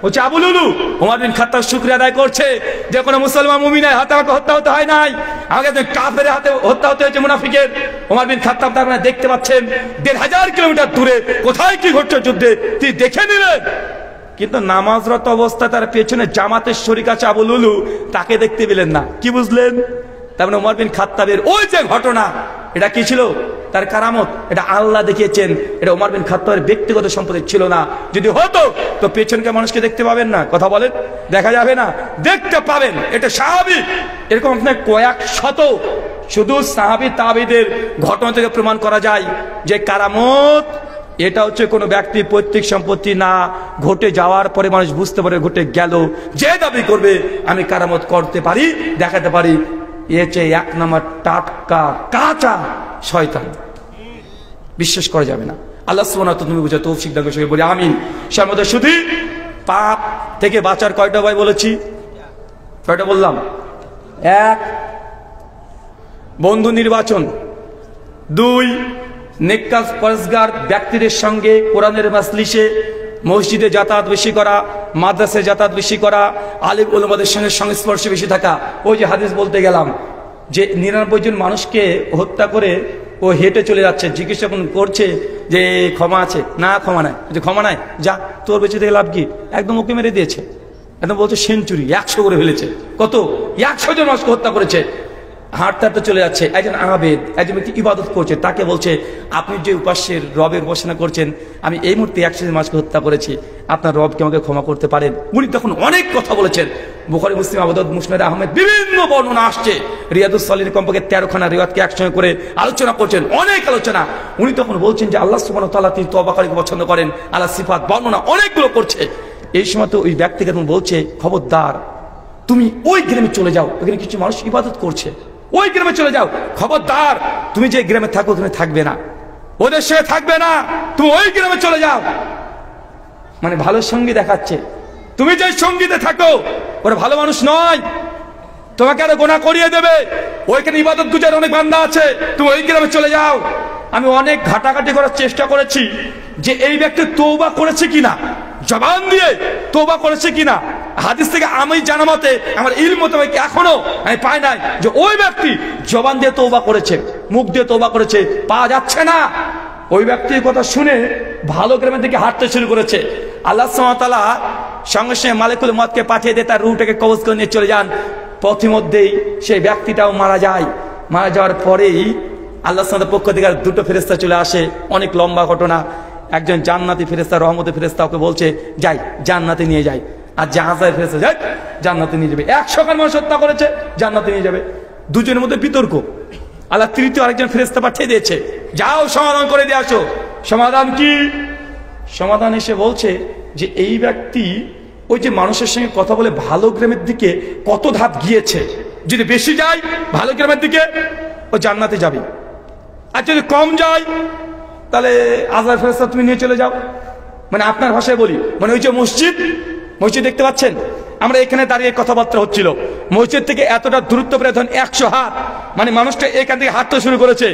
বলছে আবু লুলু। ওমর বিন খাত্তাব শুকরিয়া আদায় করছে যে কোনো মুসলমান মুমিনের হাতে আমাকে হত্যা হতে হয় নাই, আমাকে কাফেরের হাতে হত্যা হতে হয়েছে, মুনাফিকের। ওমর বিন খাত্তাব তার মানে দেখতে পাচ্ছেন ১৫০০ কিলোমিটার দূরে কোথায় কি ঘটছে যুদ্ধে, তিনি দেখে নিলেন। কিন্তু নামাজরত অবস্থায় তার পেছনে জামাতের শরীক আছে আবু লুলু, তাকে দেখতে পেলেন না। কি বুঝলেন? তার মানে ওমর বিন খাত্তাবের ওই যে ঘটনা, এটা কি ছিল? তার কারামত, এটা আল্লাহ দেখিয়েছেন। এটা ওমর বিন খাত্তাবের ব্যক্তিগত সম্পত্তি ছিল না। যদি হতো তো পেছনকে মানুষকে দেখতে পাবেন না? কথা বলেন, দেখা যাবে না? দেখতে পাবেন, এটা স্বাভাবিক। এরকম আপনার কয়েক শত শুধু সাহাবী তাবিদের ঘটনা থেকে প্রমাণ করা যায় যে কারামত এটা হচ্ছে কোনো ব্যক্তি পৈতৃক সম্পত্তি না, ঘটে যাওয়ার পরে মানুষ বুঝতে পারে ঘটে গেল। যে দাবি করবে আমি কারামত করতে পারি, দেখাতে পারি, এ হচ্ছে 1 নম্বর টাটকা কাঁচা শয়তান, বিশ্বাস করা যাবে না। আল্লাহ সুবহানাহু ওয়া তাআলা তুমি বুঝা তৌফিক দান করে বলি আমিন। সেই মধ্যে শুধু পাপ থেকে বাঁচার কয়টা উপায় বলেছি? কয়টা বললাম? 1 বন্ধু নির্বাচন, 2 নেককার পরহেজগার ব্যক্তিদের সঙ্গে কোরআনের মাজলিসে মসজিদে যাতায়াত বেশি করা, মাদ্রাসায় যাতায়াত বেশি করা, আলিম উলামাদের সঙ্গে সংস্পর্শে বেশি থাকা। ওই যে হাদিস বলতে গেলাম যে 99 জন মানুষকে হত্যা করে ও হেঁটে চলে যাচ্ছে, জিজ্ঞেস করছে যে ক্ষমা আছে? না ক্ষমা নাই। যে ক্ষমা নাই, যা তোর বেঁচে থেকে লাভ কি? একদম ওকে মেরে দিয়েছে, একদম বলছে সেঞ্চুরি, 100 করে ফেলেছে। কত? 100 জন মানুষকে হত্যা করেছে। হাঁটতে হাঁটতে চলে যাচ্ছে, একজন আবেদ, একজন ব্যক্তি ইবাদত করছে, তাকে বলছে আপনি যে উপাস্যের রবের উপাসনা করছেন, আমি এই মুহূর্তে 100 জন মানুষকে হত্যা করেছি, আপনার রবকে আমাকে ক্ষমা করতে পারেন? উনি তখন অনেক কথা বলেছেন। বুখারী, মুসলিম, আবু দাউদ, মুসনাদ আহমেদ বিভিন্ন বর্ণনা আসছে। রিয়াদুস সালিহিন কমপক্ষে 13খানা রিওয়ায়াতকে একসঙ্গে করে আলোচনা করছেন, অনেক আলোচনা। উনি তখন বলছেন যে আল্লাহ সুবহানাহু ওয়া তাআলা তিনি তওবাকারীকে পছন্দ করেন, আল্লাহ সিফাত বর্ণনা অনেকগুলো করছে। এই সময় তো ওই ব্যক্তিকে তখন বলছে খবরদার তুমি ওই গ্রামে চলে যাও, ওখানে কিছু মানুষ ইবাদত করছে, ওই গ্রামে চলে যাও। খবরদার তুমি যে গ্রামে থাকো তুমি থাকবে না, ওদের সাথে থাকবে না, তুমি ওই গ্রামে চলে যাও। মানে ভালো সঙ্গী দেখাচ্ছে, তুমি যে সঙ্গীতে থাকো ওরা ভালো মানুষ নয়, তোমাকে আরো গোনা করিয়ে দেবে। ওইখানে ইবাদত গুজার অনেক বান্দা আছে, তুমি ওই গ্রামে চলে যাও। আমি অনেক ঘাটাঘাটি করার চেষ্টা করেছি যে এই ব্যক্তি তওবা করেছে কিনা, জবান দিয়ে তওবা করেছে কিনা। হাদিস থেকে আমি জানা মতে, আমার ইলম মোতাবেক এখনো আমি পাই নাই যে ওই ব্যক্তি জবান দিয়ে তওবা করেছে, মুখ দিয়ে তওবা করেছে, পাওয়া যাচ্ছে না। ওই ব্যক্তির কথা শুনে ভালো গ্রামের দিকে হাঁটতে শুরু করেছে। আল্লাহ সুবহানাহু ওয়া তাআলা সঙ্গে সঙ্গে মালিকুল মউতকে পাঠিয়ে দিয়ে তার রূহটাকে কবজ করে নিয়ে চলে যান। পথিমধ্যেই সেই ব্যক্তিটাও মারা যায়। মারা যাওয়ার পরেই আল্লাহর সাথে পক্ষ থেকে আর দুটো ফেরেশতা চলে আসে, অনেক লম্বা ঘটনা। একজন জান্নাতি ফেরেশতা, রহমতের ফেরেশতা ওকে বলছে যাই জান্নাতে নিয়ে যাই, আর জাহাজের ফেরেশতা যাই জান্নাতে নিয়ে যাবে। 100 খান মানুষ হত্যা করেছে, জান্নাতে নিয়ে যাবে। দুজনের মধ্যে বিতর্ক। আল্লাহ তৃতীয় আরেকজন ফেরেশতা পাঠিয়ে দিয়েছে, যাও সমাধান করে দিয়ে আসো। সমাধান কি? সমাধান এসে বলছে যে এই ব্যক্তি ওই যে মানুষের সঙ্গে কথা বলে ভালো গ্রামের দিকে কত ধাপ গিয়েছে, যদি বেশি যায় ভালো গ্রামের দিকে ও জান্নাতে যাবে, আর যদি কম যায় তাহলে আজার ফেরেশতা তুমি নিয়ে চলে যাও। মানে আপনার ভাষায় বলি, মানে ওই যে মসজিদ দেখতে পাচ্ছেন, আমরা এখানে দাঁড়িয়ে কথাবার্তা হচ্ছিল, মসজিদ থেকে এতটা দূরত্ব প্রায় ধরেন 100 হাত, মানে মানুষটা এখান থেকে হাঁটতে শুরু করেছে।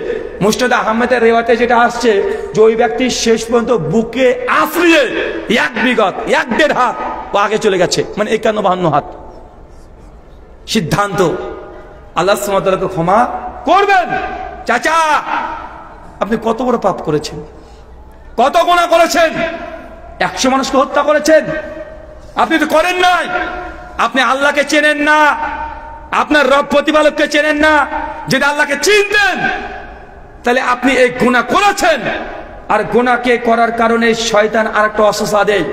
মুস্তাদ আহমেদের রেওয়াতে যেটা আসছে যে ওই ব্যক্তি শেষ পর্যন্ত বুকে আশ্রিয়ে 1.5 হাত ও আগে চলে গেছে, মানে 51-52 হাত। সিদ্ধান্ত আল্লাহ সুবহানাহু ওয়া তাআলাকে ক্ষমা করবেন। চাচা আপনি কত বড় পাপ করেছেন, কত গুনাহ করেছেন, 100 মানুষকে হত্যা করেছেন। আপনি তো করেন নাই, আপনি আল্লাহকে চেনেন না, আপনার রব প্রতিপালককে চেনেন না। যদি আল্লাহকে চিনতেন তাহলে আপনি এই গুনাহ করেছেন। আর গুনাহকে করার কারণে শয়তান আরেকটা অসুস্থতা দেয়।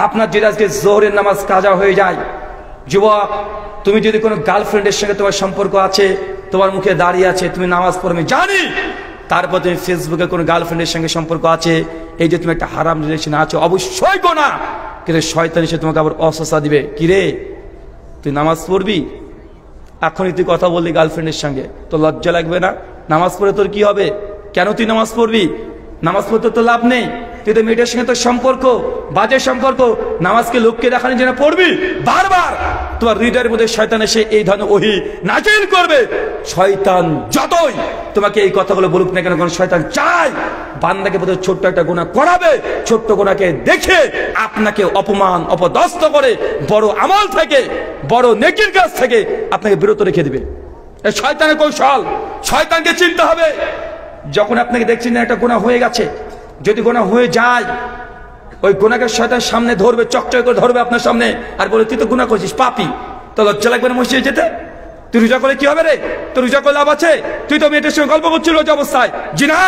আপনার যদি আজকে জোহরের নামাজ কাজা হয়ে যায়, যুবক তুমি যদি কোনো গার্লফ্রেন্ডের সঙ্গে তোমার সম্পর্ক আছে, তোমার মুখে দাঁড়িয়ে আছে, তুমি নামাজ পড়বে জানি, তারপর তুমি ফেসবুকে কোনো গার্লফ্রেন্ডের সঙ্গে সম্পর্ক আছে, এই যে তুমি একটা হারাম রিলেশনে আছো, অবশ্যই গুনাহ। কিন্তু শয়তান এসে তোমাকে আবার অসুস্থতা দিবে, কিরে তুই নামাজ পড়বি, এখনই তুই কথা বললি গার্লফ্রেন্ডের সঙ্গে, তো লজ্জা লাগবে না? নামাজ পড়ে তোর কি হবে? কেন তুই নামাজ পড়বি? নামাজ পড়তে তো লাভ নেই, তুই তো মেয়েটার সঙ্গে তোর সম্পর্ক বাজে সম্পর্ক, নামাজকে লোককে দেখানোর জন্য পড়বি। বারবার তোমার হৃদয়ের মধ্যে শয়তান এসে এই ধরনের ওহী নাজিল করবে। শয়তান যতই তোমাকে এই কথাগুলো বলুক না কেন, কারণ শয়তান চায় বান্দাকে বোধহয় ছোট্ট একটা গুনাহ করাবে, ছোট্ট গুনাহকে দেখে আপনাকে অপমান অপদস্থ করে বড় আমল থেকে, বড় নেকির কাজ থেকে আপনাকে বিরত রেখে দিবে। এই শয়তানের কৌশল, শয়তানকে চিনতে হবে। যখন আপনাকে দেখছেন একটা গুনাহ হয়ে গেছে, যদি গুনাহ হয়ে যায়, ওই গুনাহকে শয়তান সামনে ধরবে, চকচক করে ধরবে আপনার সামনে, আর বলে তুই তো গুনাহ করছিস, পাপী, তো লজ্জা লাগবে না মসজিদে যেতে? তুই রোজা করে কি হবে রে? তোর রোজা করে লাভ আছে? তুই তো মেয়েটার সঙ্গে গল্প করছিস রোজা অবস্থায়। জি না,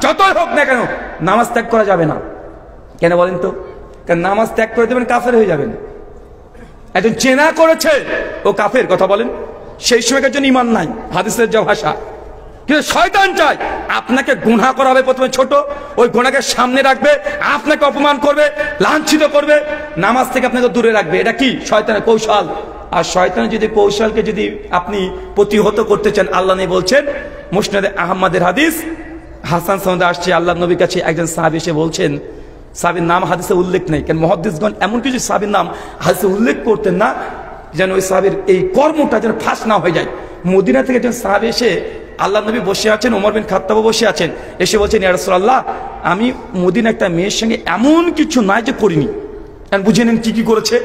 যতই হোক না কেন নামাজ ত্যাগ করা যাবে না। কেন বলেন তো? কারণ নামাজ ত্যাগ করে দেবেন, কাফের হয়ে যাবেন। একজন চেনা করেছে ও কাফের, কথা বলেন, সেই সময় একজন ঈমান নাই, হাদিসের যা ভাষা। কিন্তু শয়তান চায় আপনাকে গুনাহ করা হবে প্রথমে ছোট, ওই গুনাহকে সামনে রাখবে, আপনাকে অপমান করবে, লাঞ্ছিত করবে, নামাজ থেকে আপনাকে দূরে রাখবে। এটা কি? শয়তানের কৌশল। আর শয়তানের যদি কৌশলকে যদি আপনি প্রতিহত করতে চান, আল্লাহ নবী বলছেন, মুসনাদে আহমদের হাদিস, হাসান সনদে আসছে, আল্লাহ নবীর কাছে একজন সাহাবী এসে বলছেন, সাহাবীর নাম হাদিসে উল্লেখ নেই, কারণ মুহাদ্দিসগণ এমন কিছু সাহাবীর নাম হাদিসে উল্লেখ করতেন না যেন ওই সাহাবীর এই কর্মটা যেন ফাঁস না হয়ে যায়। মদিনা থেকে একজন সাহাবী এসে, আল্লাহ নবী বসে আছেন, ওমর বিন খাত্তাবও বসে আছেন, এসে বলছেন, ইয়া রাসূলুল্লাহ, আমি মদিনা একটা মেয়ের সঙ্গে এমন কিছু নাই যে করিনি। বুঝে নেন কি কি করেছে।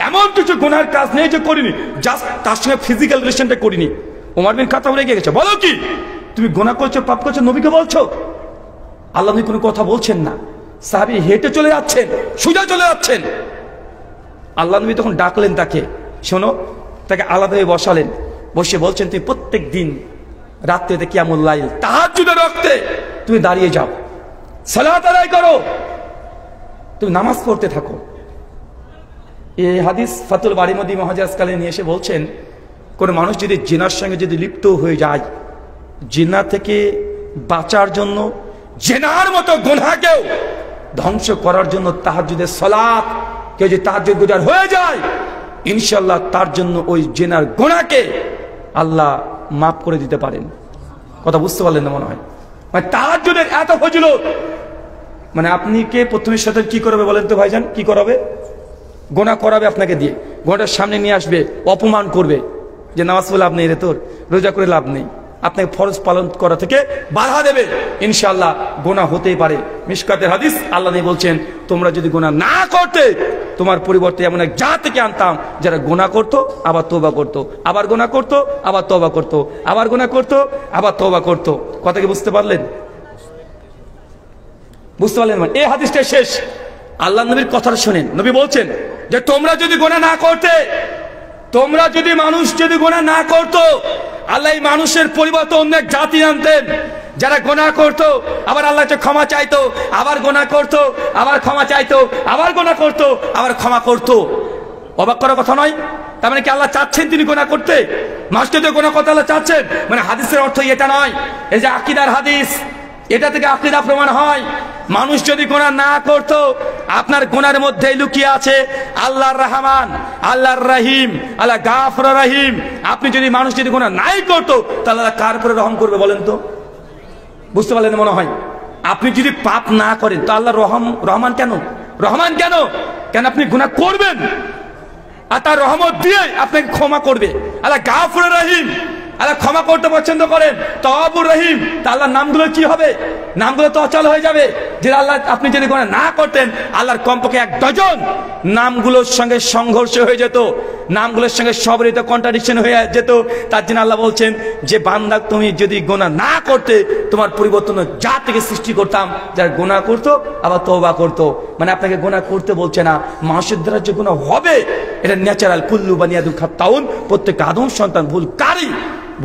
এমন কিছু গুনাহের কাজ নেই যে করিনি, জাস্ট তার সঙ্গে ফিজিক্যাল রিলেশনটা করিনি। ওমর বিন খাত্তাব রেগে গেছে, বলো কি তুমি গুনাহ করছো, পাপ করছো, নবীকে বলছো? আল্লাহ নবী কোনো কথা বলছেন না, সাহাবী হেঁটে চলে যাচ্ছেন, সোজা চলে যাচ্ছেন। আল্লাহ নবী তখন ডাকলেন তাকে, শোনো, তাকে আলাদাভাবে বসালেন, বসে বলছেন, তুমি প্রত্যেক দিন রাত্রিতে কিয়ামুল লাইল তাহাজ্জুদের ওয়াক্তে তুমি দাঁড়িয়ে যাও, সালাত আদায় করো, তুমি নামাজ পড়তে থাকো। এই হাদিস ফাতুল বারীর মধ্যে মহাজাজকালে নিয়ে এসে বলছেন, কোন মানুষ যদি জিনার সঙ্গে যদি লিপ্ত হয়ে যায়, জিনা থেকে বাঁচার জন্য, জিনার মতো গুনাহকেও ধ্বংস করার জন্য তাহাজ্জুদের সালাত কেউ যদি তাহাজ্জুদ গুজার হয়ে যায়, ইনশাআল্লাহ তার জন্য ওই জিনার গুনাহকে আল্লাহ মাফ করে দিতে পারেন। কথা বুঝতে পারলেন না মনে হয়? মানে তাহাজ্জুদের এত ফজিলত। মানে আপনি কে প্রথমে সাথে কি করবে বলেন তো ভাইজান? কি করাবে? গুনাহ করাবে আপনাকে দিয়ে, গুনাহটার সামনে নিয়ে আসবে, অপমান করবে, যে নামাজ পড়ে লাভ নেই রে, তোর রোজা করে লাভ নেই, আপনাকে ফরজ পালন করা থেকে বাধা দেবে। ইনশাআল্লাহ গুনাহ হতেই পারে। মিশকাতের হাদিস, আল্লাহ নবী বলছেন, তোমরা যদি গুনাহ না করতে, তোমার পরিবর্তে এমন এক জাতিকে আনতাম যারা গুনাহ করতো আবার তওবা করতো, আবার গুনাহ করতো আবার তওবা করতো, আবার গুনাহ করতো আবার তওবা করতো। কথা কি বুঝতে পারলেন? বুঝতে পারলেন? মানে এই হাদিসটা শেষ। আল্লাহ নবীর কথাটা শুনেন, নবী বলছেন যে তোমরা যদি গুনাহ না করতে, তোমরা যদি মানুষ যদি গুনাহ না করতো, আল্লাহ মানুষের পরিবর্তে অন্য এক জাতি আনতেন যারা গুনাহ করতো আবার আল্লাহ ক্ষমা চাইতো, আবার গুনাহ করতো আবার ক্ষমা চাইতো, আবার গুনাহ করতো আবার ক্ষমা করতো। অবাক করার কথা নয়? তার মানে কি আল্লাহ চাচ্ছেন তিনি গুনাহ করতে? মানুষকে তো গুনাহ করতে আল্লাহ চাচ্ছেন, মানে হাদিসের অর্থ এটা নয়। এই যে আকীদার হাদিস, এটা থেকে আকীদা প্রমাণ হয়। মানুষ যদি গুনাহ না করতো, আপনার গুনাহের মধ্যেই লুকিয়ে আছে আল্লাহর রহমান, আল্লাহর রহিম, আল্লাহ গাফর রহিম। আপনি যদি মানুষ যদি গুনাহ নাই করতো, তাহলে আল্লাহ কার উপরে রহম করবে বলেন তো? বুঝতে পারলেন মনে হয়? আপনি যদি পাপ না করেন তো আল্লাহ রহমান কেন? রহমান কেন? কেন আপনি গুনাহ করবেন আর তার রহমত দিয়ে আপনাকে ক্ষমা করবে। আল্লাহ গাফুর রহিম, আল্লাহ ক্ষমা করতে পছন্দ করেন। তওয়াবুর রহিম, তা আল্লাহর নামগুলো কি হবে? নামগুলো তো অচল হয়ে যাবে। যে আল্লাহ আপনি যদি গুনাহ না করতেন, আল্লাহর কমপক্ষে 1 ডজন নামগুলোর সঙ্গে সংঘর্ষ হয়ে যেত, নামগুলোর সঙ্গে সবরিত কন্ট্রাডিকশন হয়ে যেত। তার জন্য আল্লাহ বলছেন যে বান্দা তুমি যদি গুনাহ না করতে, তোমার পরিবর্তন যা থেকে সৃষ্টি করতাম, যারা গুনাহ করতো আবার তওবা করতো। মানে আপনাকে গুনাহ করতে বলছে না, মানুষের দ্বারা যে গুনাহ হবে এটা ন্যাচারাল। কুল্লু বানি আদম খাত্তাউন, প্রত্যেক আদম সন্তান ভুলকারী।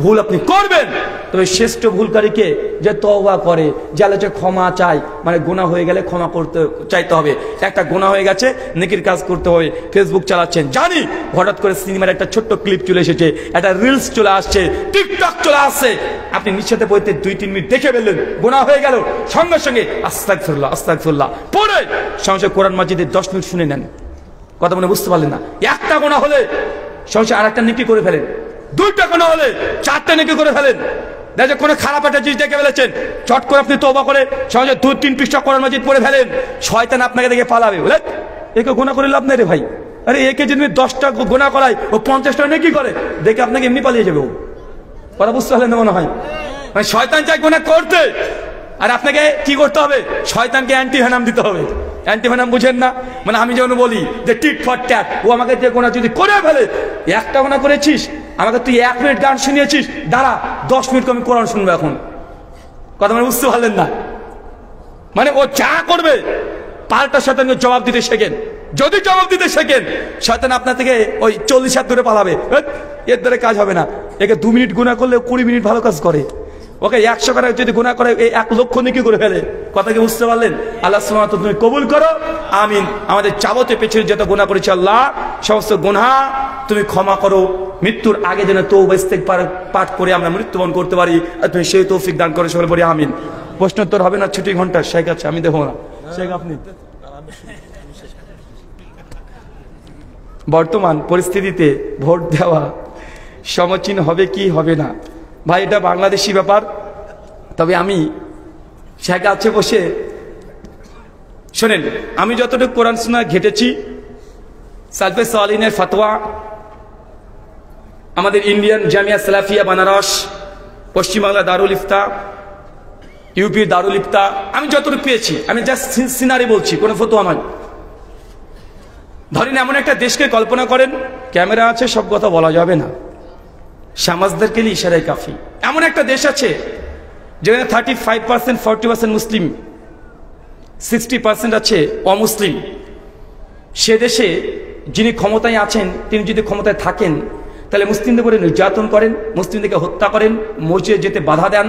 ভুল আপনি করবেন, তবে শ্রেষ্ঠ ভুলকারীকে যে তওবা করে, যে আল্লাহ ক্ষমা চায়। মানে গুনাহ হয়ে গেলে ক্ষমা করতে চাইতে হবে। একটা গুনাহ হয়ে গেছে, নেকির কাজ করতে হবে। ফেসবুক চালাচ্ছেন জানি, হঠাৎ করে সিনেমার একটা ছোট্ট ক্লিপ চলে এসেছে, একটা রিলস চলে আসছে, টিকটক চলে আসছে, আপনি নিঃসাথে বইতে 2-3 মিনিট দেখে ফেললেন, গুনাহ হয়ে গেল। সঙ্গে সঙ্গে আস্তাগফিরুল্লাহ আস্তাগফিরুল্লাহ পড়ে সঙ্গে কোরআন মাজিদে 10 মিনিট শুনে নেন। কথা মনে বুঝতে পারলেন না? একটা গুনাহ হলে সঙ্গে আরেকটা নেকি করে ফেলেন, 2টা গুনাহ হলে 4টা নেকি করে ফেলেন। দেখে কোনো খারাপ একটা জিনিস দেখে ফেলেছেন, চট করে আপনি তওবা করে সঙ্গে 2-3 পৃষ্ঠা কোরআন মাজিদ পড়ে ফেলেন। শয়তান আপনাকে দেখে পালাবে, বলে একে গুনাহ করে লাভ নেই রে ভাই। আরে একে যদি 10টা গুনাহ করায়, ও 50টা নেকি করে, দেখে আপনাকে এমনি পালিয়ে যাবে ও। কথা বুঝতে পারলেন না মনে হয়? মানে শয়তান চায় গুনাহ করতে, আর আপনাকে কি করতে হবে? শয়তানকে অ্যান্টিভেনাম দিতে হবে। অ্যান্টিভেনাম বুঝেন না? মানে আমি যেমন বলি যে টিট ফর ট্যাট, ও আমাকে যে গুনাহ যদি করে ফেলে, একটা গুনাহ করেছিস, আমাকে তুই 1 মিনিট গান শুনিয়েছিস, দাঁড়া 10 মিনিট আমি কোরআন শুনবো এখন। কথা মানে বুঝতে পারলেন না? মানে ও যা করবে পাল্টা শয়তানকে জবাব দিতে শেখেন। যদি জবাব দিতে শেখেন, শয়তান আপনার থেকে ওই 40 হাত দূরে পালাবে, এর দ্বারা কাজ হবে না। একে 2 মিনিট গুনাহ করলে 20 মিনিট ভালো কাজ করে। ওকে 100 করে যদি গুনাহ করে, এই 1 লক্ষ নেকি করে ফেলে। কথা কি বুঝতে পারলেন? আল্লাহ সুবহানাহু ওয়া তাআলা তুমি কবুল করো, আমিন। আমাদের যাবতীয় পেছনে যত গুনাহ করেছি আল্লাহ, সমস্ত গুনাহ তুমি ক্ষমা করো। মৃত্যুর আগে যেন তওবা ইস্তেগফার পাঠ করে আমরা মৃত্যুবরণ করতে পারি, আর তুমি সেই তৌফিক দান করো। সকলে বলি আমিন। প্রশ্নোত্তর হবে না, ছুটি ঘন্টা শেখ আছে, আমি দেখো না। শেখ আপনি বর্তমান পরিস্থিতিতে ভোট দেওয়া সমীচীন হবে কি হবে না? ভাই এটা বাংলাদেশি ব্যাপার। তবে আমি শেখ আছে বসে শোনেন, আমি যতটুকু কোরআন সুন্নাহ ঘেটেছি, সালফে সালিহিনের ফতোয়া, আমাদের ইন্ডিয়ান জামিয়া সালাফিয়া বানারস, পশ্চিমবাংলা দারুল ইফতা, ইউপি দারুল ইফতা, আমি যতটুকু পেয়েছি, আমি জাস্ট সিনারি বলছি, কোনো ফতোয়া নয়। ধরেন এমন একটা দেশকে কল্পনা করেন, ক্যামেরা আছে, সব কথা বলা যাবে না, সমাজদেরকে নিয়ে ইশারায় কাফি। এমন একটা দেশ আছে যেখানে 35%, 40% মুসলিম, 60% আছে অমুসলিম। সে দেশে যিনি ক্ষমতায় আছেন, তিনি যদি ক্ষমতায় থাকেন, তাহলে মুসলিমদের উপরে নির্যাতন করেন, মুসলিমদেরকে হত্যা করেন, মসজিদে যেতে বাধা দেন,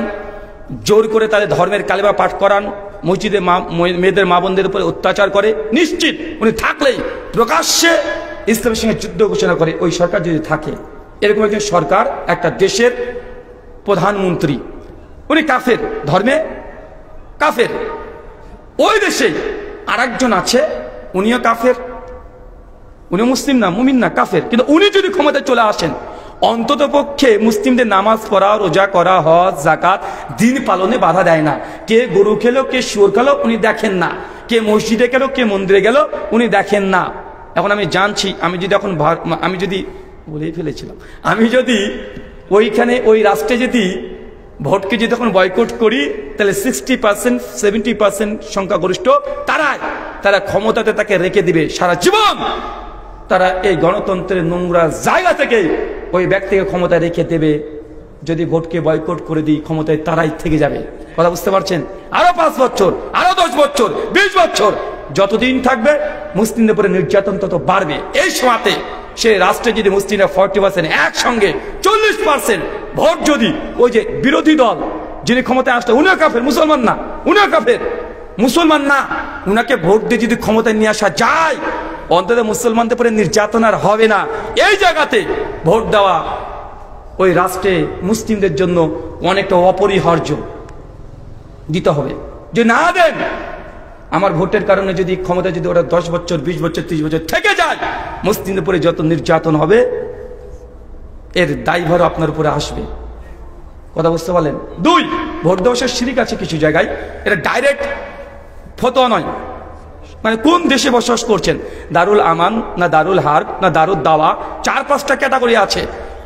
জোর করে তাদের ধর্মের কালেমা পাঠ করান, মসজিদে মেয়েদের মা বোনদের উপরে অত্যাচার করে। নিশ্চিত উনি থাকলেই প্রকাশ্যে ইসলামের সঙ্গে যুদ্ধ ঘোষণা করে। ওই সরকার যদি থাকে, এরকম একজন সরকার, একটা দেশের প্রধানমন্ত্রী, উনি কাফের, ধর্মে কাফের। ওই দেশে আরেকজন আছে, উনিও কাফের, উনি মুসলিম না, মুমিন না, কাফের। কিন্তু উনি যদি ক্ষমতায় চলে আসেন, অন্তত পক্ষে মুসলিমদের নামাজ পড়া, রোজা করা, হজ, জাকাত, দিন পালনে বাধা দেয় না। কে গরু খেলো, কে শুয়োর খেলো, উনি দেখেন না। কে মসজিদে গেল, কে মন্দিরে গেল, উনি দেখেন না। এখন আমি জানছি, আমি যদি এখন আমি যদি বলেই ফেলেছিলাম, আমি যদি ওইখানে ওই রাষ্ট্রে যদি ভোটকে যদি তখন বয়কট করি, তাহলে 60%, 70% সংখ্যাগরিষ্ঠ তারা ক্ষমতাতে তাকে রেখে দিবে সারা জীবন। তারা এই গণতন্ত্রের নোংরা জায়গা থেকে ওই ব্যক্তিকে ক্ষমতায় রেখে দেবে। যদি ভোটকে বয়কট করে দিই, ক্ষমতায় তারাই থেকে যাবে। কথা বুঝতে পারছেন? আরো 5 বছর, আরো 10 বছর, 20 বছর যতদিন থাকবে, মুসলিমদের উপরে নির্যাতন তত বাড়বে। এই সময়তে সে রাষ্ট্রে যদি মুসলিমরা 40% একসঙ্গে 40% ভোট, যদি ওই যে বিরোধী দল যিনি ক্ষমতায় আসলে উনিও কাফের, মুসলমান না, উনিও কাফের, মুসলমান না। উনাকে ভোট দিয়ে যদি ক্ষমতায় নিয়ে আসা যায়, অন্তত মুসলমানদের উপরে নির্যাতন আর হবে না। এই জায়গাতে ভোট দেওয়া ওই রাষ্ট্রে মুসলিমদের জন্য অনেকটা অপরিহার্য, দিতে হবে। যে না দেন, আমার ভোটের কারণে যদি ক্ষমতা যদি ওরা 10 বছর 20 বছর 30 বছর থেকে যায়, মুসলিমদের উপরে যত নির্যাতন হবে এর দায়ভার আপনার উপরে আসবে। কথা বুঝতে পারলেন? 2, ভোট দেওয়া শিরক আছে কিছু জায়গায়, এটা ডাইরেক্ট ফতোয়া নয়। মানে কোন দেশে বসবাস করছেন, দারুল আমান না দারুল হার্ব না দারুল দাওয়া, 4-5টা ক্যাটাগরি আছে।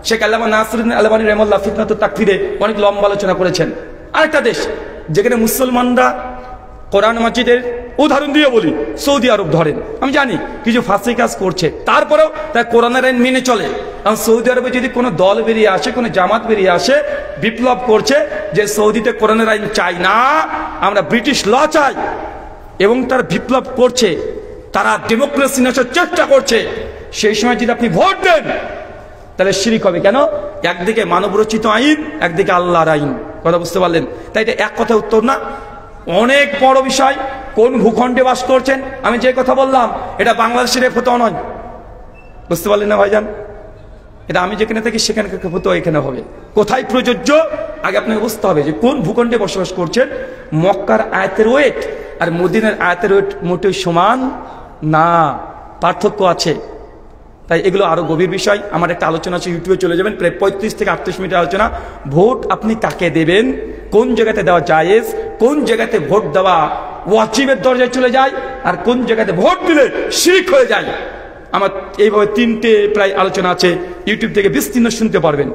শেখ আল্লামা নাসিরুদ্দিন আলবানী রহমাতুল্লাহ ফিতনাতুত তাকফিরে অনেক লম্বা আলোচনা করেছেন। আরেকটা দেশ যেখানে মুসলমানরা কোরআন মাজিদের উদাহরণ দিয়ে বলি, সৌদি আরব ধরেন, আমি জানি কিছু ফাঁসি কাজ করছে, তারপরেও তার কোরআনের আইন মেনে চলে। কারণ সৌদি আরবে যদি কোনো দল বেরিয়ে আসে, কোনো জামাত বেরিয়ে আসে, বিপ্লব করছে যে সৌদিতে কোরআনের আইন চাই না, আমরা ব্রিটিশ ল চাই, এবং তারা বিপ্লব করছে, তারা ডেমোক্রেসি নেওয়ার চেষ্টা করছে, সেই সময় যদি আপনি ভোট দেন তাহলে শিরক হবে। কেন? একদিকে মানবরচিত আইন, একদিকে আল্লাহর আইন। কথা বুঝতে পারলেন? তাই এটা এক কথা উত্তর না, অনেক বড় বিষয়। কোন ভূখণ্ডে বাস করছেন, আমি যে কথা বললাম এটা বাংলাদেশের ফতোয়া নয়। বুঝতে পারলেন না ভাইজান? এটা আমি যেখানে থাকি সেখানকার ফতোয়া এখানে হবে। কোথায় প্রযোজ্য আগে আপনাকে বুঝতে হবে, যে কোন ভূখণ্ডে বসবাস করছেন। মক্কার আয়াতের ওয়েট আর মদিনার আয়াতের ওয়েট মোটেই সমান না, পার্থক্য আছে। তাই এগুলো আরো গভীর বিষয়। আমার একটা আলোচনা আছে, ইউটিউবে চলে যাবেন, প্রায় 35 থেকে 38 মিনিটের আলোচনা। ভোট আপনি কাকে দেবেন, কোন জায়গাতে দেওয়া জায়েজ, কোন জায়গাতে ভোট দেওয়া ওয়াজিবের দরজায় চলে যায়, আর কোন জায়গাতে ভোট দিলে শিরক হয়ে যায়। আমার এইভাবে 3টে প্রায় আলোচনা আছে, ইউটিউব থেকে বিস্তীর্ণ শুনতে পারবেন।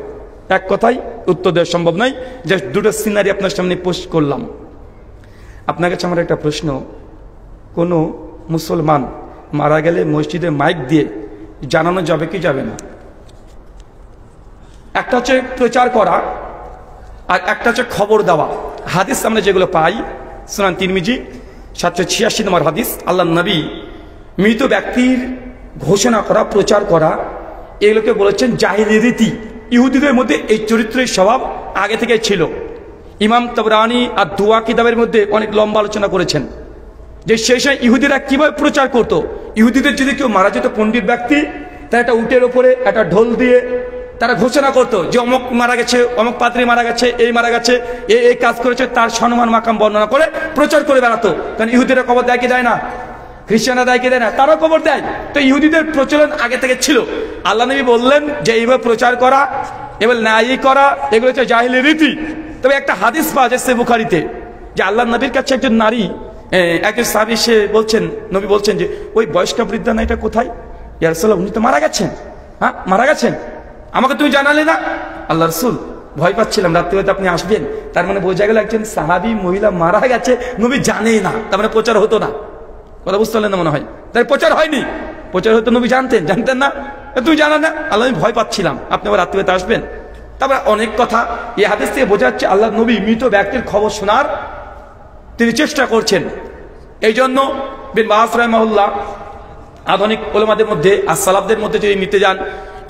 এক কথাই উত্তর দেওয়া সম্ভব নয়, জাস্ট 2টো সিনারি আপনার সামনে পোস্ট করলাম। আপনার কাছে আমার একটা প্রশ্ন, কোনো মুসলমান মারা গেলে মসজিদে মাইক দিয়ে জানানো যাবে কি যাবে না? একটা হচ্ছে প্রচার করা, আর একটা হচ্ছে খবর দেওয়া। হাদিস আমরা যেগুলো পাই, সুনান তিরমিজি 786 নম্বর হাদিস, আল্লাহ নবী মৃত ব্যক্তির ঘোষণা করা, প্রচার করা, এগুলোকে বলেছেন জাহিলি রীতি। ইহুদিদের মধ্যে এই চরিত্রের স্বভাব আগে থেকে ছিল। ইমাম তাবরানী আর দুয়া কিতাবের মধ্যে অনেক লম্বা আলোচনা করেছেন যে সেই সময় ইহুদিরা কিভাবে প্রচার করত। ইহুদিদের যদি কেউ মারা যেত, পণ্ডিত ব্যক্তি, তারা একটা উটের ওপরে একটা ঢোল দিয়ে তারা ঘোষণা করতো যে অমুক মারা গেছে, অমুক পাদ্রী মারা গেছে, এই মারা গেছে, এই কাজ করেছে, তার সম্মান মাকাম বর্ণনা করে প্রচার করে বেড়াতো। কারণ ইহুদিরা খবর দেয় কি দেয় না, খ্রিস্টানরা দেয় কি দেয় না, তারাও খবর দেয়। তো ইহুদিদের প্রচলন আগে থেকে ছিল। আল্লাহ নবী বললেন যে এইভাবে প্রচার করা, এবার ন্যায় করা, এগুলো হচ্ছে জাহিলি রীতি। তবে একটা হাদিস পাওয়া যাচ্ছে বুখারীতে, যে আল্লাহ নবীর কাছে একজন নারী, একজন সাহাবী, সে বলছেন, নবী বলছেন যে ওই বয়স্ক বৃদ্ধা না, এটা কোথায়? ইয়া রাসূলুল্লাহ, উনি তো মারা গেছেন। হ্যাঁ, মারা গেছেন, আমাকে তুমি জানালে না? আল্লাহ রাসূল, ভয় পাচ্ছিলাম রাত্রিবেলা আপনি আসবেন। তার মানে বোঝা গেল একজন সাহাবী মহিলা মারা গেছে, নবী জানেই না, তার মানে প্রচার হতো না। কথা বুঝতে পারলেন না মনে হয়? তাই প্রচার হয়নি। প্রচার হতো, নবী জানতেন না, তুমি জানা না? আল্লাহ, আমি ভয় পাচ্ছিলাম, আপনি আবার রাত্রিবেলা আসবেন। তারপরে অনেক কথা এই হাদিস থেকে বোঝা যাচ্ছে আল্লাহ নবী মৃত ব্যক্তির খবর শোনার তিনি চেষ্টা করছেন। এই জন্য বিন বাস রাহিমাহুল্লাহ, আধুনিক উলামাদের মধ্যে আর সালাফদের মধ্যে যদি নিতে যান,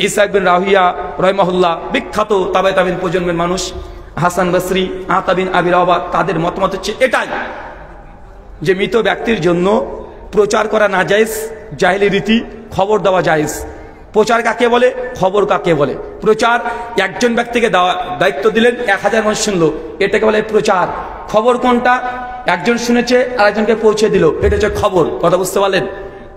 ইসহাক বিন রাহিয়া রাহিমাহুল্লাহ, বিখ্যাত তাবে তাবিন প্রজন্মের মানুষ, হাসান বসরি, আতা বিন আবি রাওয়া, তাদের মতামত হচ্ছে এটাই যে মৃত ব্যক্তির জন্য প্রচার করা না জায়েজ, জাহিলি রীতি, খবর দেওয়া জায়েজ। প্রচার কাকে বলে, খবর কাকে বলে? প্রচার একজন ব্যক্তিকে দায়িত্ব দিলেন, 1000 মানুষ শুনলো, এটাকে বলে প্রচার। খবর কোনটা? একজন শুনেছে আর একজনকে পৌঁছে দিল, এটা হচ্ছে খবর। কথা বুঝতে পারলেন?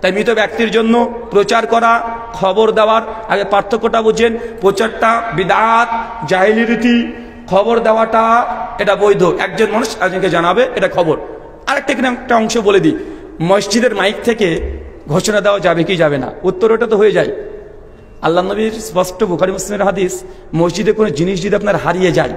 তাই মৃত ব্যক্তির জন্য প্রচার করা, খবর দেওয়ার আগে পার্থক্যটা বুঝেন। প্রচারটা বিদআত, জাহিলি রীতি, খবর দেওয়াটা এটা বৈধ, একজন মানুষ একজনকে জানাবে, এটা খবর। আরেকটা এখানে একটা অংশ বলে দিই, মসজিদের মাইক থেকে ঘোষণা দেওয়া যাবে কি যাবে না? উত্তর ওটা তো হয়ে যায়। আল্লাহ নবীর স্পষ্ট বুখারী মুসলিমের হাদিস, মসজিদে কোনো জিনিস যদি আপনার হারিয়ে যায়,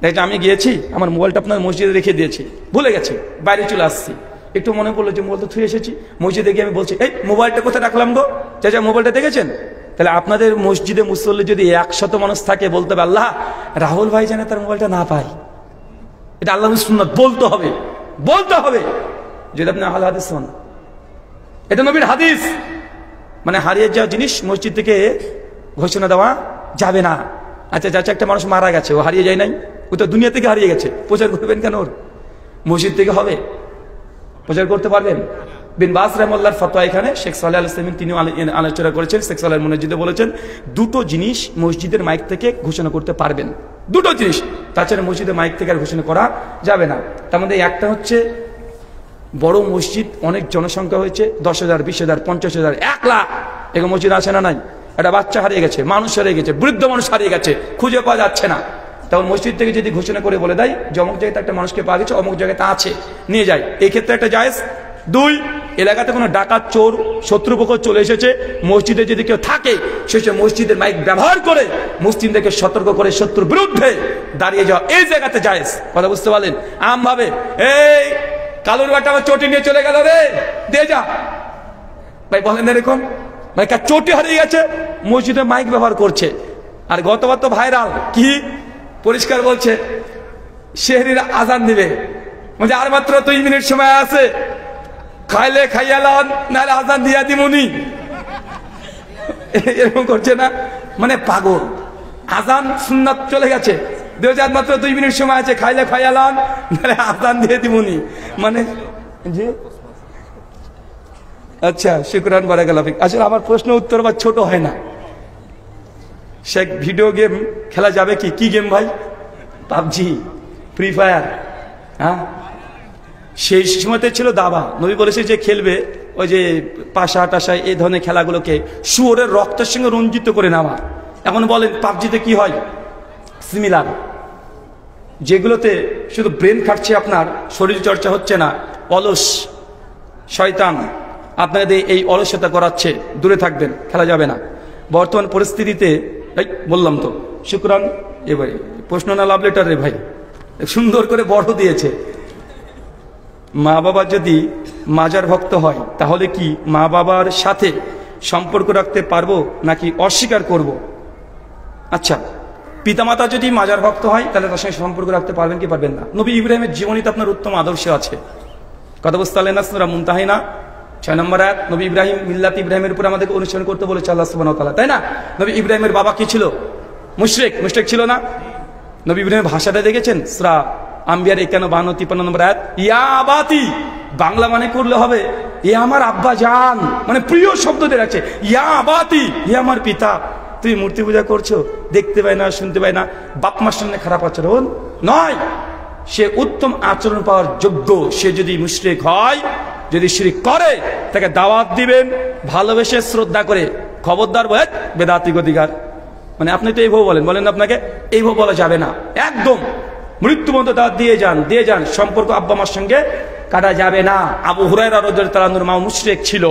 দেখেন আমি গিয়েছি, আমার মোবাইলটা আপনার মসজিদে রেখে দিয়েছি, ভুলে গেছি, বাইরে চলে আসছি, একটু মনে পড়লো যে মোবাইলটা থুয়ে এসেছি, মসজিদে গিয়ে আমি বলছি, এই মোবাইলটা কোথায় রাখলাম গো? চাচা মোবাইলটা দেখেছেন? তাহলে আপনাদের মসজিদে মুসল্লি যদি 100 মানুষ থাকে, বলতে হবে আল্লাহ রাহুল ভাই যেন তার মোবাইলটা না পায়। এটা আল্লাহ সুন্নাত, বলতে হবে, বলতে হবে। যদি আপনি আহলে হাদিস হন, এটা নবীর হাদিস। মানে হারিয়ে যাওয়া জিনিস মসজিদ থেকে ঘোষণা দেওয়া যাবে না। আচ্ছা চাচা, একটা মানুষ মারা গেছে, ও হারিয়ে যায় নাই, ও তো দুনিয়া থেকে হারিয়ে গেছে, প্রচার করবেন কেন? ওর মসজিদ থেকে হবে? প্রচার করতে পারবেন? বিন বাস রাহমাতুল্লাহর ফতোয়া এখানে শেখ সালেহ আল ইসলামী তিনি আলোচনা করেছেন। শেখ সালেহ মসজিদে বলেছেন দুটো জিনিস মসজিদের মাইক থেকে ঘোষণা করতে পারবেন, দুটো জিনিস, তাছাড়া মসজিদের মাইক থেকে আর ঘোষণা করা যাবে না। তার মধ্যে একটা হচ্ছে বড় মসজিদ, অনেক জনসংখ্যা হয়েছে, 10,000, 20,000, 50,000, 1 লাখ, এরকম মসজিদ আছে না নাই? একটা বাচ্চা হারিয়ে গেছে, মানুষ হারিয়ে গেছে, বৃদ্ধ মানুষ হারিয়ে গেছে, খুঁজে পাওয়া যাচ্ছে না, তখন মসজিদ থেকে যদি ঘোষণা করে বলে দেয় যে অমুক জায়গাতে একটা মানুষকে পাওয়া গেছে, অমুক জায়গায় তা আছে, নিয়ে যায়, এই ক্ষেত্রে একটা জায়েজ। 2, এলাকাতে কোনো ডাকাত, চোর, শত্রুপক্ষ চলে এসেছে, মসজিদে যদি কেউ থাকে সে মসজিদের মাইক ব্যবহার করে মুসলিমদেরকে সতর্ক করে শত্রুর বিরুদ্ধে দাঁড়িয়ে যাওয়া, এই জায়গাতে জায়েজ। কথা বুঝতে পারলেন? আমভাবে এই কালুর বাটা আমার চটি নিয়ে চলে গেল রে, দিয়ে যা ভাই, বলেন এরকম? ভাই চটি হারিয়ে গেছে, মসজিদে মাইক ব্যবহার করছে। আর গতবার তো ভাইরাল, কি পরিষ্কার বলছে, সেহরির আজান দিবে, মানে আর মাত্র 2 মিনিট সময় আছে, খাইলে খাইয়ালান, নাহলে আজান দিয়া দিমুনি, এরকম করছে না? মানে পাগল, আজান সুন্নাত চলে গেছে, মাত্র 2 মিনিট সময় আছে, খাইলে খাইয়ালান, নাহলে আজান দিয়ে দিমুনি, মানে জি আচ্ছা, শুকরান, বারাকাল্লাহ ফিক। আসলে আমার প্রশ্ন উত্তর বা ছোট হয় না। শেখ ভিডিও গেম খেলা যাবে কি? কি গেম ভাই? পাবজি, ফ্রি ফায়ার, হ্যাঁ, সেই সময়তে ছিল দাবা। নবী বলেছে যে খেলবে ওই যে পাশা টাশা এই ধরনের খেলাগুলোকে শুয়োরের রক্তের সঙ্গে রঞ্জিত করে নেওয়া। এখন বলেন পাবজিতে কি হয়? সিমিলার, যেগুলোতে শুধু ব্রেন খাটছে, আপনার শরীর চর্চা হচ্ছে না, অলস শয়তান আপনাদের এই অলসতা করাচ্ছে, দূরে থাকবেন, খেলা যাবে না। বর্তমান পরিস্থিতিতে বললাম তো, শুকরান। এবারে প্রশ্ন না লাভ লেটার রে ভাই, সুন্দর করে বড় দিয়েছে। মা বাবা যদি মাজার ভক্ত হয় তাহলে কি মা বাবার সাথে সম্পর্ক রাখতে পারবো নাকি অস্বীকার করব? আচ্ছা, পিতামাতা যদি মাজার ভক্ত হয় তাহলে তার সঙ্গে সম্পর্ক রাখতে পারবেন কি পারবেন না? নবী ইব্রাহিমের জীবনীতে আপনার উত্তম আদর্শ আছে। কথা বুঝতে পারলেন না? সূরা মুনতাহিনা 6 নম্বর আয়াত। নবী ইব্রাহিম, মিল্লাত ইব্রাহিমের উপর আমাদেরকে অনুসরণ করতে বলেছে আল্লাহ সুবহানাহু ওয়া তাআলা, তাই না? নবী ইব্রাহিমের বাবা কি ছিল? মুশরিক ছিল না? নবী ইব্রাহিমের ভাষাটা দেখেছেন? সূরা আম্বিয়ার 51, 52, 53 নম্বর আয়াত। ইয়া আবাতি, বাংলা মানে করলে হবে এ আমার আব্বা জান, মানে প্রিয় শব্দ দিয়ে রাখছে। ইয়া আবাতি, এ আমার পিতা। তুমি মূর্তি পূজা করছো, দেখতে পাই না, শুনতে পাই না, বাপ মার সামনে খারাপ আচরণ নয়। সে উত্তম আচরণ পাওয়ার যোগ্য। সে যদি মুশরিক হয়, যদি শিরক করে, তাকে দাওয়াত দিবেন ভালোবেসে, শ্রদ্ধা করে। খবরদার বলে বেদাতি গদিগার, মানে আপনি তো এইভাবে বলেন, আপনাকে এইভাবে বলা যাবে না, একদম মৃত্যু পর্যন্ত দাওয়াত দিয়ে যান। সম্পর্ক আব্বা মার সঙ্গে কাটা যাবে না। আবু হুরায়রা রাদিয়াল্লাহু তাআলা আনহুর মা মুশরিক ছিল,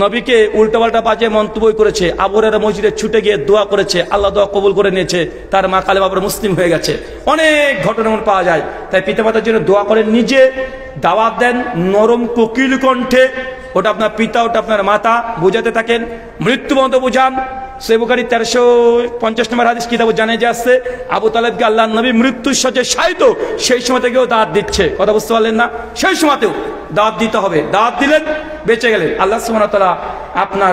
নবীকে উল্টাপাল্টা বাজে মন্তব্য করেছে। আবু হুরায়রা মসজিদে ছুটে গিয়ে দোয়া করেছে, আল্লাহ দোয়া কবুল করে নিয়েছে, তার মা কালেমা পড়ে মুসলিম হয়ে গেছে। অনেক ঘটনা পাওয়া যায়। তাই পিতামাতার জন্য দোয়া করেন, নিজে দাওয়াত দেন নরম কোকিল কণ্ঠে। ওটা আপনার পিতা, ওটা আপনার মাতা, বোঝাতে থাকেন, মৃত্যু পর্যন্ত বোঝান। সহিহ বুখারী 1350 নম্বর হাদিস কিতাবে জানাজা আসছে, আবু তালেবকে আল্লাহর নবী মৃত্যুর শয্যায় শায়িত, সেই সময় থেকেও দাওয়াত দিচ্ছে। কথা বুঝতে পারলেন না? সেই সময়তেও দাওয়াত দিতে হবে। দাওয়াত দিলেন, বেঁচে গেলেন। আল্লাহ সুবহানাহু ওয়া তাআলা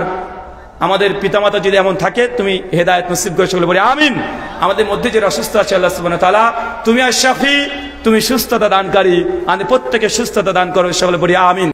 আমাদের পিতামাতা যদি এমন থাকে, তুমি হেদায়েত নসিব করে সকলে বলি আমিন। আমাদের মধ্যে যে অসুস্থ আছে, আল্লাহ সুবহানাহু ওয়া তাআলা তুমি আর শাফি, তুমি সুস্থতা দানকারী, আমাদের প্রত্যেকে সুস্থতা দান করো, সকলে বলি আমিন।